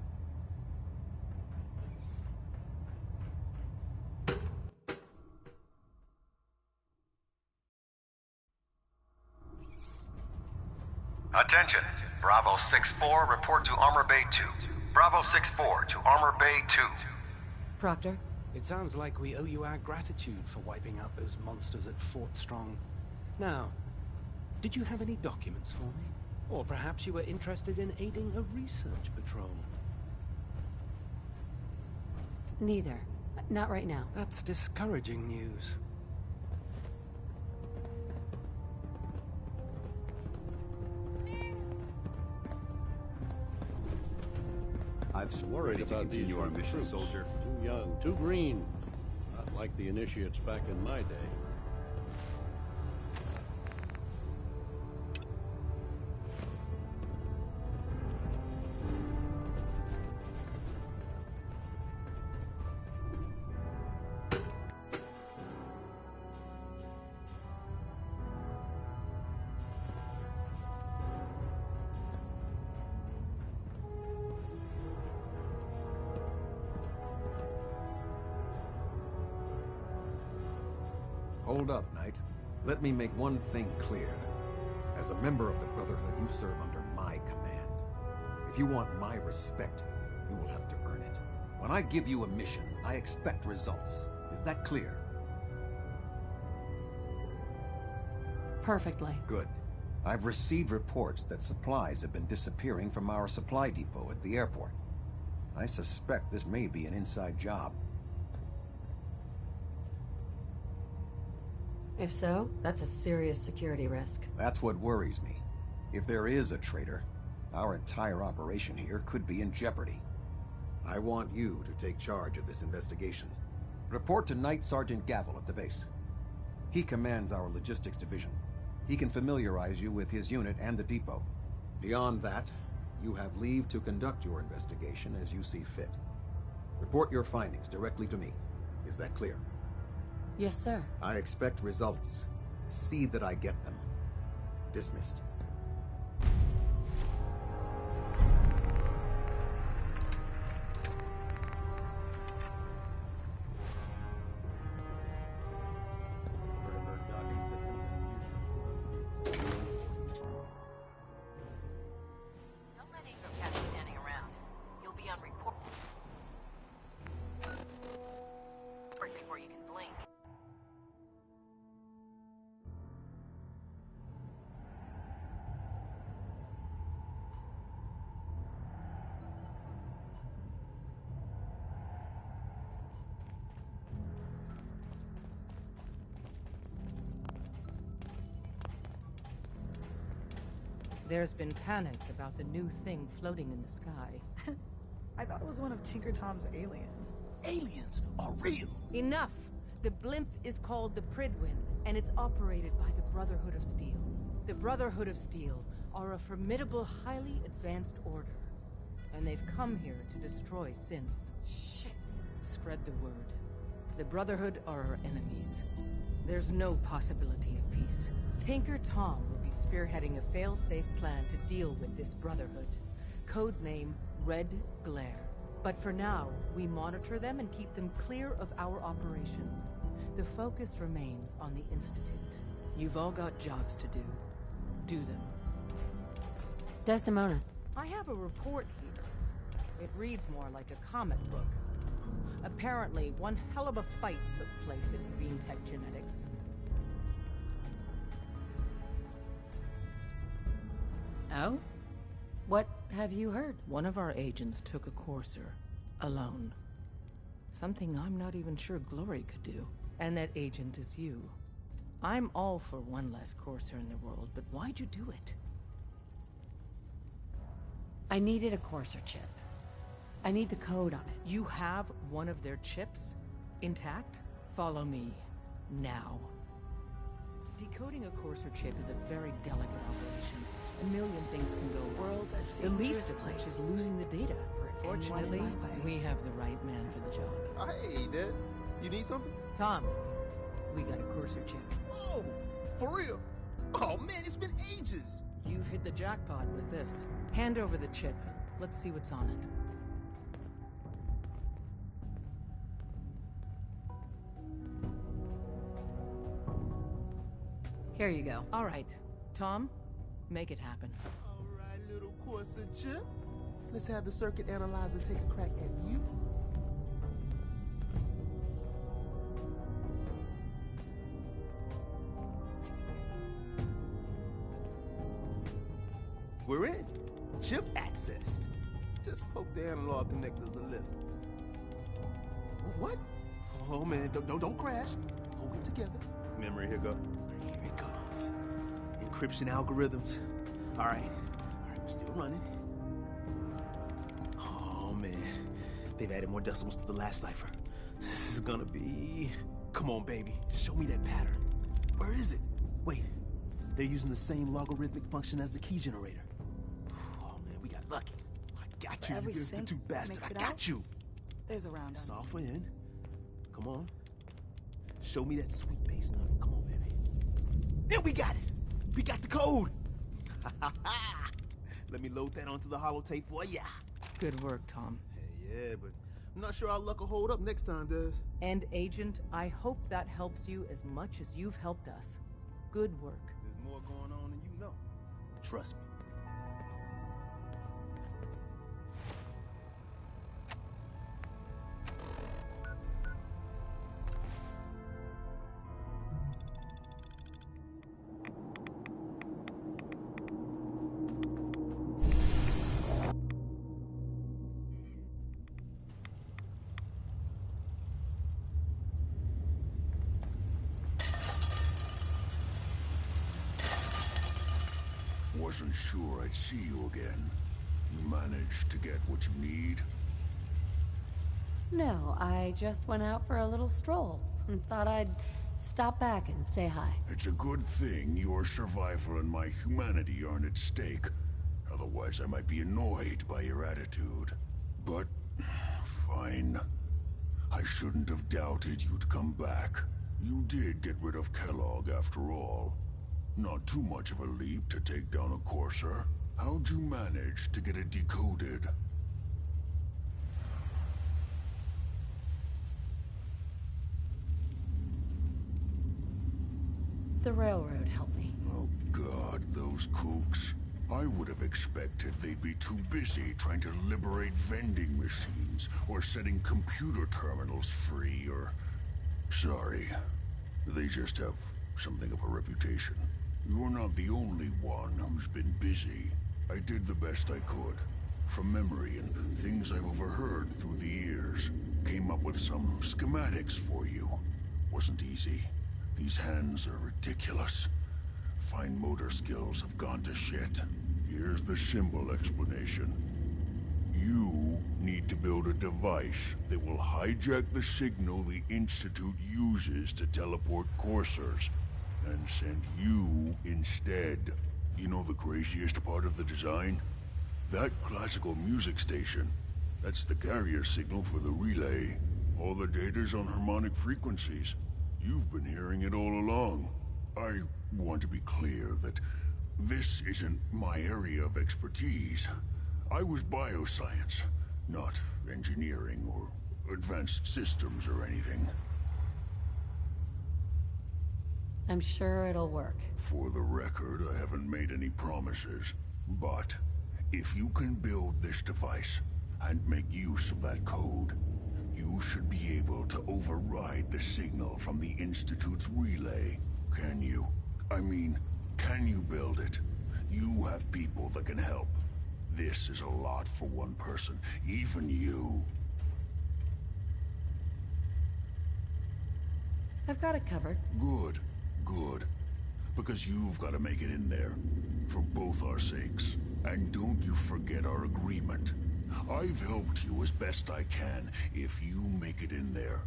Attention. Bravo 6-4, report to Armor Bay 2. Bravo 6-4 to Armor Bay 2. Proctor? It sounds like we owe you our gratitude for wiping out those monsters at Fort Strong. Now, did you have any documents for me? Or perhaps you were interested in aiding a research patrol? Neither. Not right now. That's discouraging news. I've worried about continue our mission, soldier. Too young, too green. Not like the initiates back in my day. Hold up, Knight. Let me make one thing clear. As a member of the Brotherhood, you serve under my command. If you want my respect, you will have to earn it. When I give you a mission, I expect results. Is that clear? Perfectly. Good. I've received reports that supplies have been disappearing from our supply depot at the airport. I suspect this may be an inside job. If so, that's a serious security risk. That's what worries me. If there is a traitor, our entire operation here could be in jeopardy. I want you to take charge of this investigation. Report to Knight Sergeant Gavel at the base. He commands our logistics division. He can familiarize you with his unit and the depot. Beyond that, you have leave to conduct your investigation as you see fit. Report your findings directly to me. Is that clear? Yes, sir. I expect results. See that I get them. Dismissed. Docking systems and fusion. Don't let Ingram catch you standing around. You'll be on report before you can blink. There's been panic about the new thing floating in the sky. I thought it was one of Tinker Tom's aliens. Aliens are real. Enough! The blimp is called the Pridwin, and it's operated by the Brotherhood of Steel. The Brotherhood of Steel are a formidable, highly advanced order. And they've come here to destroy Synths. Shit! Spread the word. The Brotherhood are our enemies. There's no possibility of peace. Tinker Tom will be spearheading a fail-safe plan to deal with this Brotherhood. Codename Red Glare. But for now, we monitor them and keep them clear of our operations. The focus remains on the Institute. You've all got jobs to do. Do them. Desdemona. I have a report here. It reads more like a comic book. Apparently, one hell of a fight took place at Green Tech Genetics. Oh? What have you heard? One of our agents took a courser. Alone. Something I'm not even sure Glory could do. And that agent is you. I'm all for one less courser in the world, but why'd you do it? I needed a courser chip. I need the code on it. You have one of their chips? Intact? Follow me. Now. Decoding a courser chip is a very delicate operation. A million things can go wrong. The least of which is losing the data. Fortunately, we have the right man for the job. Hey, Dad. You need something? Tom, we got a courser chip. Whoa! For real? Oh man, it's been ages. You've hit the jackpot with this. Hand over the chip. Let's see what's on it. Here you go. All right. Tom, make it happen. All right, little Corsair chip. Let's have the circuit analyzer take a crack at you. We're in. Chip accessed. Just poke the analog connectors a little. What? Oh man, don't crash. Hold it together. Memory hiccup. Here it comes. Encryption algorithms. All right, we're still running. Oh man, they've added more decimals to the last cipher. This is gonna be... Come on, baby, show me that pattern. Where is it? Wait, they're using the same logarithmic function as the key generator. Oh man, we got lucky. I got you, you Institute bastard. I got you. There's a round. Software in. Come on. Show me that sweet bass number. Come on, baby. Then we got it. We got the code. Let me load that onto the holotape for ya. Good work, Tom. Hey, yeah, but I'm not sure our luck will hold up next time, Des. And Agent, I hope that helps you as much as you've helped us. Good work. There's more going on than you know. Trust me. Wasn't sure I'd see you again. You managed to get what you need? No, I just went out for a little stroll and thought I'd stop back and say hi. It's a good thing your survival and my humanity aren't at stake. Otherwise, I might be annoyed by your attitude. But, fine. I shouldn't have doubted you'd come back. You did get rid of Kellogg after all. Not too much of a leap to take down a Corsair. How'd you manage to get it decoded? The railroad helped me. Oh God, those kooks. I would have expected they'd be too busy trying to liberate vending machines or setting computer terminals free or... Sorry. They just have something of a reputation. You're not the only one who's been busy. I did the best I could. From memory and things I've overheard through the years. Came up with some schematics for you. Wasn't easy. These hands are ridiculous. Fine motor skills have gone to shit. Here's the symbol explanation. You need to build a device that will hijack the signal the Institute uses to teleport Corsairs, and send you instead. You know the craziest part of the design? That classical music station. That's the carrier signal for the relay. All the data's on harmonic frequencies. You've been hearing it all along. I want to be clear that this isn't my area of expertise. I was bioscience, not engineering or advanced systems or anything. I'm sure it'll work. For the record, I haven't made any promises. But if you can build this device and make use of that code, you should be able to override the signal from the Institute's relay. Can you? I mean, can you build it? You have people that can help. This is a lot for one person, even you. I've got it covered. Good. Good. Because you've got to make it in there. For both our sakes. And don't you forget our agreement. I've helped you as best I can. If you make it in there,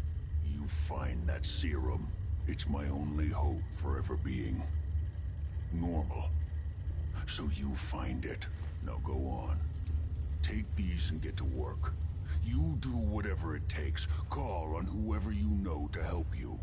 you find that serum. It's my only hope for ever being normal. So you find it. Now go on. Take these and get to work. You do whatever it takes. Call on whoever you know to help you.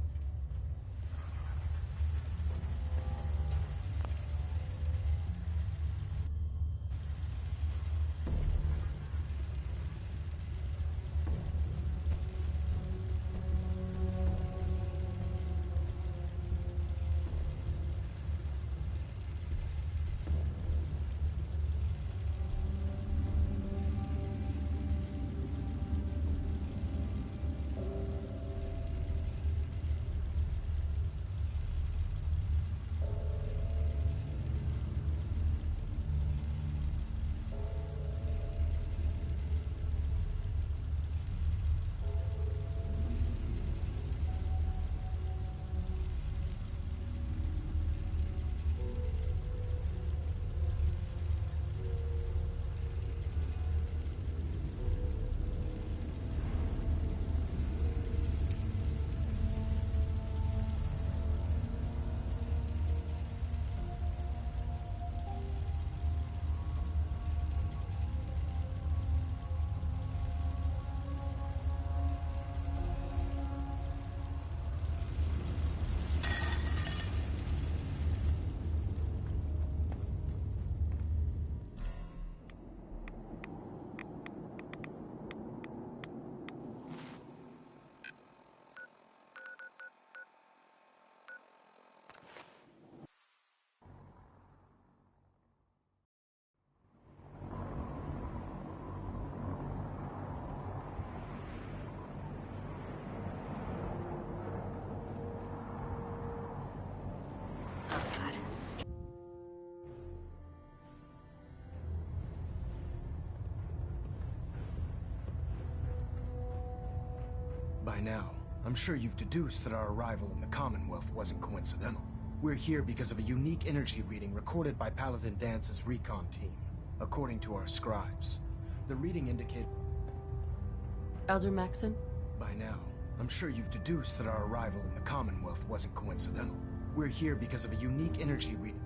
By now, I'm sure you've deduced that our arrival in the Commonwealth wasn't coincidental. We're here because of a unique energy reading recorded by Paladin Dance's recon team. According to our scribes, the reading indicated... Elder Maxon? By now, I'm sure you've deduced that our arrival in the Commonwealth wasn't coincidental. We're here because of a unique energy reading.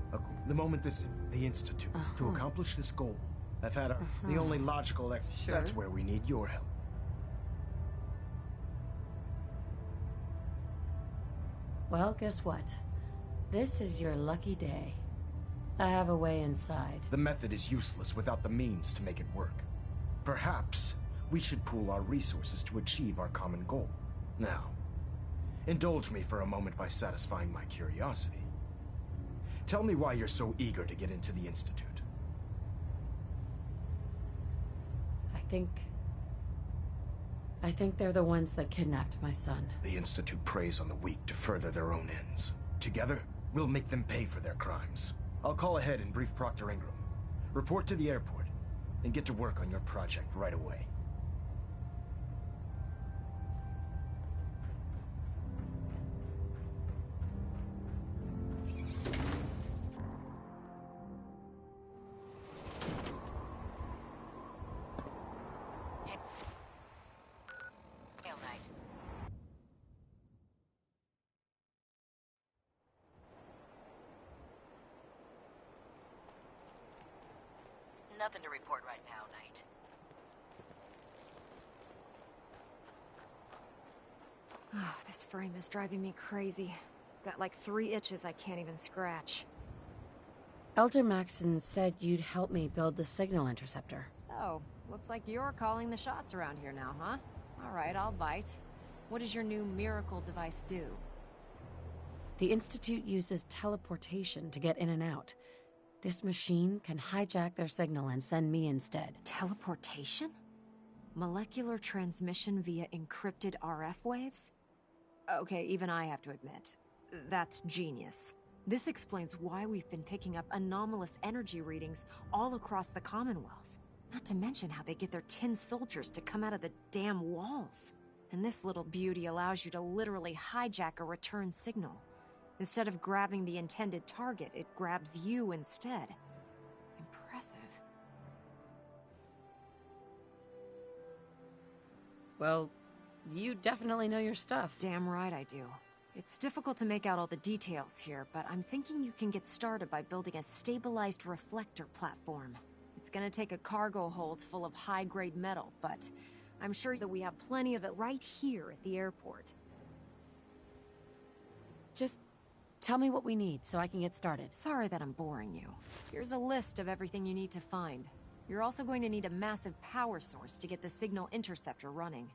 The moment the Institute. To accomplish this goal, I've had the only logical Sure. That's where we need your help. Well, guess what? This is your lucky day. I have a way inside. The method is useless without the means to make it work. Perhaps we should pool our resources to achieve our common goal. Now, indulge me for a moment by satisfying my curiosity. Tell me why you're so eager to get into the Institute. I think they're the ones that kidnapped my son. The Institute preys on the weak to further their own ends. Together, we'll make them pay for their crimes. I'll call ahead and brief Proctor Ingram. Report to the airport, and get to work on your project right away. Hail, Knight. Nothing to report right now, Knight. Oh, this frame is driving me crazy. Got like 3 itches I can't even scratch. Elder Maxon said you'd help me build the signal interceptor. So, looks like you're calling the shots around here now, huh? Alright, I'll bite. What does your new miracle device do? The Institute uses teleportation to get in and out. This machine can hijack their signal and send me instead. Teleportation? Molecular transmission via encrypted RF waves? Okay, even I have to admit, that's genius. This explains why we've been picking up anomalous energy readings all across the Commonwealth. Not to mention how they get their tin soldiers to come out of the damn walls. And this little beauty allows you to literally hijack a return signal. Instead of grabbing the intended target, it grabs you instead. Impressive. Well, you definitely know your stuff. Damn right I do. It's difficult to make out all the details here, but I'm thinking you can get started by building a stabilized reflector platform. It's gonna take a cargo hold full of high-grade metal, but I'm sure that we have plenty of it right here at the airport. Just tell me what we need so I can get started. Sorry that I'm boring you. Here's a list of everything you need to find. You're also going to need a massive power source to get the signal interceptor running.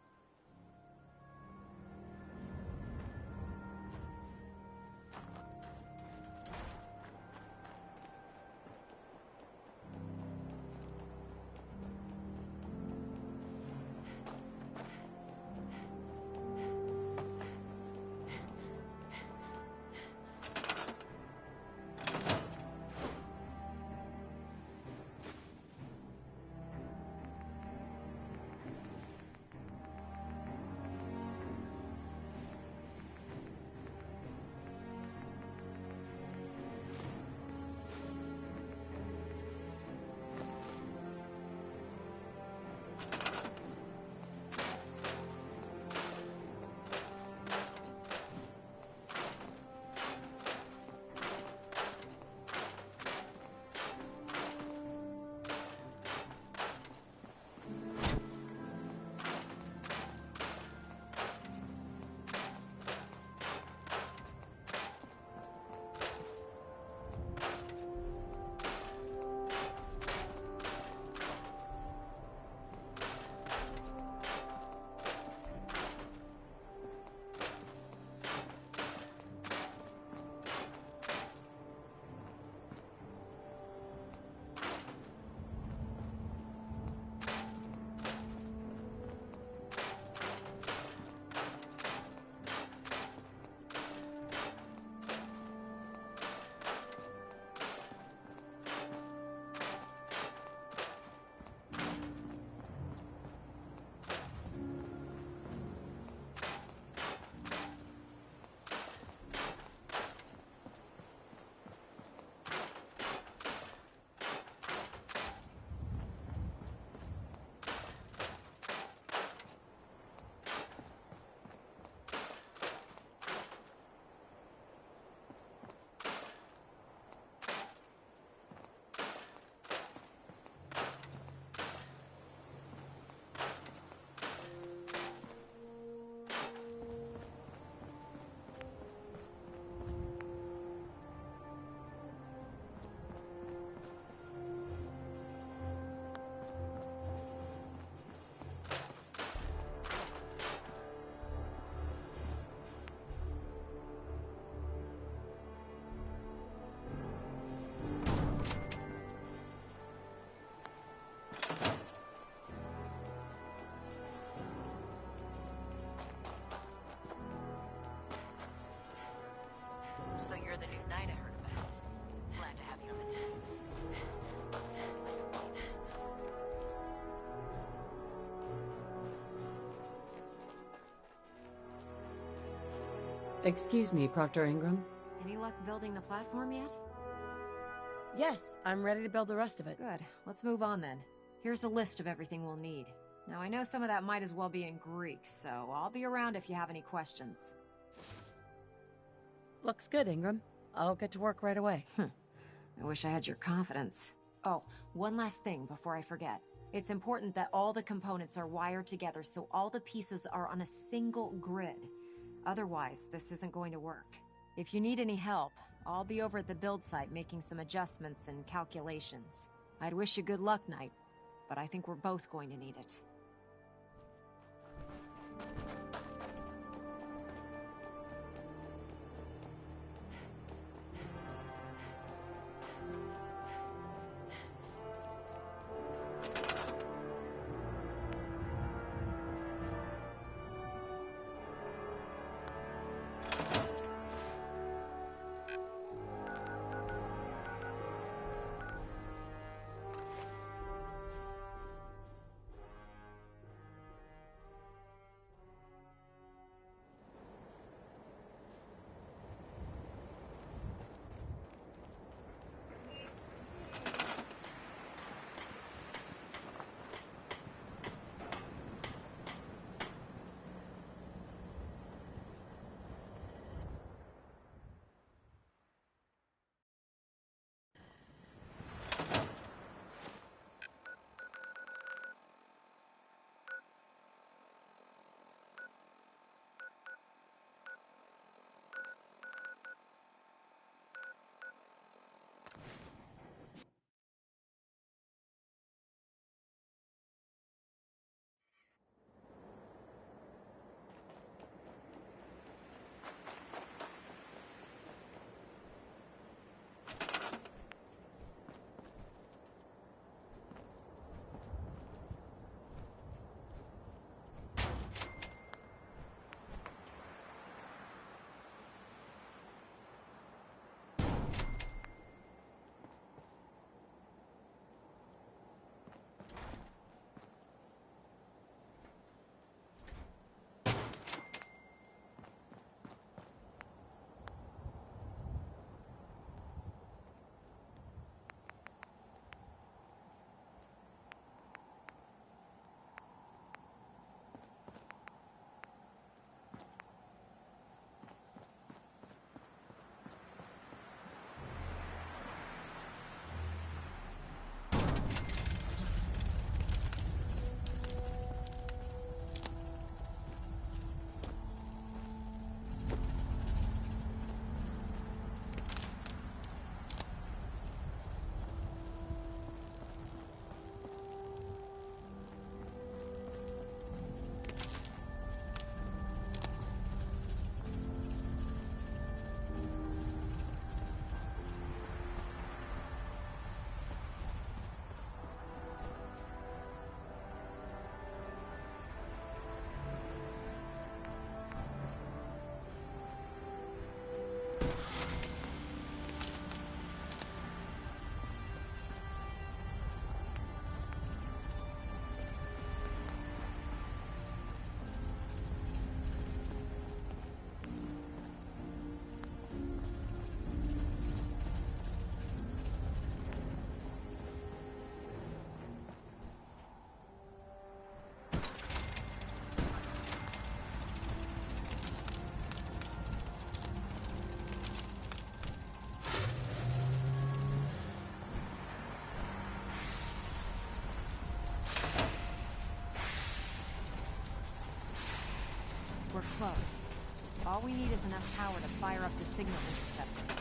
Excuse me, Proctor Ingram. Any luck building the platform yet? Yes, I'm ready to build the rest of it. Good. Let's move on then. Here's a list of everything we'll need. Now, I know some of that might as well be in Greek, so I'll be around if you have any questions. Looks good, Ingram. I'll get to work right away. I wish I had your confidence. Oh, one last thing before I forget. It's important that all the components are wired together so all the pieces are on a single grid. Otherwise, this isn't going to work. If you need any help, I'll be over at the build site making some adjustments and calculations. I'd wish you good luck, Knight, but I think we're both going to need it. We're close. All we need is enough power to fire up the signal interceptor.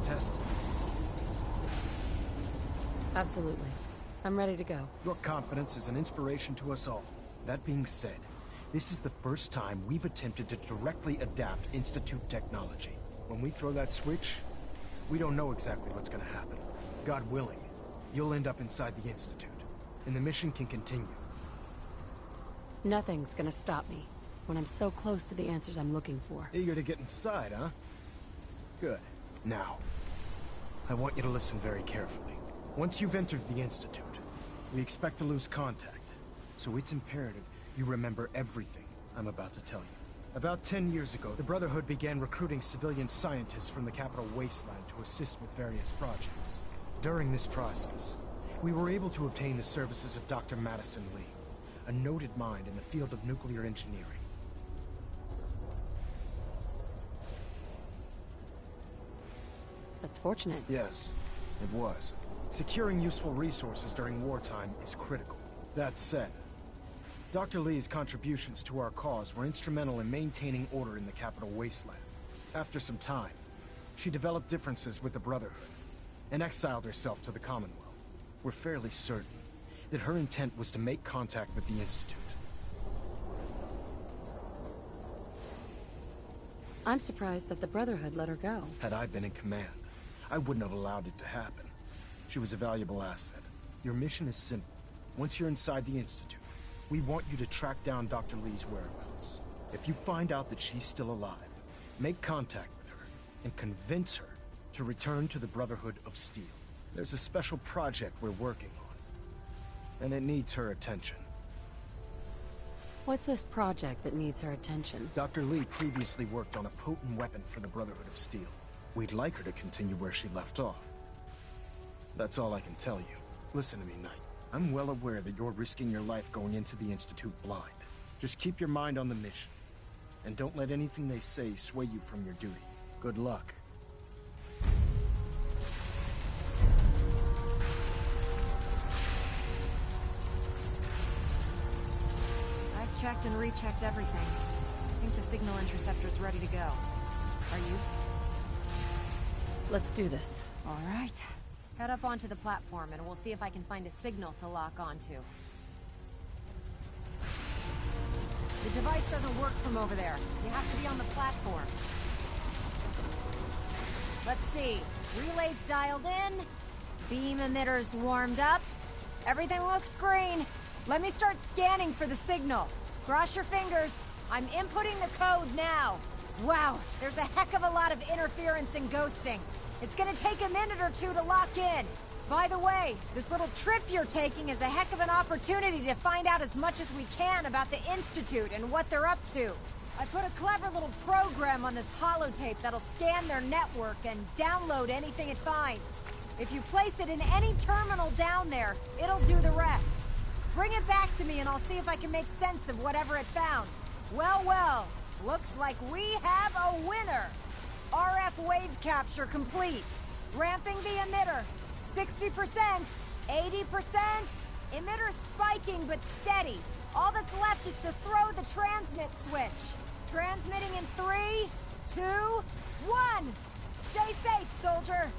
test? Absolutely. I'm ready to go. Your confidence is an inspiration to us all. That being said, this is the first time we've attempted to directly adapt Institute technology. When we throw that switch, we don't know exactly what's gonna happen. God willing, you'll end up inside the Institute, and the mission can continue. Nothing's gonna stop me when I'm so close to the answers I'm looking for. Eager to get inside, huh? Good. Now, I want you to listen very carefully. Once you've entered the Institute, we expect to lose contact, so it's imperative you remember everything I'm about to tell you. About 10 years ago, the Brotherhood began recruiting civilian scientists from the capital wasteland to assist with various projects. During this process, we were able to obtain the services of Dr. Madison Lee, a noted mind in the field of nuclear engineering. That's fortunate. Yes, it was. Securing useful resources during wartime is critical. That said, Dr. Lee's contributions to our cause were instrumental in maintaining order in the capital wasteland. After some time, she developed differences with the Brotherhood and exiled herself to the Commonwealth. We're fairly certain that her intent was to make contact with the Institute. I'm surprised that the Brotherhood let her go. Had I been in command, I wouldn't have allowed it to happen. She was a valuable asset. Your mission is simple. Once you're inside the Institute, we want you to track down Dr. Lee's whereabouts. If you find out that she's still alive, make contact with her and convince her to return to the Brotherhood of Steel. There's a special project we're working on, and it needs her attention. What's this project that needs her attention? Dr. Lee previously worked on a potent weapon for the Brotherhood of Steel. We'd like her to continue where she left off. That's all I can tell you. Listen to me, Knight. I'm well aware that you're risking your life going into the Institute blind. Just keep your mind on the mission, and don't let anything they say sway you from your duty. Good luck. I've checked and rechecked everything. I think the signal interceptor's ready to go. Are you? Let's do this. All right. Head up onto the platform and we'll see if I can find a signal to lock onto. The device doesn't work from over there. You have to be on the platform. Let's see. Relays dialed in. Beam emitters warmed up. Everything looks green. Let me start scanning for the signal. Cross your fingers. I'm inputting the code now. Wow, there's a heck of a lot of interference and ghosting. It's gonna take a minute or two to lock in. By the way, this little trip you're taking is a heck of an opportunity to find out as much as we can about the Institute and what they're up to. I put a clever little program on this holotape that'll scan their network and download anything it finds. If you place it in any terminal down there, it'll do the rest. Bring it back to me and I'll see if I can make sense of whatever it found. Well, well, looks like we have a winner. RF wave capture complete. Ramping the emitter. 60%, 80%. Emitter spiking but steady. All that's left is to throw the transmit switch. Transmitting in 3, 2, 1. Stay safe, soldier.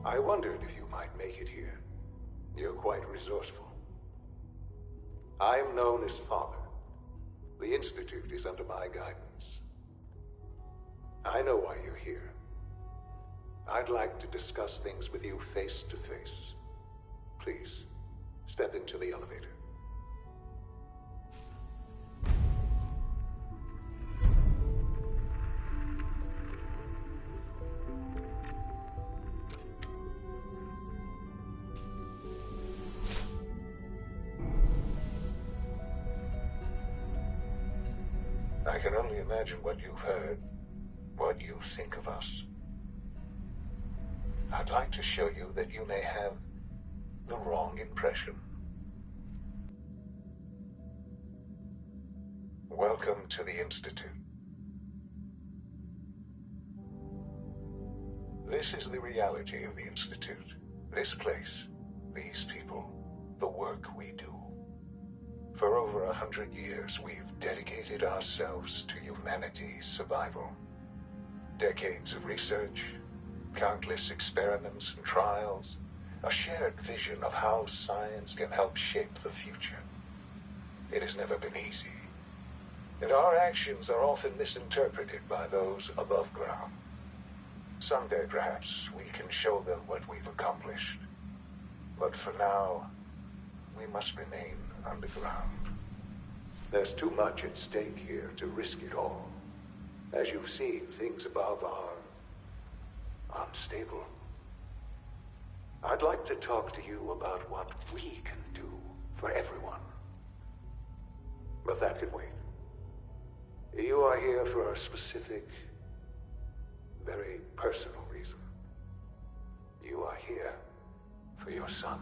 I wondered if you might make it here. You're quite resourceful. I am known as Father. The Institute is under my guidance. I know why you're here. I'd like to discuss things with you face to face. Please, step into the elevator. I can only imagine what you've heard, what you think of us. I'd like to show you that you may have the wrong impression. Welcome to the Institute. This is the reality of the Institute. This place, these people, the work we do. For over 100 years, we've dedicated ourselves to humanity's survival. Decades of research, countless experiments and trials, a shared vision of how science can help shape the future. It has never been easy, and our actions are often misinterpreted by those above ground. Someday, perhaps, we can show them what we've accomplished. But for now, we must remain underground. There's too much at stake here to risk it all. As you've seen, things above are unstable. I'd like to talk to you about what we can do for everyone. But that can wait. You are here for a specific, very personal reason. You are here for your son.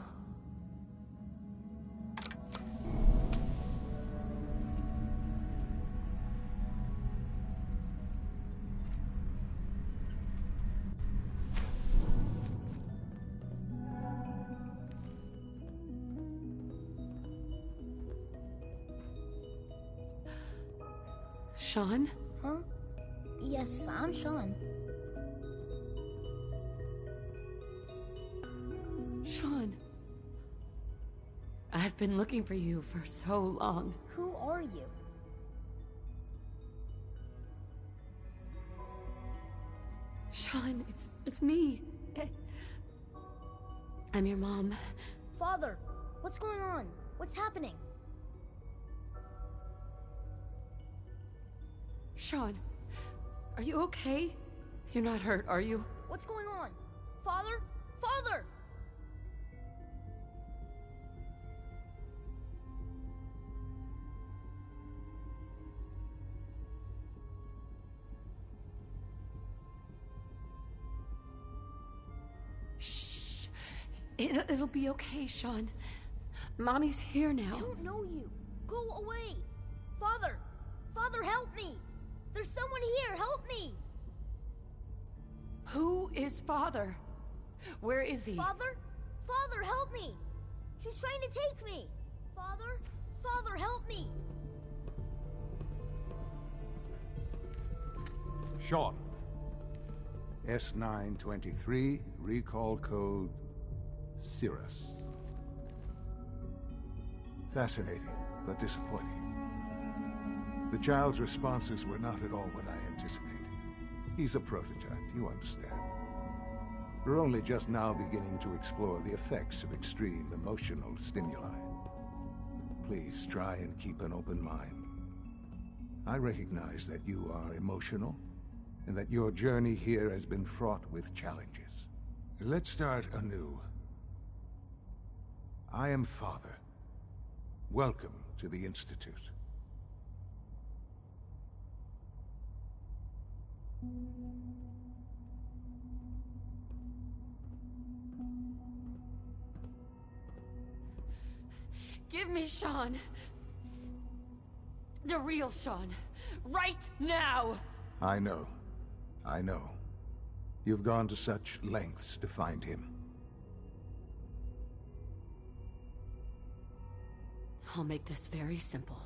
Sean? Huh? Yes, I'm Sean. Sean. I've been looking for you for so long. Who are you? Sean, it's me. I'm your mom. Father, what's going on? What's happening? Sean, are you okay? You're not hurt, are you? What's going on? Father? Father! Shh. It'll be okay, Sean. Mommy's here now. I don't know you. Go away. Father! Father, help me! There's someone here! Help me! Who is Father? Where is he? Father? Father, help me! She's trying to take me! Father? Father, help me! Sean. S923, recall code Cirrus. Fascinating, but disappointing. The child's responses were not at all what I anticipated. He's a prototype, you understand. We're only just now beginning to explore the effects of extreme emotional stimuli. Please try and keep an open mind. I recognize that you are emotional, and that your journey here has been fraught with challenges. Let's start anew. I am Father. Welcome to the Institute. Give me Sean. The real Sean. Right now! I know. I know. You've gone to such lengths to find him. I'll make this very simple.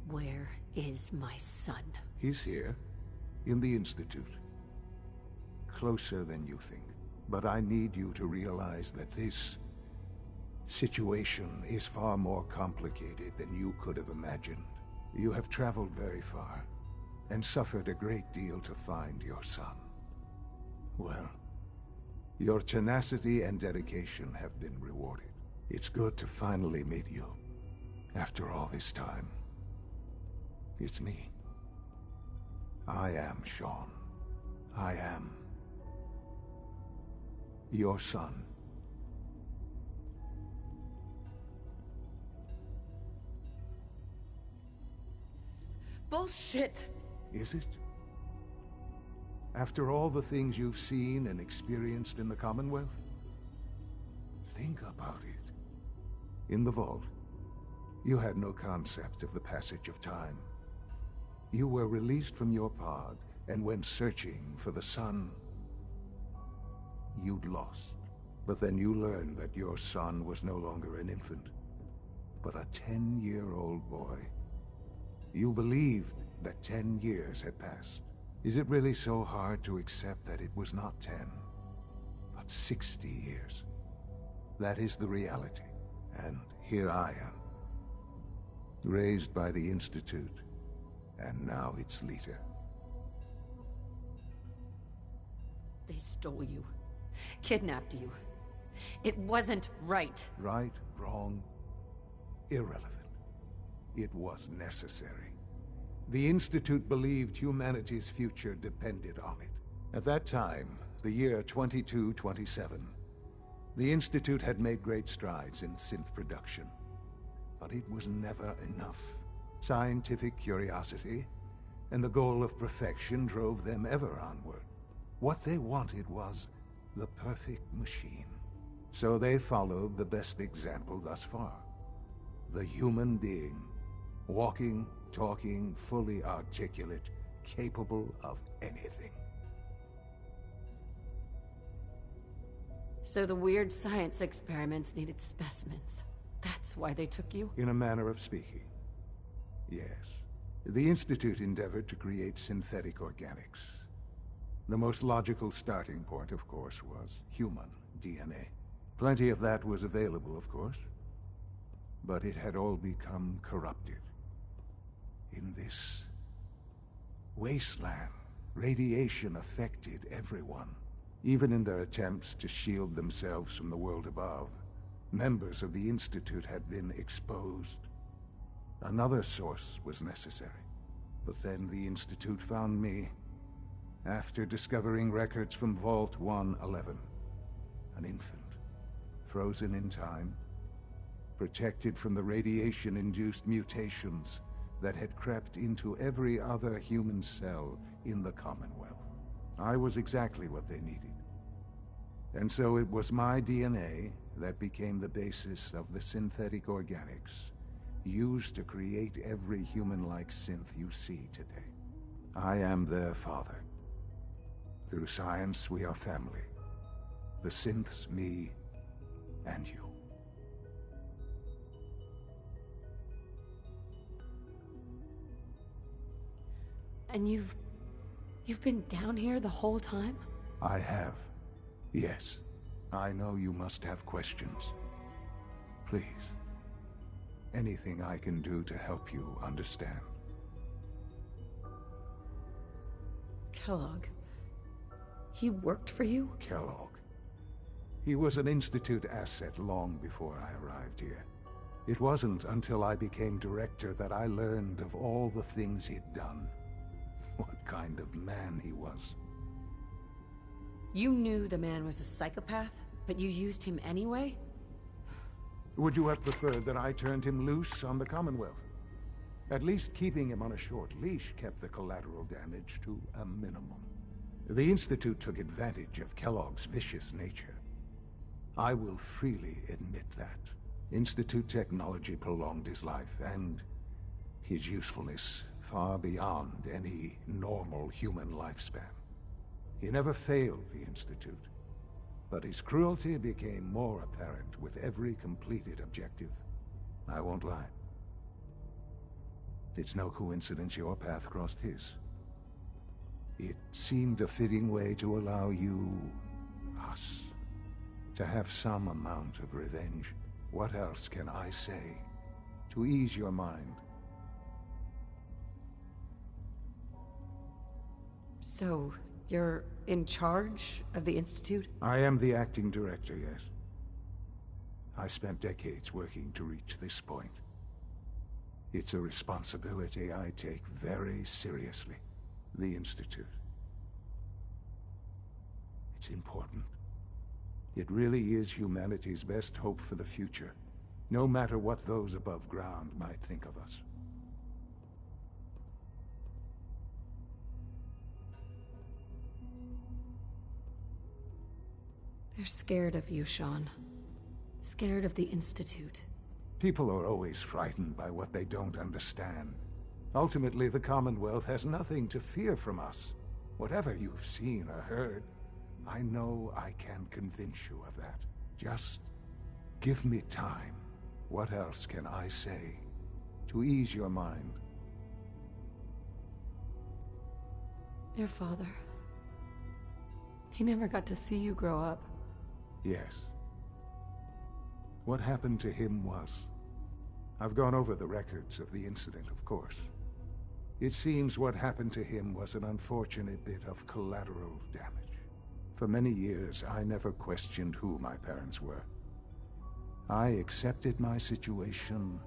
Where is my son? He's here, in the Institute. Closer than you think. But I need you to realize that this situation is far more complicated than you could have imagined. You have traveled very far, and suffered a great deal to find your son. Well, your tenacity and dedication have been rewarded. It's good to finally meet you, after all this time. It's me. I am Shaun. I am your son. Bullshit! Is it? After all the things you've seen and experienced in the Commonwealth? Think about it. In the vault, you had no concept of the passage of time. You were released from your pod and went searching for the sun you'd lost. But then you learned that your son was no longer an infant, but a 10-year-old boy. You believed that 10 years had passed. Is it really so hard to accept that it was not 10, but 60 years? That is the reality. And here I am, raised by the Institute, and now its leader. They stole you. Kidnapped you. It wasn't right. Right, wrong, irrelevant. It was necessary. The Institute believed humanity's future depended on it. At that time, the year 2227, the Institute had made great strides in synth production. But it was never enough. Scientific curiosity and the goal of perfection drove them ever onward. What they wanted was the perfect machine. So they followed the best example thus far. The human being. Walking, talking, fully articulate, capable of anything. So the weird science experiments needed specimens. That's why they took you? In a manner of speaking, yes. The Institute endeavored to create synthetic organics. The most logical starting point, of course, was human DNA. Plenty of that was available, of course. But it had all become corrupted. In this wasteland, radiation affected everyone. Even in their attempts to shield themselves from the world above, members of the Institute had been exposed. Another source was necessary. But then the Institute found me, after discovering records from Vault 111. An infant, frozen in time, protected from the radiation-induced mutations that had crept into every other human cell in the Commonwealth. I was exactly what they needed. And so it was my DNA that became the basis of the synthetic organics used to create every human-like synth you see today. I am their father. Through science, we are family. The synths, me, and you. And you've been down here the whole time? I have. Yes. I know you must have questions. Please. Anything I can do to help you understand. Kellogg. He worked for you? Kellogg. He was an Institute asset long before I arrived here. It wasn't until I became director that I learned of all the things he'd done. What kind of man he was. You knew the man was a psychopath, but you used him anyway? Would you have preferred that I turned him loose on the Commonwealth? At least keeping him on a short leash kept the collateral damage to a minimum. The Institute took advantage of Kellogg's vicious nature. I will freely admit that. Institute technology prolonged his life, and his usefulness far beyond any normal human lifespan. He never failed the Institute, but his cruelty became more apparent with every completed objective. I won't lie. It's no coincidence your path crossed his. It seemed a fitting way to allow you, us, to have some amount of revenge. What else can I say to ease your mind? So, you're in charge of the Institute? I am the acting director, yes. I spent decades working to reach this point. It's a responsibility I take very seriously. The Institute. It's important. It really is humanity's best hope for the future, no matter what those above ground might think of us. They're scared of you, Sean. Scared of the Institute. People are always frightened by what they don't understand. Ultimately, the Commonwealth has nothing to fear from us. Whatever you've seen or heard, I know I can convince you of that. Just give me time. What else can I say to ease your mind? Your father. He never got to see you grow up. Yes. What happened to him was... I've gone over the records of the incident, of course. It seems what happened to him was an unfortunate bit of collateral damage. For many years, I never questioned who my parents were. I accepted my situation,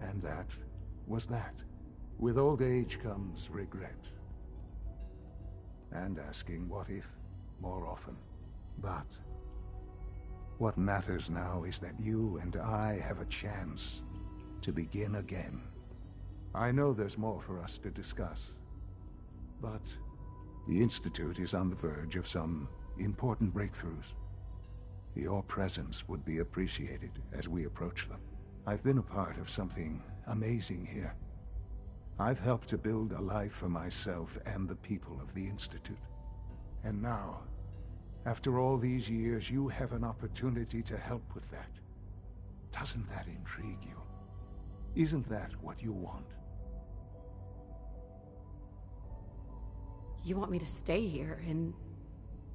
and that was that. With old age comes regret. And asking what if more often. But what matters now is that you and I have a chance to begin again. I know there's more for us to discuss, but the Institute is on the verge of some important breakthroughs. Your presence would be appreciated as we approach them. I've been a part of something amazing here. I've helped to build a life for myself and the people of the Institute. And now, after all these years, you have an opportunity to help with that. Doesn't that intrigue you? Isn't that what you want? You want me to stay here, in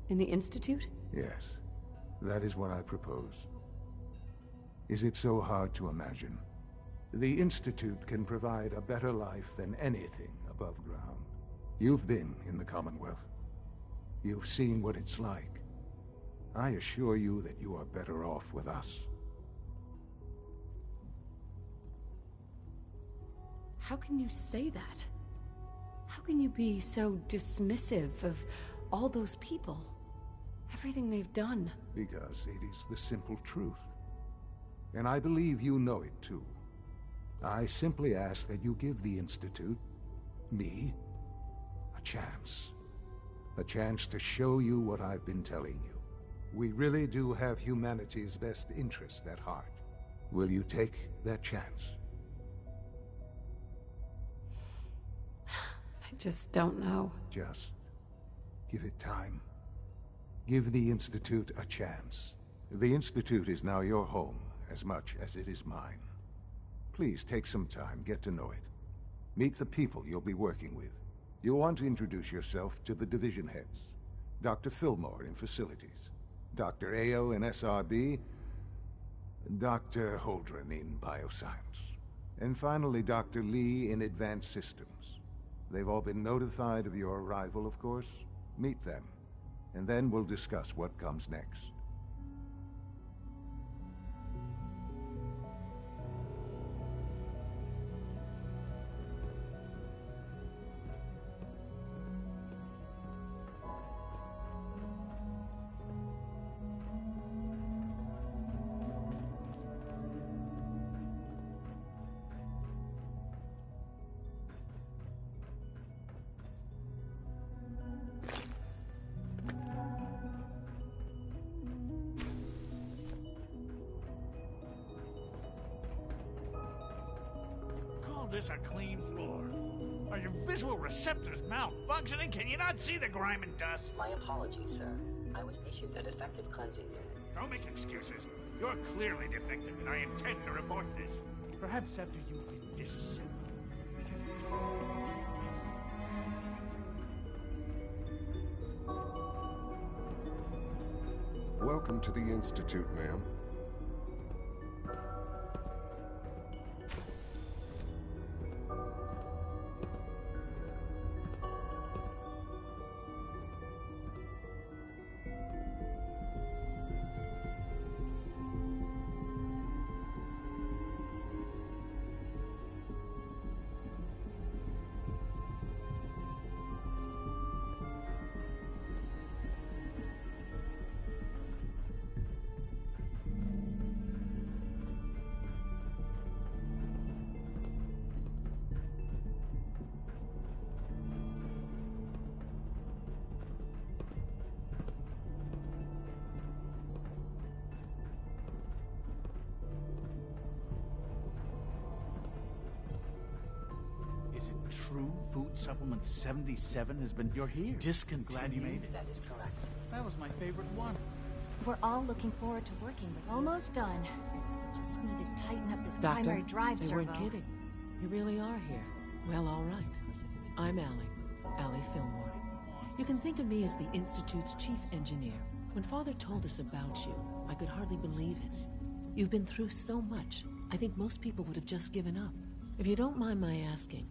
the Institute? Yes, that is what I propose. Is it so hard to imagine? The Institute can provide a better life than anything above ground. You've been in the Commonwealth. You've seen what it's like. I assure you that you are better off with us. How can you say that? How can you be so dismissive of all those people? Everything they've done? Because it is the simple truth. And I believe you know it too. I simply ask that you give the Institute, me, a chance. A chance to show you what I've been telling you. We really do have humanity's best interest at heart. Will you take that chance? I just don't know. Just give it time. Give the Institute a chance. The Institute is now your home as much as it is mine. Please take some time, get to know it. Meet the people you'll be working with. You'll want to introduce yourself to the division heads. Dr. Fillmore in facilities, Dr. Ayo in SRB, Dr. Holdren in bioscience, and finally Dr. Lee in advanced systems. They've all been notified of your arrival, of course. Meet them, and then we'll discuss what comes next. This a clean floor. Are your visual receptors malfunctioning? Can you not see the grime and dust? My apologies, sir. I was issued a defective cleansing unit. Don't make excuses. You're clearly defective, and I intend to report this. Perhaps after you've been disassembled, we can use your Welcome to the Institute, ma'am. Is it true Food Supplement 77 has been discontinued? Glad you made it. That is correct. That was my favorite one. We're all looking forward to working with. Almost done. Just need to tighten up this Doctor, primary drive they servo. weren't kidding. You really are here. Well, all right. I'm Allie Fillmore. You can think of me as the Institute's chief engineer. When Father told us about you, I could hardly believe it. You've been through so much, I think most people would have just given up. If you don't mind my asking,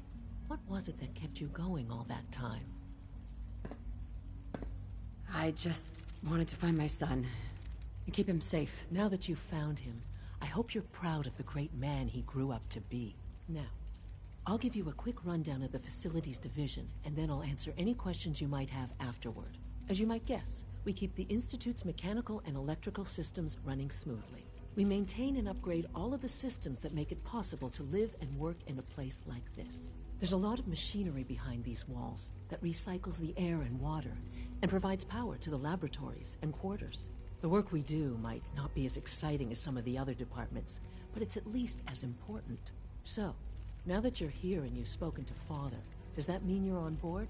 what was it that kept you going all that time? I just wanted to find my son and keep him safe. Now that you've found him, I hope you're proud of the great man he grew up to be. Now, I'll give you a quick rundown of the Facilities Division, and then I'll answer any questions you might have afterward. As you might guess, we keep the Institute's mechanical and electrical systems running smoothly. We maintain and upgrade all of the systems that make it possible to live and work in a place like this. There's a lot of machinery behind these walls that recycles the air and water and provides power to the laboratories and quarters. The work we do might not be as exciting as some of the other departments, but it's at least as important. So, now that you're here and you've spoken to Father, does that mean you're on board?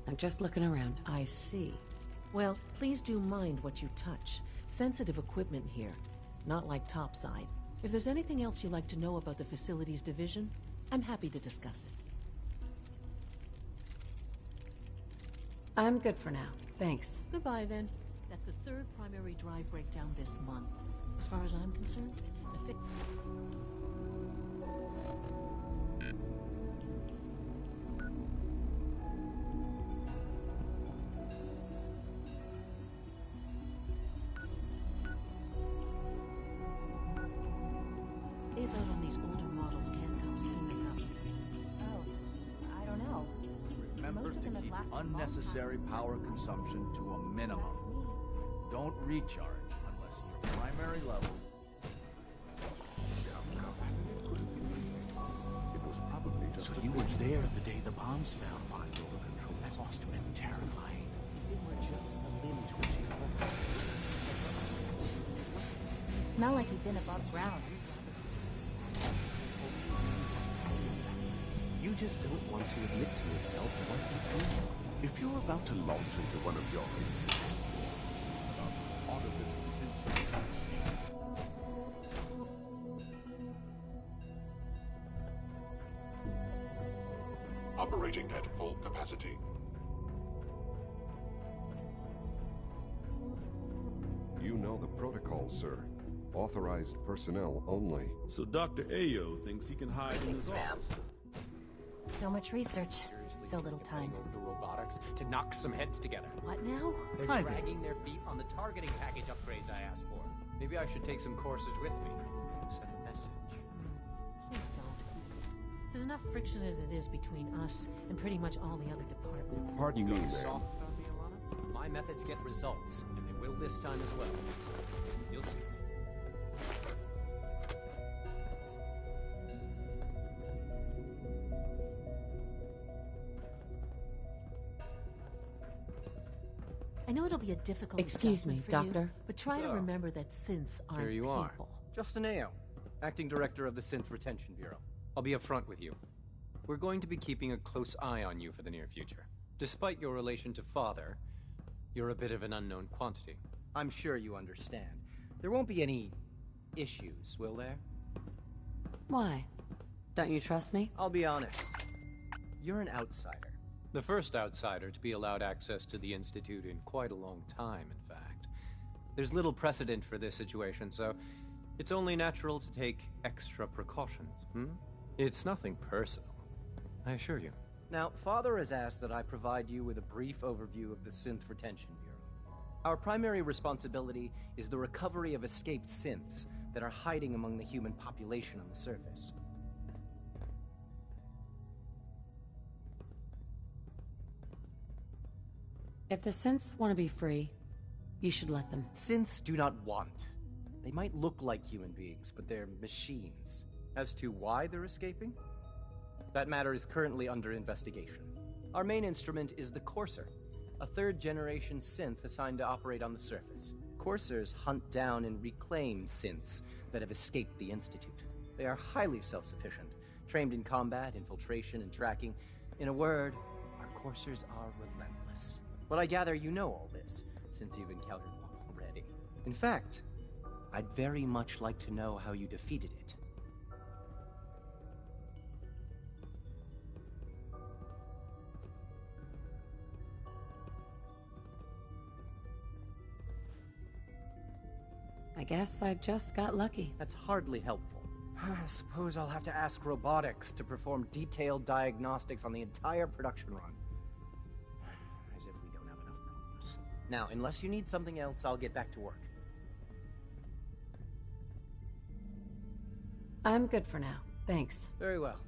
I'm just looking around. I see. Well, please do mind what you touch. Sensitive equipment here. Not like topside. If there's anything else you'd like to know about the Facilities Division, I'm happy to discuss it. I'm good for now. Thanks. Goodbye, then. That's the third primary drive breakdown this month. As far as I'm concerned, the out on these older models can't come soon enough. Oh, I don't know. Remember Most to of them have keep lasted long unnecessary power consumption to a minimum. Don't recharge unless your primary level. It was probably just so you were there the day the bombs fell. That must have been terrifying. They were just a limb twitching. You smell like you've been above ground. You just don't want to admit to yourself what you do. If you're about to launch into one of your operating at full capacity. You know the protocol, sir. Authorized personnel only. So Dr. Ayo thinks he can hide in his office. So much research, so little time. Over to robotics to knock some heads together. What now? They're Hi dragging their feet on the targeting package upgrades I asked for. Maybe I should take some courses with me. Send a message. Please don't. There's enough friction as it is between us and pretty much all the other departments. Pardon me, ma'am. Soft on me, Alana? My methods get results, and they will this time as well. You'll see. I know it'll be a difficult Excuse me, adjustment for you, Doctor. but try to So, remember that synths aren't Here you are. people. Justin Ayo, Acting Director of the Synth Retention Bureau. I'll be upfront with you. We're going to be keeping a close eye on you for the near future. Despite your relation to Father, you're a bit of an unknown quantity. I'm sure you understand. There won't be any issues, will there? Why? Don't you trust me? I'll be honest. You're an outsider. The first outsider to be allowed access to the Institute in quite a long time, in fact. There's little precedent for this situation, so it's only natural to take extra precautions, It's nothing personal, I assure you. Now, Father has asked that I provide you with a brief overview of the Synth Retention Bureau. Our primary responsibility is the recovery of escaped synths that are hiding among the human population on the surface. If the synths want to be free, you should let them. Synths do not want. They might look like human beings, but they're machines. As to why they're escaping? That matter is currently under investigation. Our main instrument is the Courser, a third-generation synth assigned to operate on the surface. Coursers hunt down and reclaim synths that have escaped the Institute. They are highly self-sufficient, trained in combat, infiltration, and tracking. In a word, our Coursers are relentless. But I gather you know all this, since you've encountered one already. In fact, I'd very much like to know how you defeated it. I guess I just got lucky. That's hardly helpful. I suppose I'll have to ask robotics to perform detailed diagnostics on the entire production run. As if we don't have enough problems. Now, unless you need something else, I'll get back to work. I'm good for now. Thanks. Very well.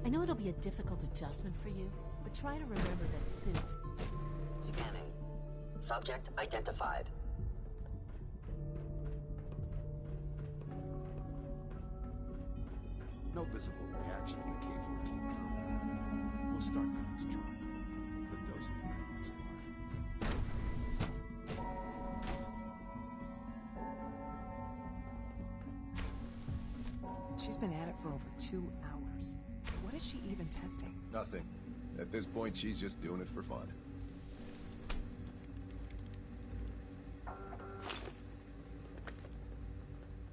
I know it'll be a difficult adjustment for you, but try to remember that since... Scanning. Subject identified. No visible reaction in the K-14 compound. We'll start the next trial. The dosage remains She's been at it for over 2 hours. What is she even testing? Nothing. At this point, she's just doing it for fun.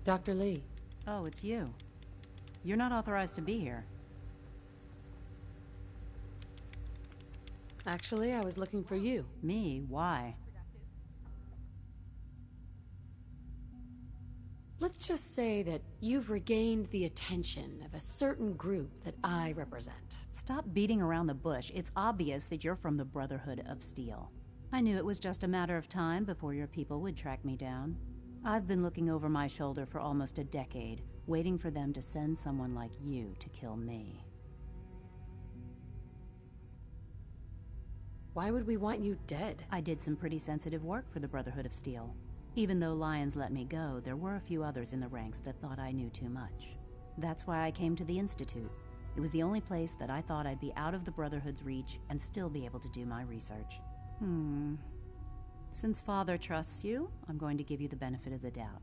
Dr. Lee. Oh, it's you. You're not authorized to be here. Actually, I was looking for you. Me? Why? Let's just say that you've regained the attention of a certain group that I represent. Stop beating around the bush. It's obvious that you're from the Brotherhood of Steel. I knew it was just a matter of time before your people would track me down. I've been looking over my shoulder for almost a decade, waiting for them to send someone like you to kill me. Why would we want you dead? I did some pretty sensitive work for the Brotherhood of Steel. Even though Lyons let me go, there were a few others in the ranks that thought I knew too much. That's why I came to the Institute. It was the only place that I thought I'd be out of the Brotherhood's reach and still be able to do my research. Since Father trusts you, I'm going to give you the benefit of the doubt.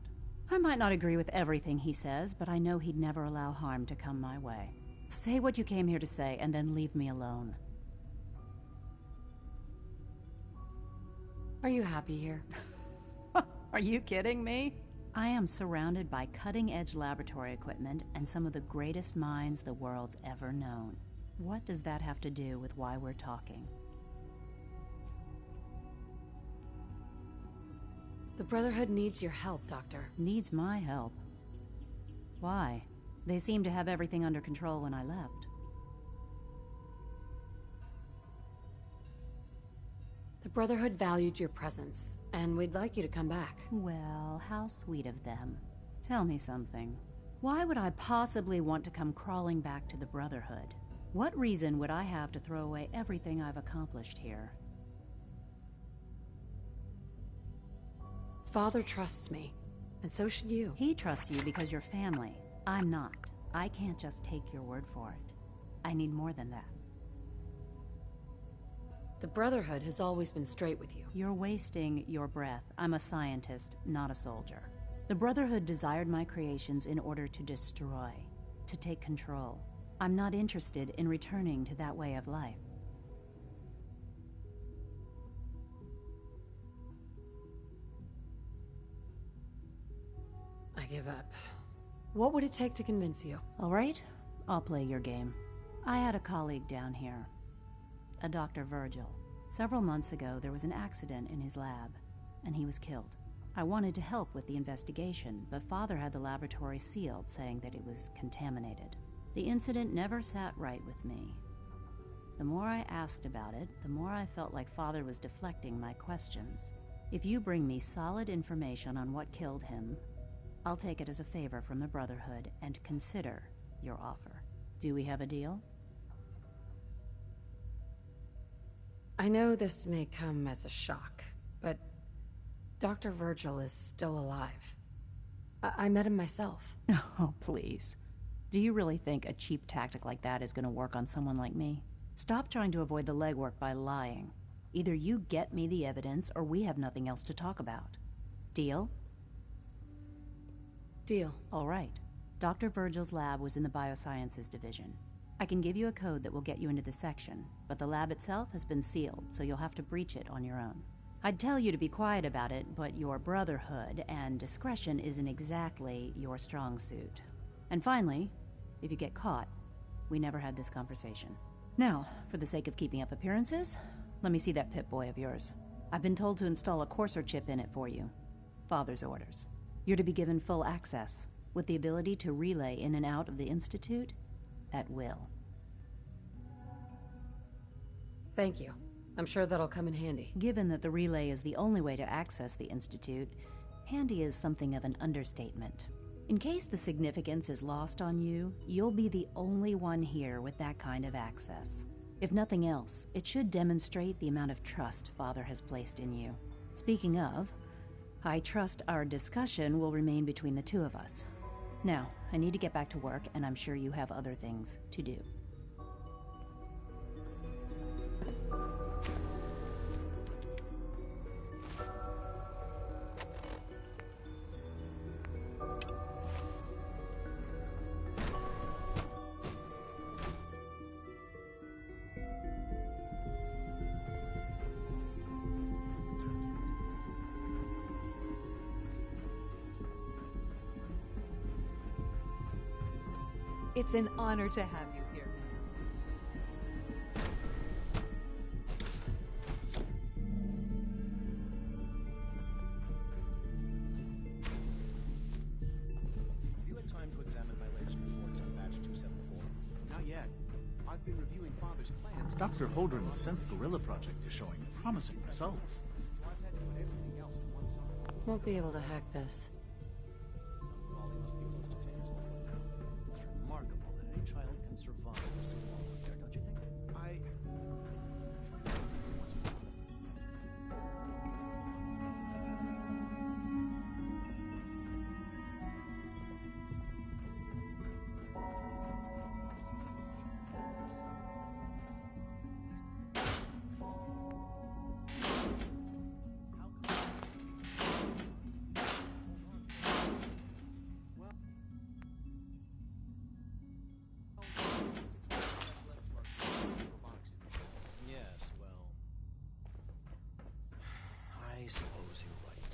I might not agree with everything he says, but I know he'd never allow harm to come my way. Say what you came here to say, and then leave me alone. Are you happy here? Are you kidding me? I am surrounded by cutting-edge laboratory equipment and some of the greatest minds the world's ever known. What does that have to do with why we're talking? The Brotherhood needs your help, Doctor. Needs my help? Why? They seemed to have everything under control when I left. The Brotherhood valued your presence, and we'd like you to come back. Well, how sweet of them. Tell me something. Why would I possibly want to come crawling back to the Brotherhood? What reason would I have to throw away everything I've accomplished here? Father trusts me, and so should you. He trusts you because you're family. I'm not. I can't just take your word for it. I need more than that. The Brotherhood has always been straight with you. You're wasting your breath. I'm a scientist, not a soldier. The Brotherhood desired my creations in order to destroy, to take control. I'm not interested in returning to that way of life. give up. What would it take to convince you? All right, I'll play your game. I had a colleague down here, a Dr. Virgil. Several months ago, there was an accident in his lab, and he was killed. I wanted to help with the investigation, but Father had the laboratory sealed, saying that it was contaminated. The incident never sat right with me. The more I asked about it, the more I felt like Father was deflecting my questions. If you bring me solid information on what killed him, I'll take it as a favor from the Brotherhood and consider your offer. Do we have a deal? I know this may come as a shock, but Dr. Virgil is still alive. I met him myself. Oh, please. Do you really think a cheap tactic like that is going to work on someone like me? Stop trying to avoid the legwork by lying. Either you get me the evidence, or we have nothing else to talk about. Deal? Deal. All right. Dr. Virgil's lab was in the Biosciences Division. I can give you a code that will get you into the section, but the lab itself has been sealed, so you'll have to breach it on your own. I'd tell you to be quiet about it, but your Brotherhood and discretion isn't exactly your strong suit. And finally, if you get caught, we never had this conversation. Now, for the sake of keeping up appearances, let me see that Pip-Boy of yours. I've been told to install a Courser chip in it for you. Father's orders. You're to be given full access, with the ability to relay in and out of the Institute at will. Thank you. I'm sure that'll come in handy. Given that the relay is the only way to access the Institute, handy is something of an understatement. In case the significance is lost on you, you'll be the only one here with that kind of access. If nothing else, it should demonstrate the amount of trust Father has placed in you. Speaking of, I trust our discussion will remain between the two of us. Now, I need to get back to work, and I'm sure you have other things to do. It's an honor to have you here. Have you had time to examine my latest reports on batch 274? Not yet. I've been reviewing Father's plans. Dr. Holdren's Synth Gorilla project is showing promising results. So I've had to put everything else to one side. Won't be able to hack this. Molly must be close to 10 years old now. It's remarkable that any child can survive for so long up there, don't you think? Yes, well, I suppose you're right.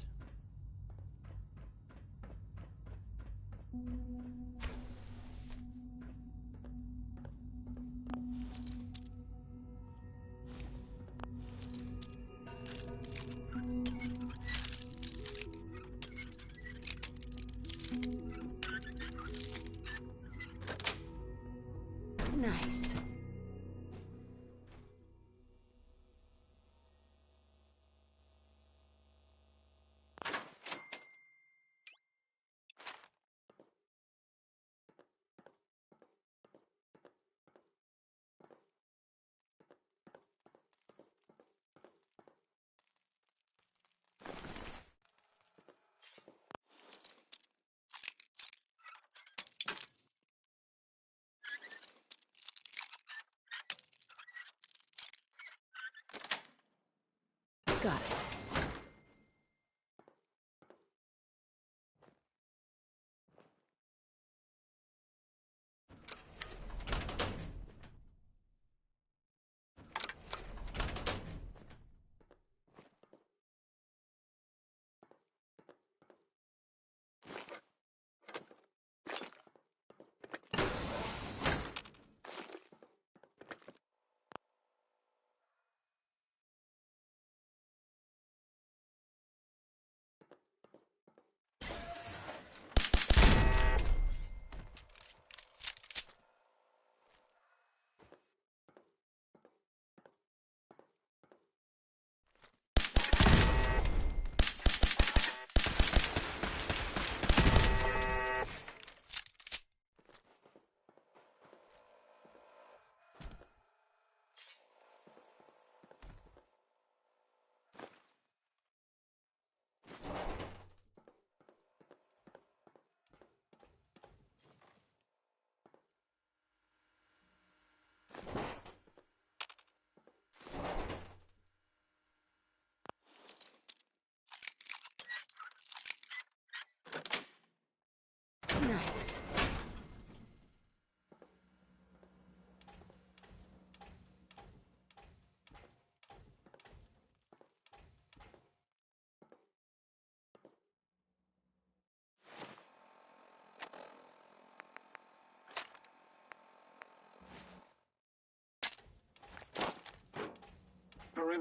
Nice. Got it.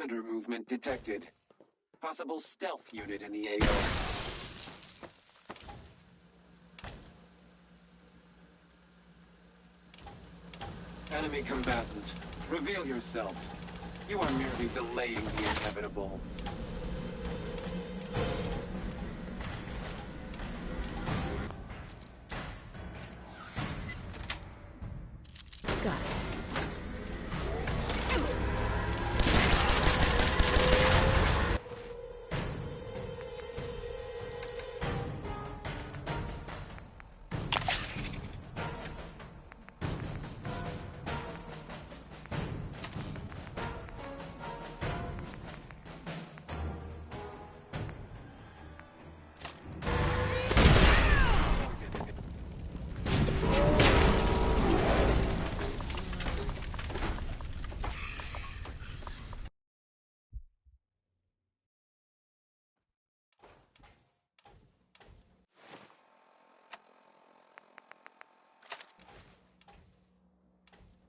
Perimeter movement detected. Possible stealth unit in the AO. Enemy combatant, reveal yourself. You are merely delaying the inevitable. Got it.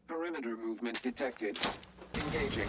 Perimeter movement detected. Engaging.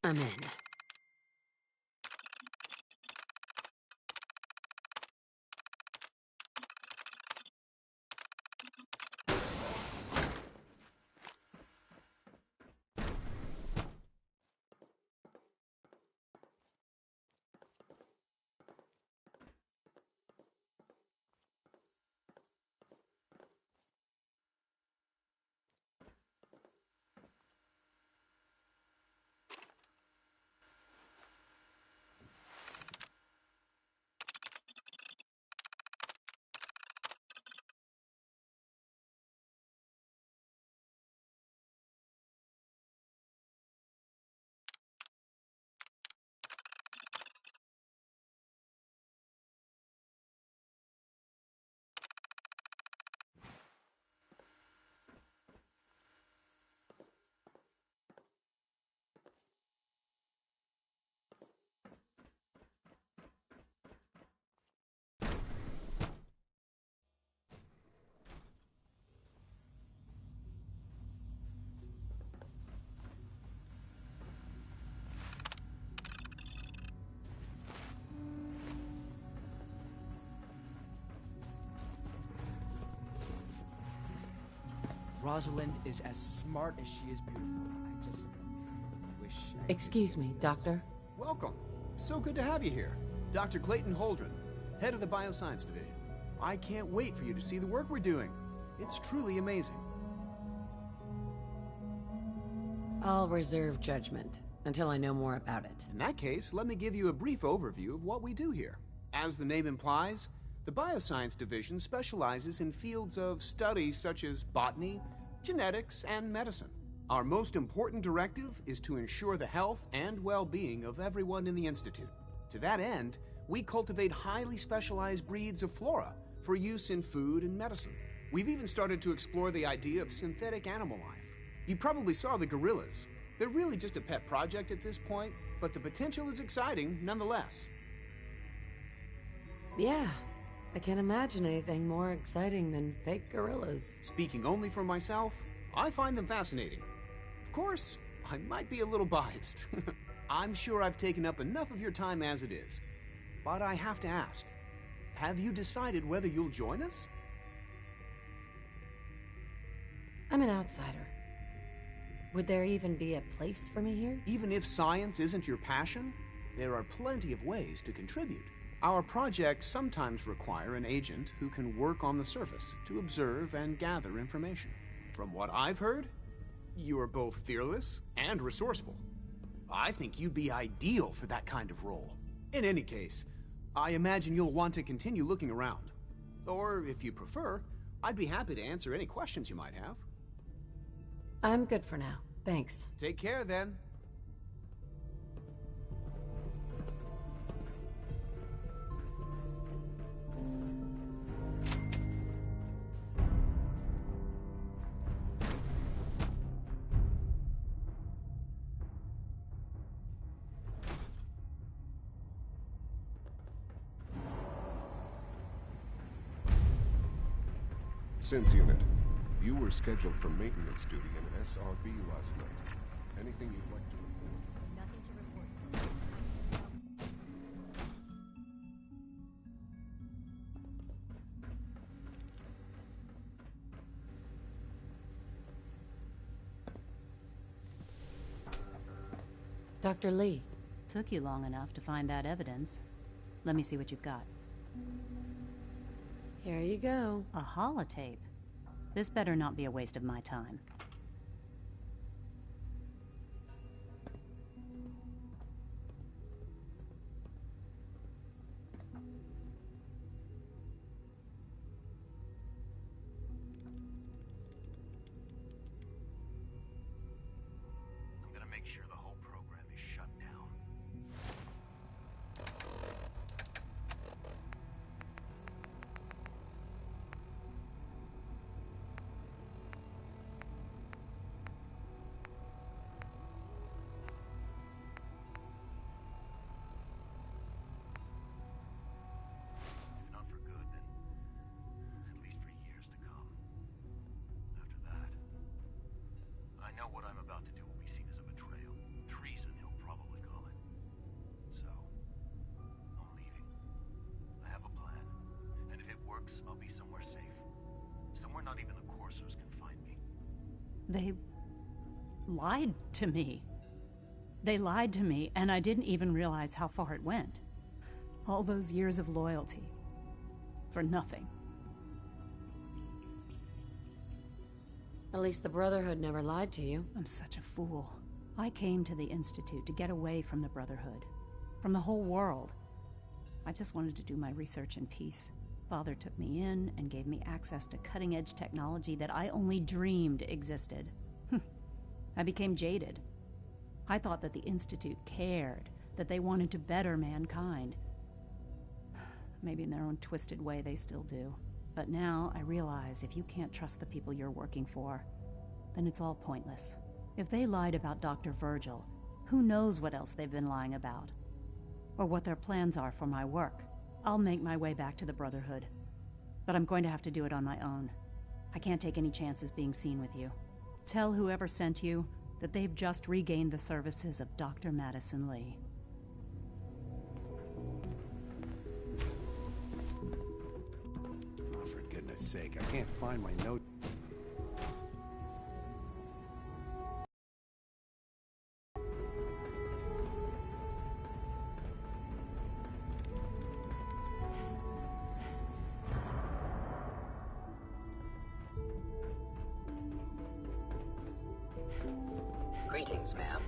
I'm in. Rosalind is as smart as she is beautiful. I just wish I Excuse me, Doctor. Welcome. So good to have you here. Dr. Clayton Holdren, head of the Bioscience Division. I can't wait for you to see the work we're doing. It's truly amazing. I'll reserve judgment until I know more about it. In that case, let me give you a brief overview of what we do here. As the name implies, the Bioscience Division specializes in fields of study such as botany, genetics, and medicine. Our most important directive is to ensure the health and well-being of everyone in the Institute. To that end, we cultivate highly specialized breeds of flora for use in food and medicine. We've even started to explore the idea of synthetic animal life. You probably saw the gorillas. They're really just a pet project at this point, but the potential is exciting nonetheless. Yeah, I can't imagine anything more exciting than fake gorillas. Speaking only for myself, I find them fascinating. Of course, I might be a little biased. I'm sure I've taken up enough of your time as it is. But I have to ask, have you decided whether you'll join us? I'm an outsider. Would there even be a place for me here? Even if science isn't your passion, there are plenty of ways to contribute. Our projects sometimes require an agent who can work on the surface to observe and gather information. From what I've heard, you are both fearless and resourceful. I think you'd be ideal for that kind of role. In any case, I imagine you'll want to continue looking around. Or, if you prefer, I'd be happy to answer any questions you might have. I'm good for now. Thanks. Take care, then. Synth Unit, you were scheduled for maintenance duty in SRB last night. Anything you'd like to report? Nothing to report, sir. Dr. Lee. Took you long enough to find that evidence. Let me see what you've got. Here you go. A holotape. This better not be a waste of my time. I'm gonna make sure the whole program is shut down. Not even the Corsairs can find me. They lied to me. They lied to me, and I didn't even realize how far it went. All those years of loyalty. For nothing. At least the Brotherhood never lied to you. I'm such a fool. I came to the Institute to get away from the Brotherhood. From the whole world. I just wanted to do my research in peace. Father took me in and gave me access to cutting-edge technology that I only dreamed existed. I became jaded. I thought that the Institute cared, that they wanted to better mankind. Maybe in their own twisted way they still do. But now I realize if you can't trust the people you're working for, then it's all pointless. If they lied about Dr. Virgil, who knows what else they've been lying about? Or what their plans are for my work. I'll make my way back to the Brotherhood. But I'm going to have to do it on my own. I can't take any chances being seen with you. Tell whoever sent you that they've just regained the services of Dr. Madison Lee. Oh, for goodness sake, I can't find my note. Greetings, ma'am.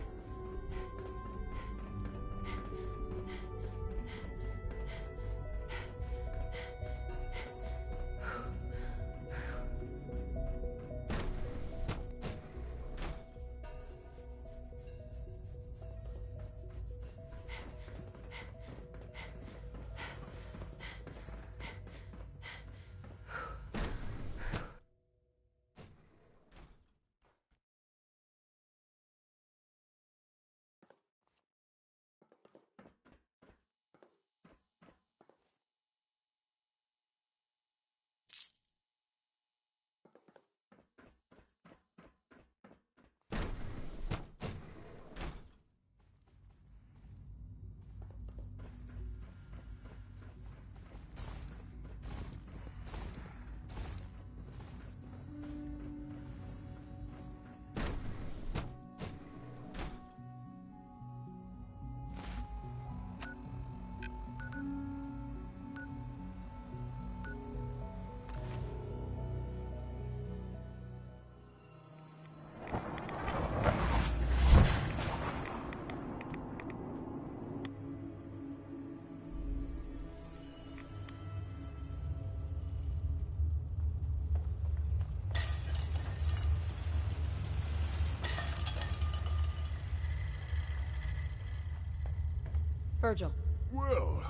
Virgil. Well,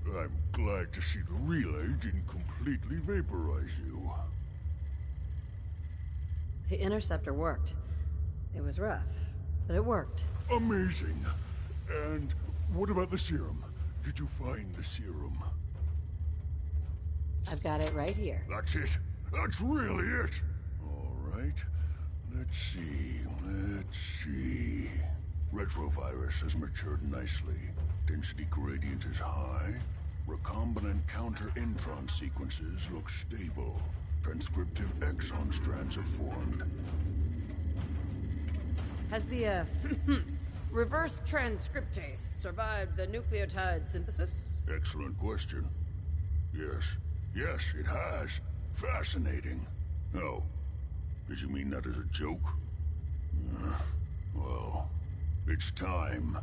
I'm glad to see the relay didn't completely vaporize you. The interceptor worked. It was rough, but it worked. Amazing. And what about the serum? Did you find the serum? I've got it right here. That's it. That's really it. All right. Let's see. Retrovirus has matured nicely. Density gradient is high. Recombinant counter-intron sequences look stable. Transcriptive exon strands have formed. Has the, reverse transcriptase survived the nucleotide synthesis? Excellent question. Yes, it has. Fascinating. Oh, did you mean that as a joke? Well, it's time.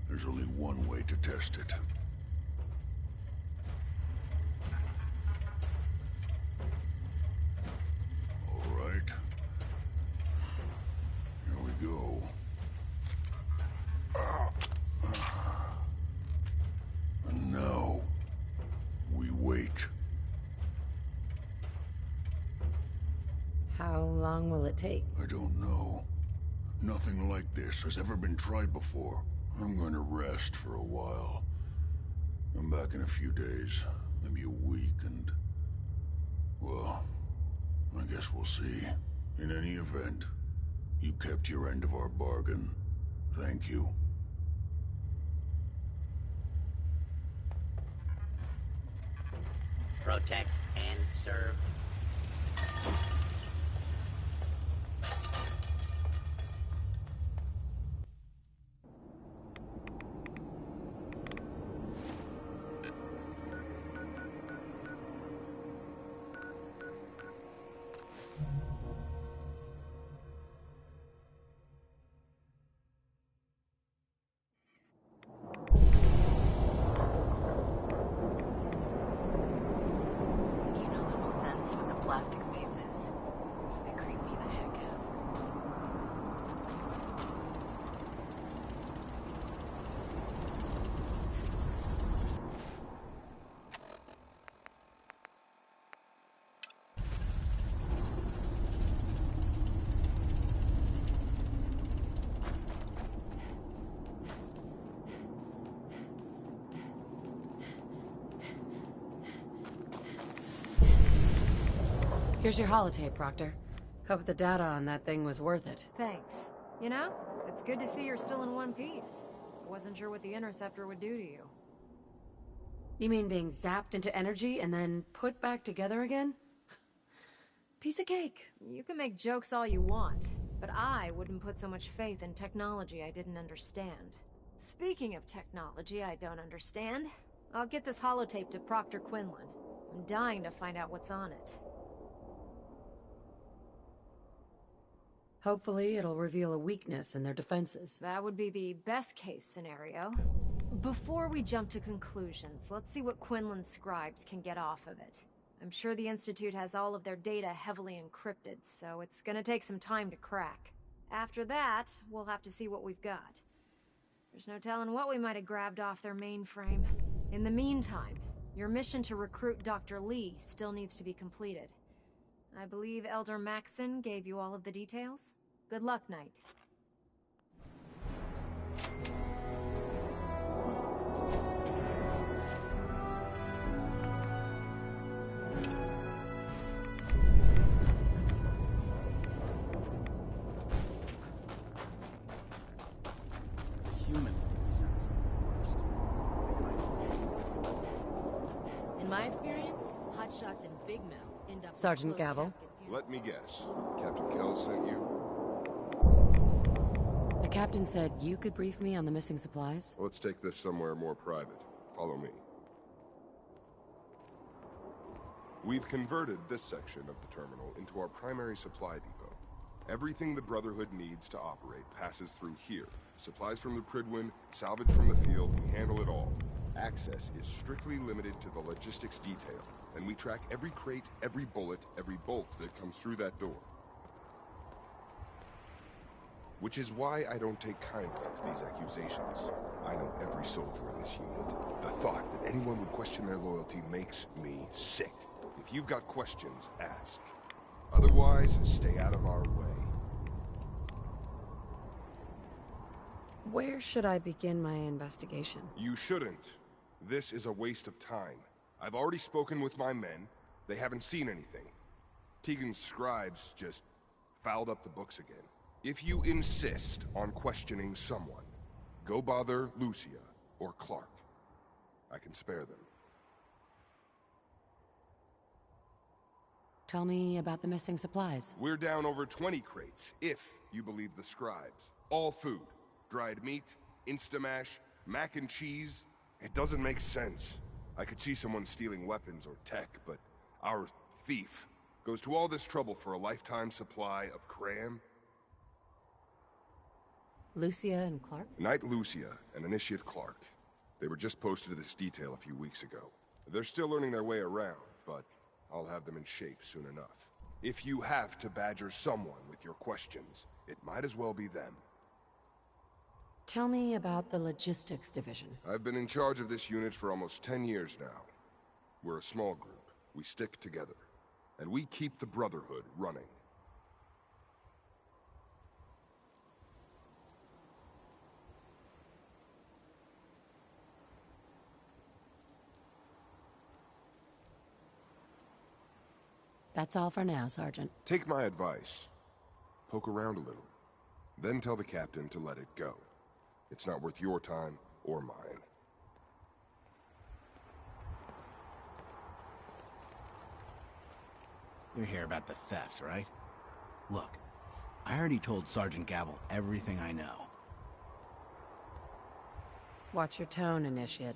There's only one way to test it. All right. Here we go. And now, we wait. How long will it take? I don't know. Nothing like this has ever been tried before. I'm going to rest for a while. I'm back in a few days, maybe a week, and... well, I guess we'll see. In any event, you kept your end of our bargain. Thank you. Protect and serve. plastic faces. They creep me the heck out. Here's your holotape, Proctor. Hope the data on that thing was worth it. Thanks. You know, it's good to see you're still in one piece. I wasn't sure what the Interceptor would do to you. You mean being zapped into energy and then put back together again? Piece of cake. You can make jokes all you want, but I wouldn't put so much faith in technology I didn't understand. Speaking of technology I don't understand, I'll get this holotape to Proctor Quinlan. I'm dying to find out what's on it. Hopefully, it'll reveal a weakness in their defenses. That would be the best-case scenario. Before we jump to conclusions, let's see what Quinlan's scribes can get off of it. I'm sure the Institute has all of their data heavily encrypted, so it's gonna take some time to crack. After that, we'll have to see what we've got. There's no telling what we might have grabbed off their mainframe. In the meantime, your mission to recruit Dr. Lee still needs to be completed. I believe Elder Maxson gave you all of the details. Good luck, Knight. Human sense of worst. In my experience, hotshots and big mouths end up. Sergeant Gavel. Let me guess. Captain Kell sent you? The captain said you could brief me on the missing supplies? Let's take this somewhere more private. Follow me. We've converted this section of the terminal into our primary supply depot. Everything the Brotherhood needs to operate passes through here. Supplies from the Prydwen, salvage from the field, we handle it all. Access is strictly limited to the logistics detail, and we track every crate, every bullet, every bolt that comes through that door. Which is why I don't take kindly to these accusations. I know every soldier in this unit. The thought that anyone would question their loyalty makes me sick. If you've got questions, ask. Otherwise, stay out of our way. Where should I begin my investigation? You shouldn't. This is a waste of time. I've already spoken with my men. They haven't seen anything. Tegan's scribes just fouled up the books again. If you insist on questioning someone, go bother Lucia or Clark. I can spare them. Tell me about the missing supplies. We're down over 20 crates, if you believe the scribes. All food. Dried meat, Instamash, mac and cheese. It doesn't make sense. I could see someone stealing weapons or tech, but our thief goes to all this trouble for a lifetime supply of cram. Lucia and Clark? Knight Lucia and Initiate Clark. They were just posted to this detail a few weeks ago. They're still learning their way around, but I'll have them in shape soon enough. If you have to badger someone with your questions, it might as well be them. Tell me about the logistics division. I've been in charge of this unit for almost 10 years now. We're a small group. We stick together. And we keep the Brotherhood running. That's all for now, Sergeant. Take my advice. Poke around a little. Then tell the captain to let it go. It's not worth your time or mine. You're here about the thefts, right? Look, I already told Sergeant Gavel everything I know. Watch your tone, Initiate.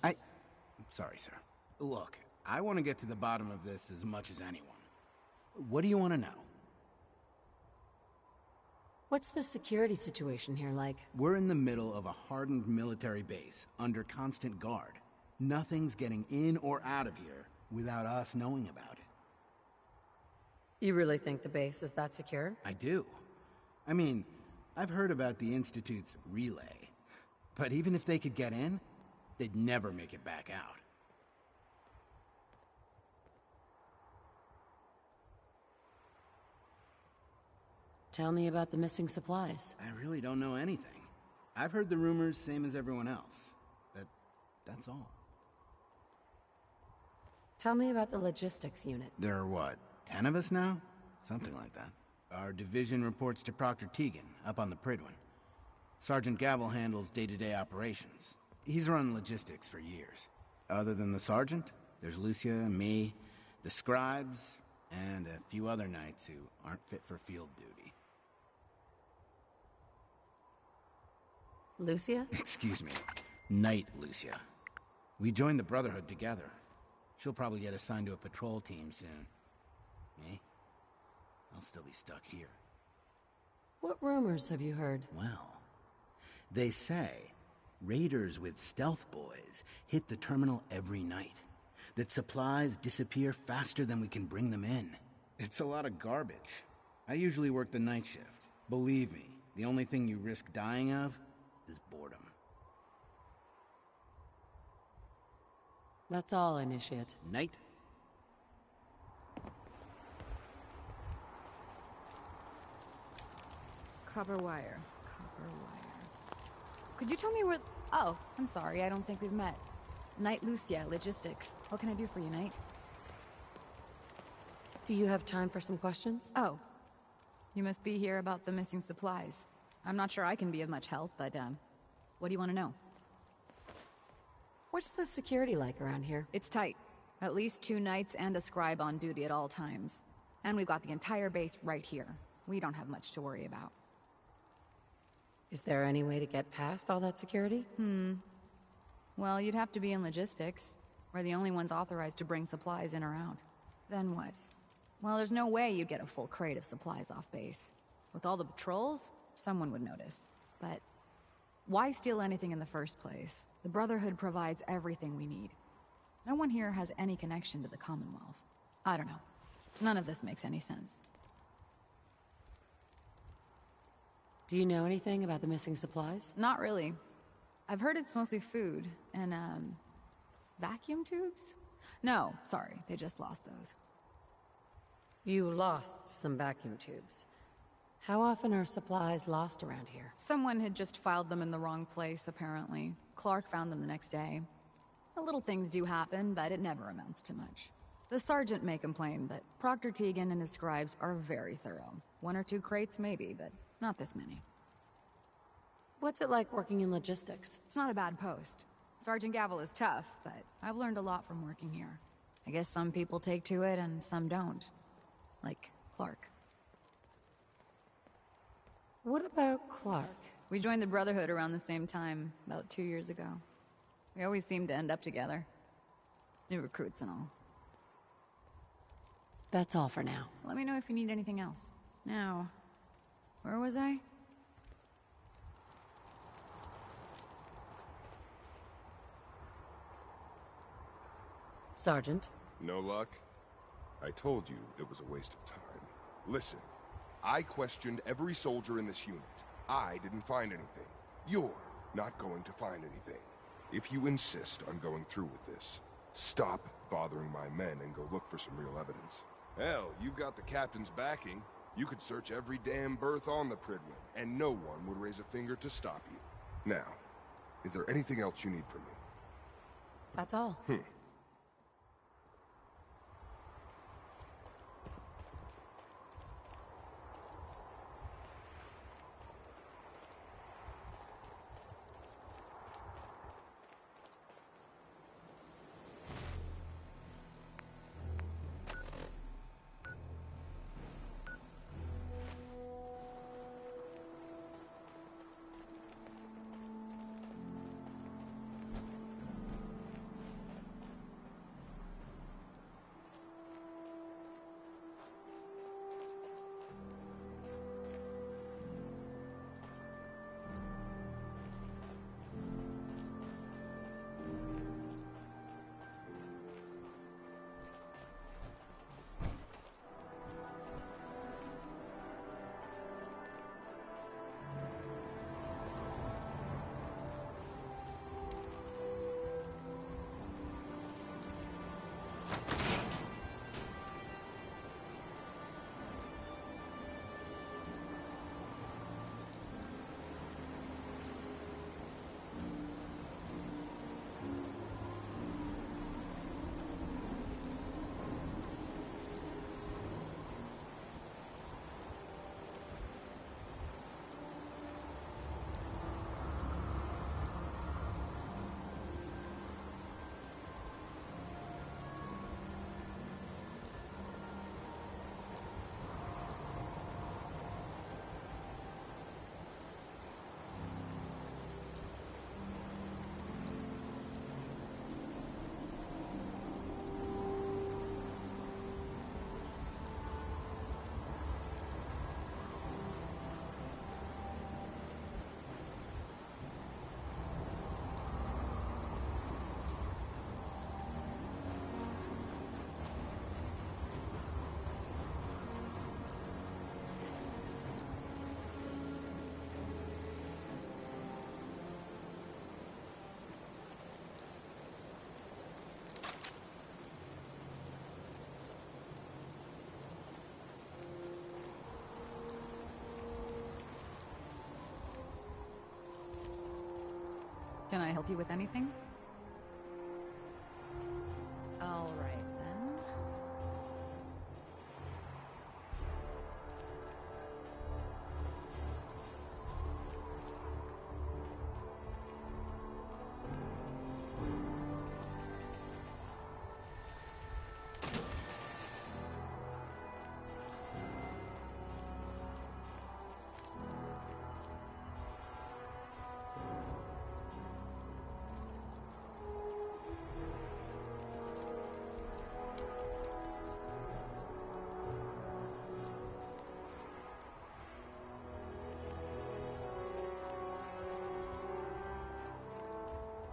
Sorry, sir. Look, I want to get to the bottom of this as much as anyone. What do you want to know? What's the security situation here like? We're in the middle of a hardened military base, under constant guard. Nothing's getting in or out of here without us knowing about it. You really think the base is that secure? I do. I mean, I've heard about the Institute's relay. But even if they could get in, they'd never make it back out. Tell me about the missing supplies. I really don't know anything. I've heard the rumors, same as everyone else. That's all. Tell me about the logistics unit. There are what, 10 of us now? Something like that. Our division reports to Proctor Teagan, up on the Prydwen. Sergeant Gavel handles day-to-day operations. He's run logistics for years. Other than the sergeant, there's Lucia, me, the scribes, and a few other knights who aren't fit for field duty. Lucia? Excuse me. Knight Lucia. We joined the Brotherhood together. She'll probably get assigned to a patrol team soon. Me? I'll still be stuck here. What rumors have you heard? Well, they say raiders with stealth boys hit the terminal every night. That supplies disappear faster than we can bring them in. It's a lot of garbage. I usually work the night shift. Believe me, the only thing you risk dying of is boredom. That's all, Initiate. Knight? Copper wire. Copper wire. Could you tell me where... Oh, I'm sorry, I don't think we've met. Knight Lucia, Logistics. What can I do for you, Knight? Do you have time for some questions? Oh. You must be here about the missing supplies. I'm not sure I can be of much help, but, what do you want to know? What's the security like around here? It's tight. At least 2 knights and a scribe on duty at all times. And we've got the entire base right here. We don't have much to worry about. Is there any way to get past all that security? Well, you'd have to be in logistics. We're the only ones authorized to bring supplies in or out. Then what? Well, there's no way you'd get a full crate of supplies off base. With all the patrols, someone would notice. But why steal anything in the first place? The Brotherhood provides everything we need. No one here has any connection to the Commonwealth. I don't know. None of this makes any sense. Do you know anything about the missing supplies? Not really. I've heard it's mostly food and, vacuum tubes? No, sorry, they just lost those. You lost some vacuum tubes. How often are supplies lost around here? Someone had just filed them in the wrong place, apparently. Clark found them the next day. The little things do happen, but it never amounts to much. The sergeant may complain, but Proctor Teagan and his scribes are very thorough. 1 or 2 crates, maybe, but not this many. What's it like working in logistics? It's not a bad post. Sergeant Gavel is tough, but I've learned a lot from working here. I guess some people take to it and some don't. Like Clark. What about Clark? We joined the Brotherhood around the same time, about 2 years ago. We always seem to end up together. New recruits and all. That's all for now. Let me know if you need anything else. Now, where was I? Sergeant? No luck? I told you it was a waste of time. Listen, I questioned every soldier in this unit. I didn't find anything. You're not going to find anything. If you insist on going through with this, stop bothering my men and go look for some real evidence. Hell, you've got the captain's backing. You could search every damn berth on the Prydwen, and no one would raise a finger to stop you. Now, is there anything else you need from me? That's all. Can I help you with anything? All right, then.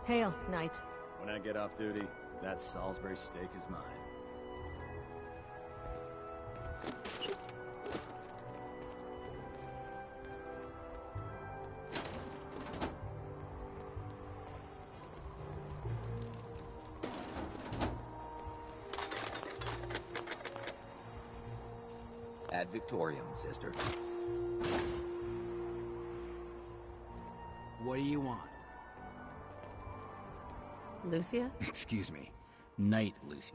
Hail, Knight. When I get off duty, that Salisbury steak is mine. Ad Victorium, sister. What do you want? Lucia? Excuse me. Knight Lucia.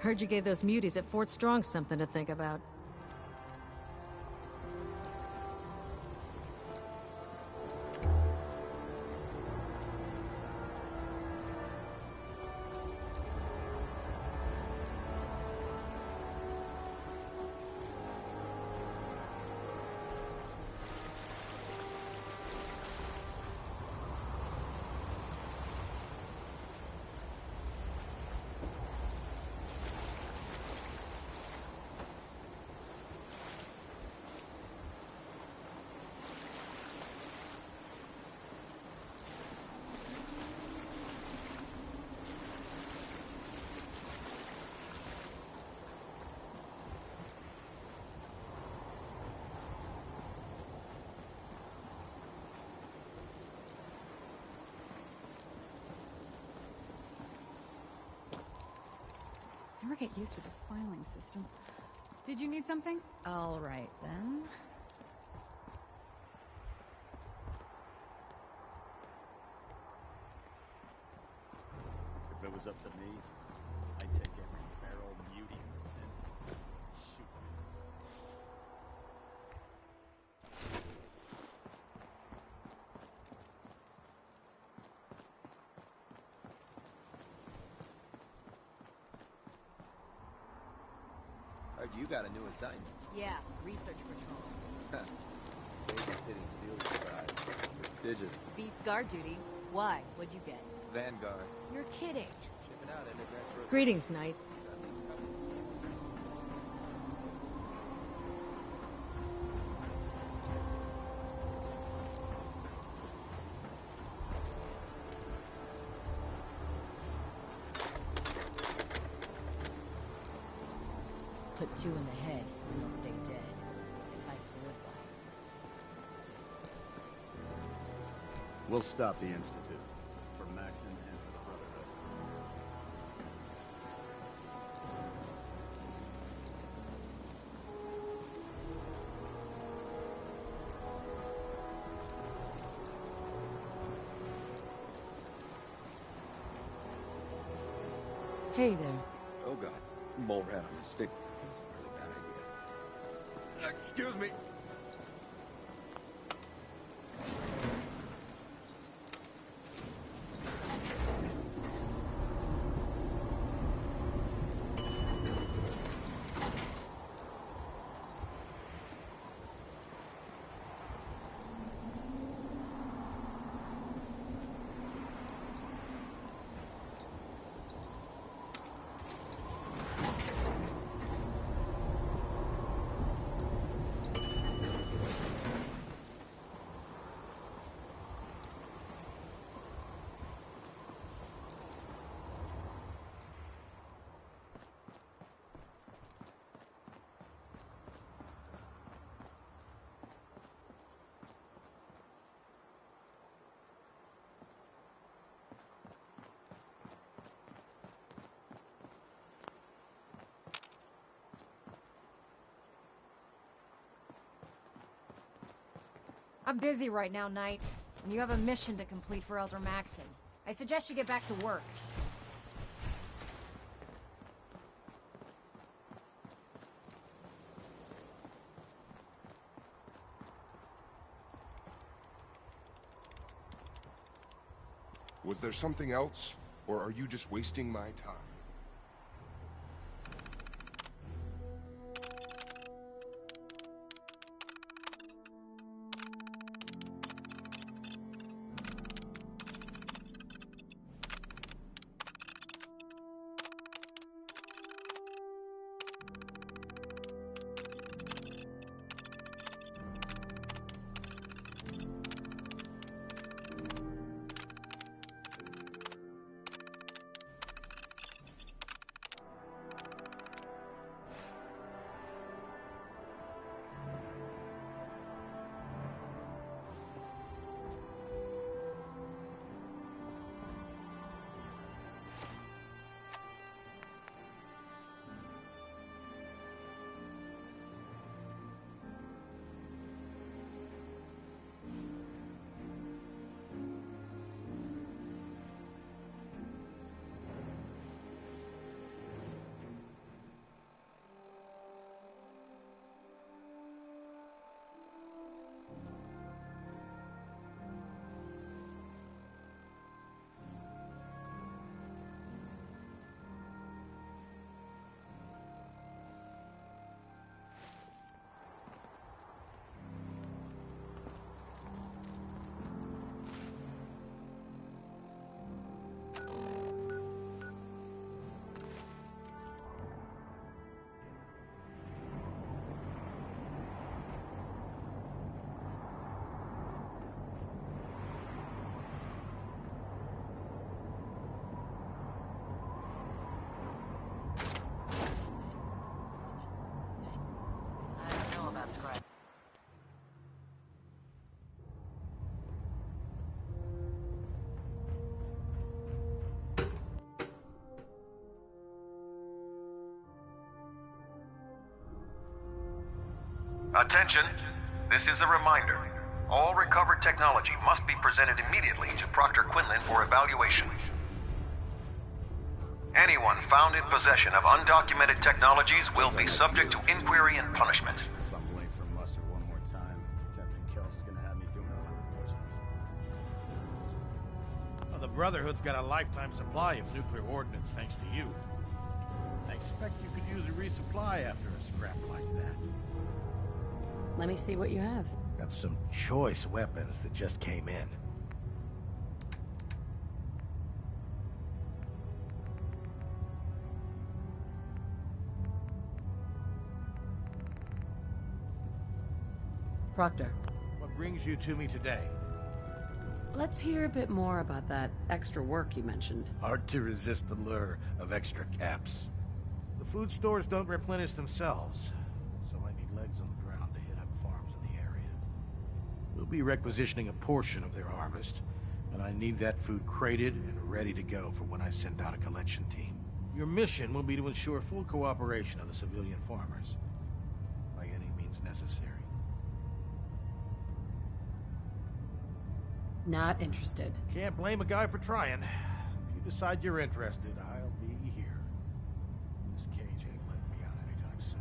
Heard you gave those muties at Fort Strong something to think about. Never get used to this filing system. Did you need something? All right, then. If it was up to me, I'd take every barrel, mutie, and synth. Shoot them in the spine. Heard you got a new assignment. Yeah, research patrol. Babysitting field scribe. Prestigious. Beats guard duty. Why? What'd you get? Vanguard. You're kidding. Shipping out Endergrass Road. Greetings, Knight. Put two in the head, and they'll stay dead. Advice to live by. We'll stop the Institute. For Maxon and for the Brotherhood. Hey there. Oh god. Mole rat on a stick. That's a really bad idea. Excuse me. I'm busy right now, Knight, and you have a mission to complete for Elder Maxson. I suggest you get back to work. Was there something else, or are you just wasting my time? Attention, this is a reminder. All recovered technology must be presented immediately to Proctor Quinlan for evaluation. Anyone found in possession of undocumented technologies will be subject to inquiry and punishment. So I'm waiting for muster one more time. Captain Kells is gonna have me doing 100 push-ups. Well, the Brotherhood's got a lifetime supply of nuclear ordnance thanks to you. I expect you could use a resupply after a scrap like that. Let me see what you have. Got some choice weapons that just came in. Proctor. What brings you to me today? Let's hear a bit more about that extra work you mentioned. Hard to resist the lure of extra caps. The food stores don't replenish themselves, so I need legs on the ground to hit up farms in the area. We'll be requisitioning a portion of their harvest, and I need that food crated and ready to go for when I send out a collection team. Your mission will be to ensure full cooperation of the civilian farmers, by any means necessary. Not interested. Can't blame a guy for trying. If you decide you're interested, I'll be here. This cage ain't letting me out anytime soon.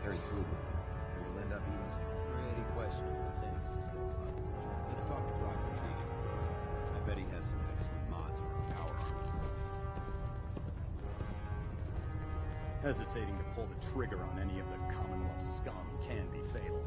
Very fluid with him. You'll end up eating some pretty questionable things to still find. Let's talk to Proctor Tegan. I bet he has some excellent mods for power armor. Hesitating to pull the trigger on any of the Commonwealth scum can be fatal.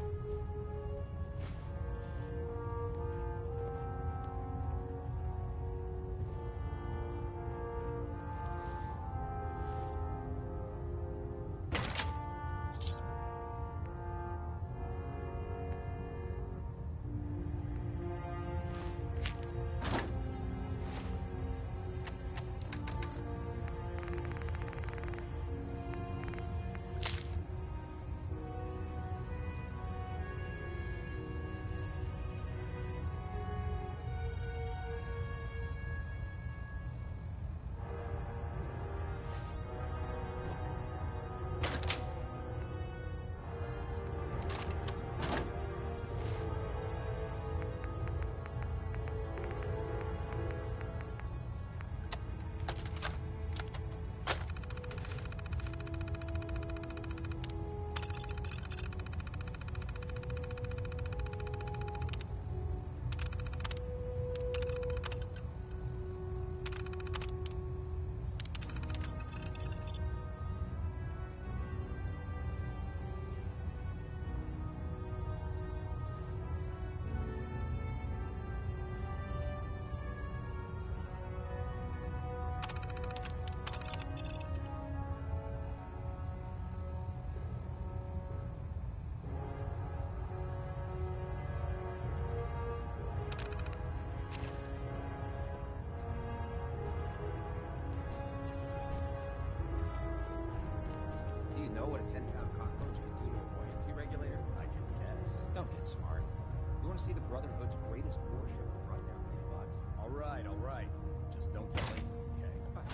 see the Brotherhood's greatest warship brought down by bugs. All right. Just don't tell anyone, okay? Fine.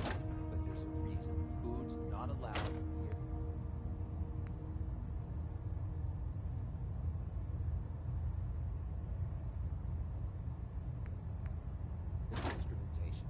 But there's a reason. Food's not allowed here. Instrumentation.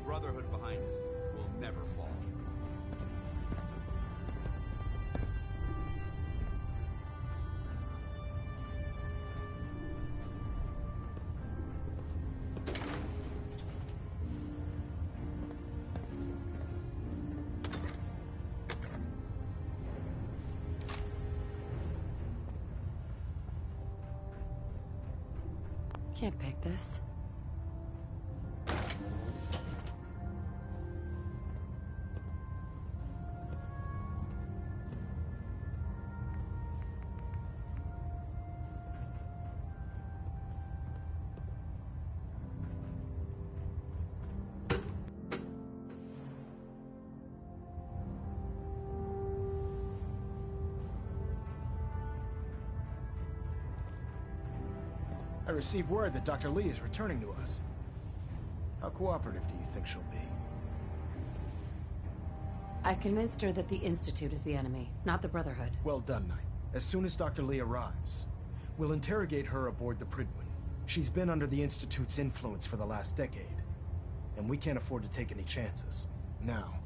Brotherhood behind us will never fall. Can't pick this. I received word that Dr. Lee is returning to us. How cooperative do you think she'll be? I convinced her that the Institute is the enemy, not the Brotherhood. Well done, Knight. As soon as Dr. Lee arrives, we'll interrogate her aboard the Prydwen. She's been under the Institute's influence for the last decade, and we can't afford to take any chances. Now,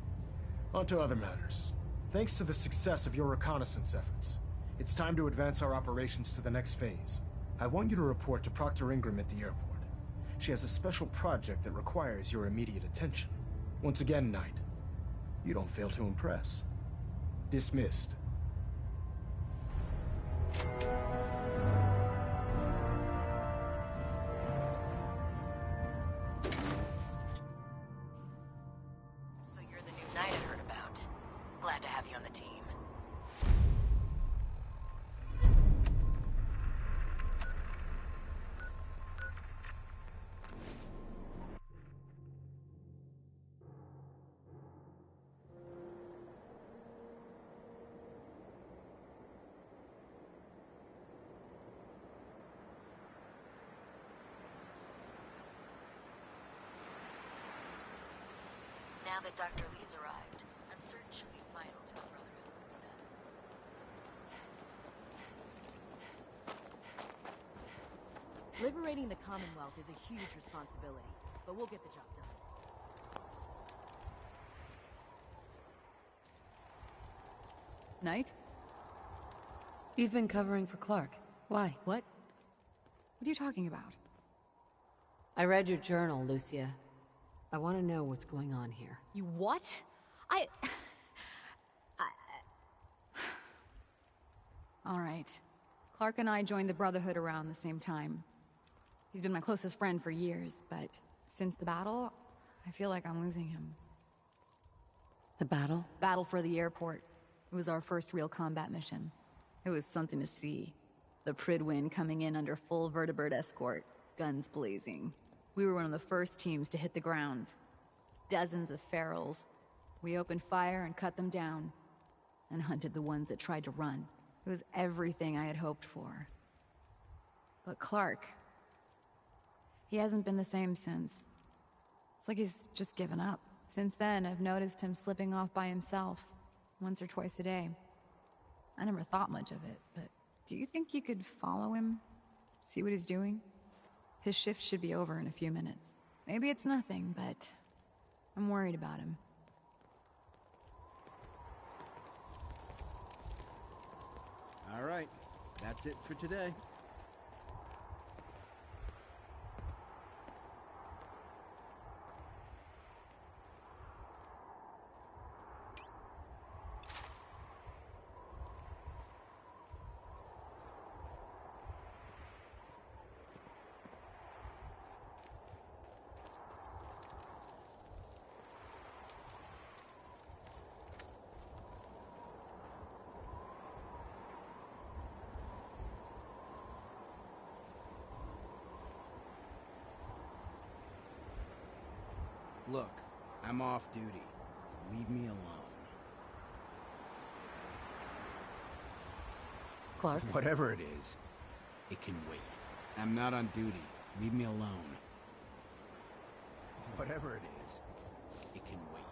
on to other matters. Thanks to the success of your reconnaissance efforts, it's time to advance our operations to the next phase. I want you to report to Proctor Ingram at the airport. She has a special project that requires your immediate attention. Once again, Knight, you don't fail to impress. Dismissed. So you're the new knight I heard about. Glad to have you on the team. Now that Dr. Lee's arrived, I'm certain she'll be vital to the Brotherhood's success. Liberating the Commonwealth is a huge responsibility, but we'll get the job done. Knight? You've been covering for Clark. Why? What? What are you talking about? I read your journal, Lucia. I want to know what's going on here. You what? All right. Clark and I joined the Brotherhood around the same time. He's been my closest friend for years, but since the battle, I feel like I'm losing him. The battle? Battle for the airport. It was our first real combat mission. It was something to see. The Prydwen coming in under full vertibird escort, guns blazing. We were one of the first teams to hit the ground. Dozens of ferals. We opened fire and cut them down, and hunted the ones that tried to run. It was everything I had hoped for. But Clark, he hasn't been the same since. It's like he's just given up. Since then, I've noticed him slipping off by himself, once or twice a day. I never thought much of it, but do you think you could follow him? See what he's doing? His shift should be over in a few minutes. Maybe it's nothing, but I'm worried about him. All right, that's it for today. Look, I'm off duty. Leave me alone. Clark? Whatever it is, it can wait. I'm not on duty. Leave me alone. Whatever it is, it can wait.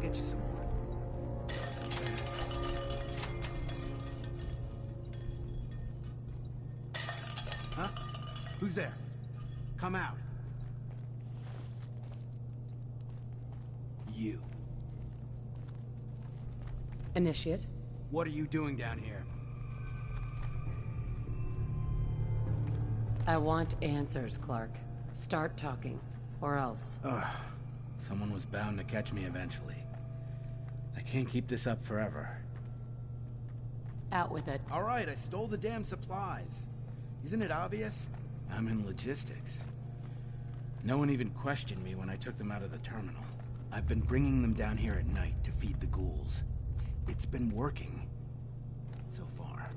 get you some more. Huh? Who's there? Come out. You. Initiate. What are you doing down here? I want answers, Clark. Start talking, or else. Ugh. Someone was bound to catch me eventually. I can't keep this up forever. Out with it. All right, I stole the damn supplies. Isn't it obvious? I'm in logistics. No one even questioned me when I took them out of the terminal. I've been bringing them down here at night to feed the ghouls. It's been working. So far.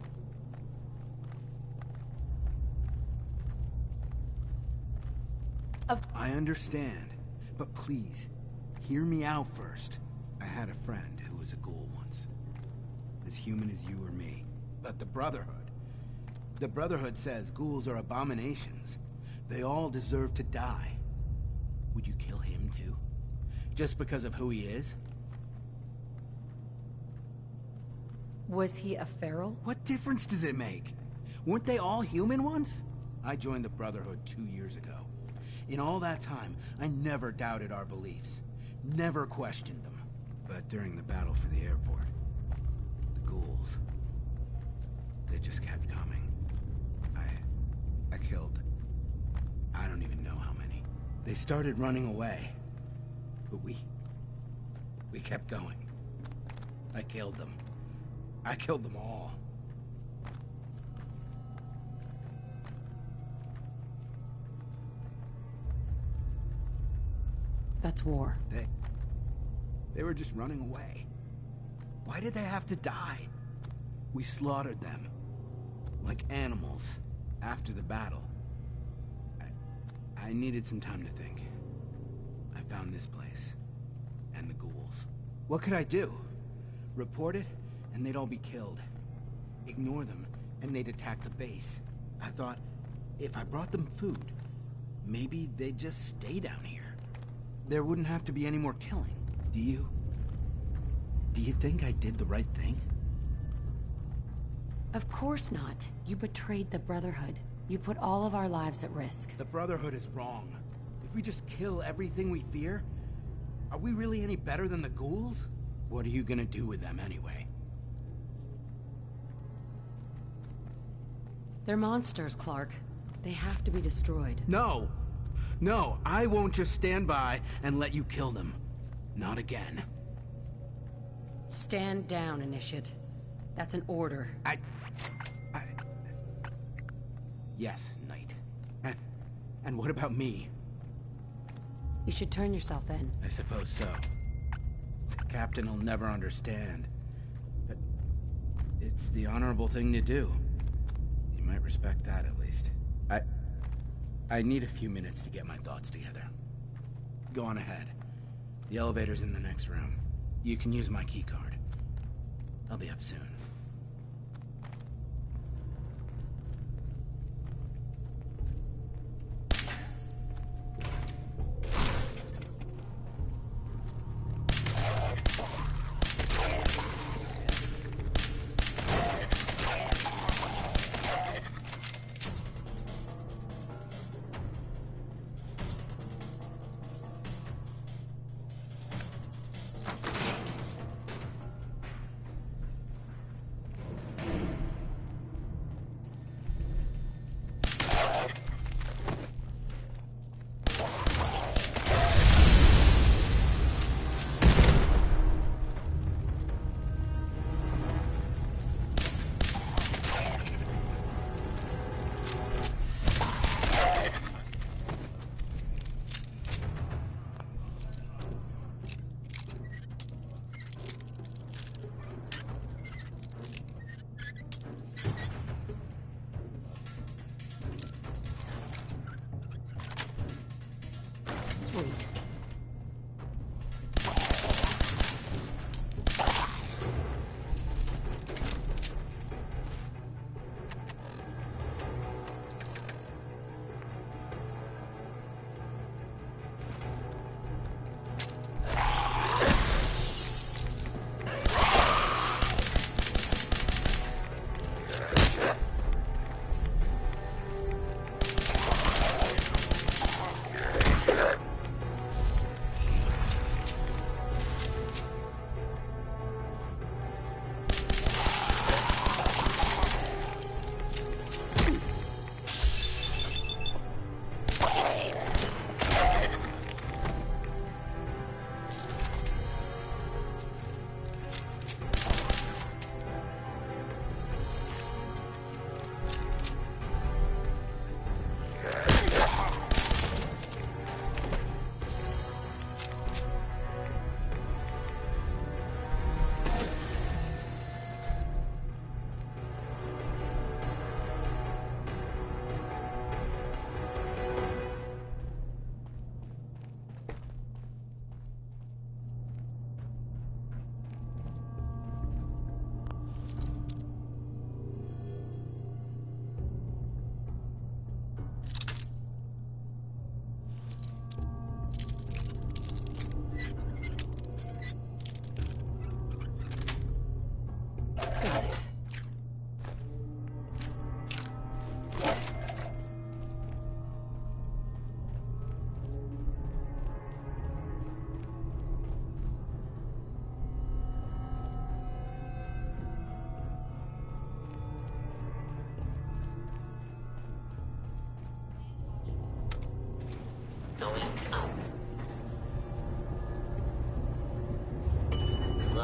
I understand, but please, hear me out first. I had a friend who was a ghoul once. As human as you or me. But the Brotherhood. The Brotherhood says ghouls are abominations. They all deserve to die. Would you kill him too? Just because of who he is? Was he a feral? What difference does it make? Weren't they all human once? I joined the Brotherhood 2 years ago. In all that time, I never doubted our beliefs. Never questioned them. But during the battle for the airport, the ghouls, they just kept coming. I killed, I don't even know how many. They started running away. But we kept going. I killed them. I killed them all. That's war. They were just running away. Why did they have to die? We slaughtered them. Like animals. After the battle. I needed some time to think. I found this place. And the ghouls. What could I do? Report it, and they'd all be killed. Ignore them, and they'd attack the base. I thought, if I brought them food, maybe they'd just stay down here. There wouldn't have to be any more killing. Do you think I did the right thing? Of course not. You betrayed the Brotherhood. You put all of our lives at risk. The Brotherhood is wrong. If we just kill everything we fear, are we really any better than the ghouls? What are you gonna do with them anyway? They're monsters, Clark. They have to be destroyed. No! No, I won't just stand by and let you kill them. Not again. Stand down, Initiate. That's an order. Yes, Knight. And what about me? You should turn yourself in. I suppose so. The captain will never understand. But it's the honorable thing to do. You might respect that at least. I need a few minutes to get my thoughts together. Go on ahead. The elevator's in the next room. You can use my keycard. I'll be up soon.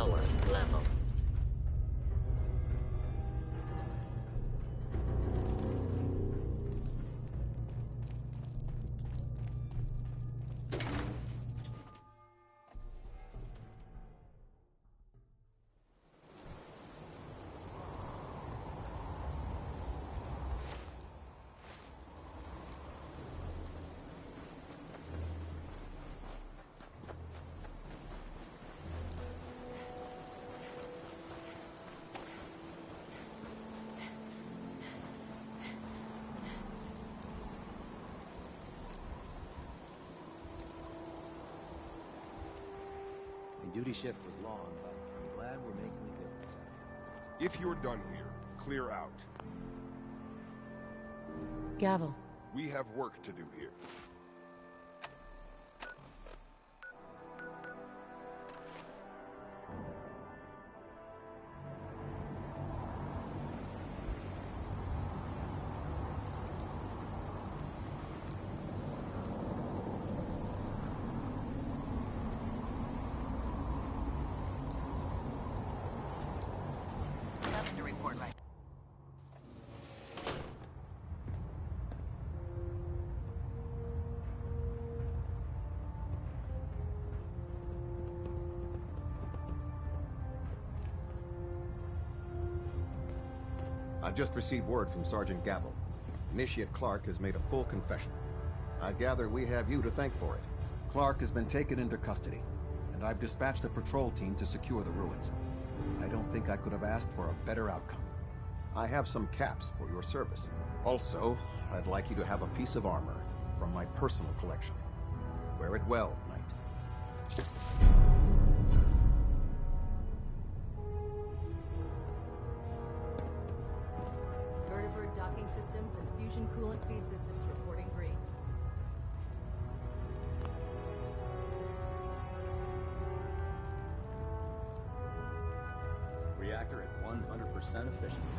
lowest level. My duty shift was long, but I'm glad we're making a difference out of it. If you're done here, clear out. Gavel. We have work to do here. Nothing to report right. I've just received word from Sergeant Gavel. Initiate Clark has made a full confession. I gather we have you to thank for it. Clark has been taken into custody, and I've dispatched a patrol team to secure the ruins. I don't think I could have asked for a better outcome. I have some caps for your service. Also, I'd like you to have a piece of armor from my personal collection. Wear it well, Knight. Vertibird docking systems and fusion coolant feed systems reporting green. Reactor at 100% efficiency.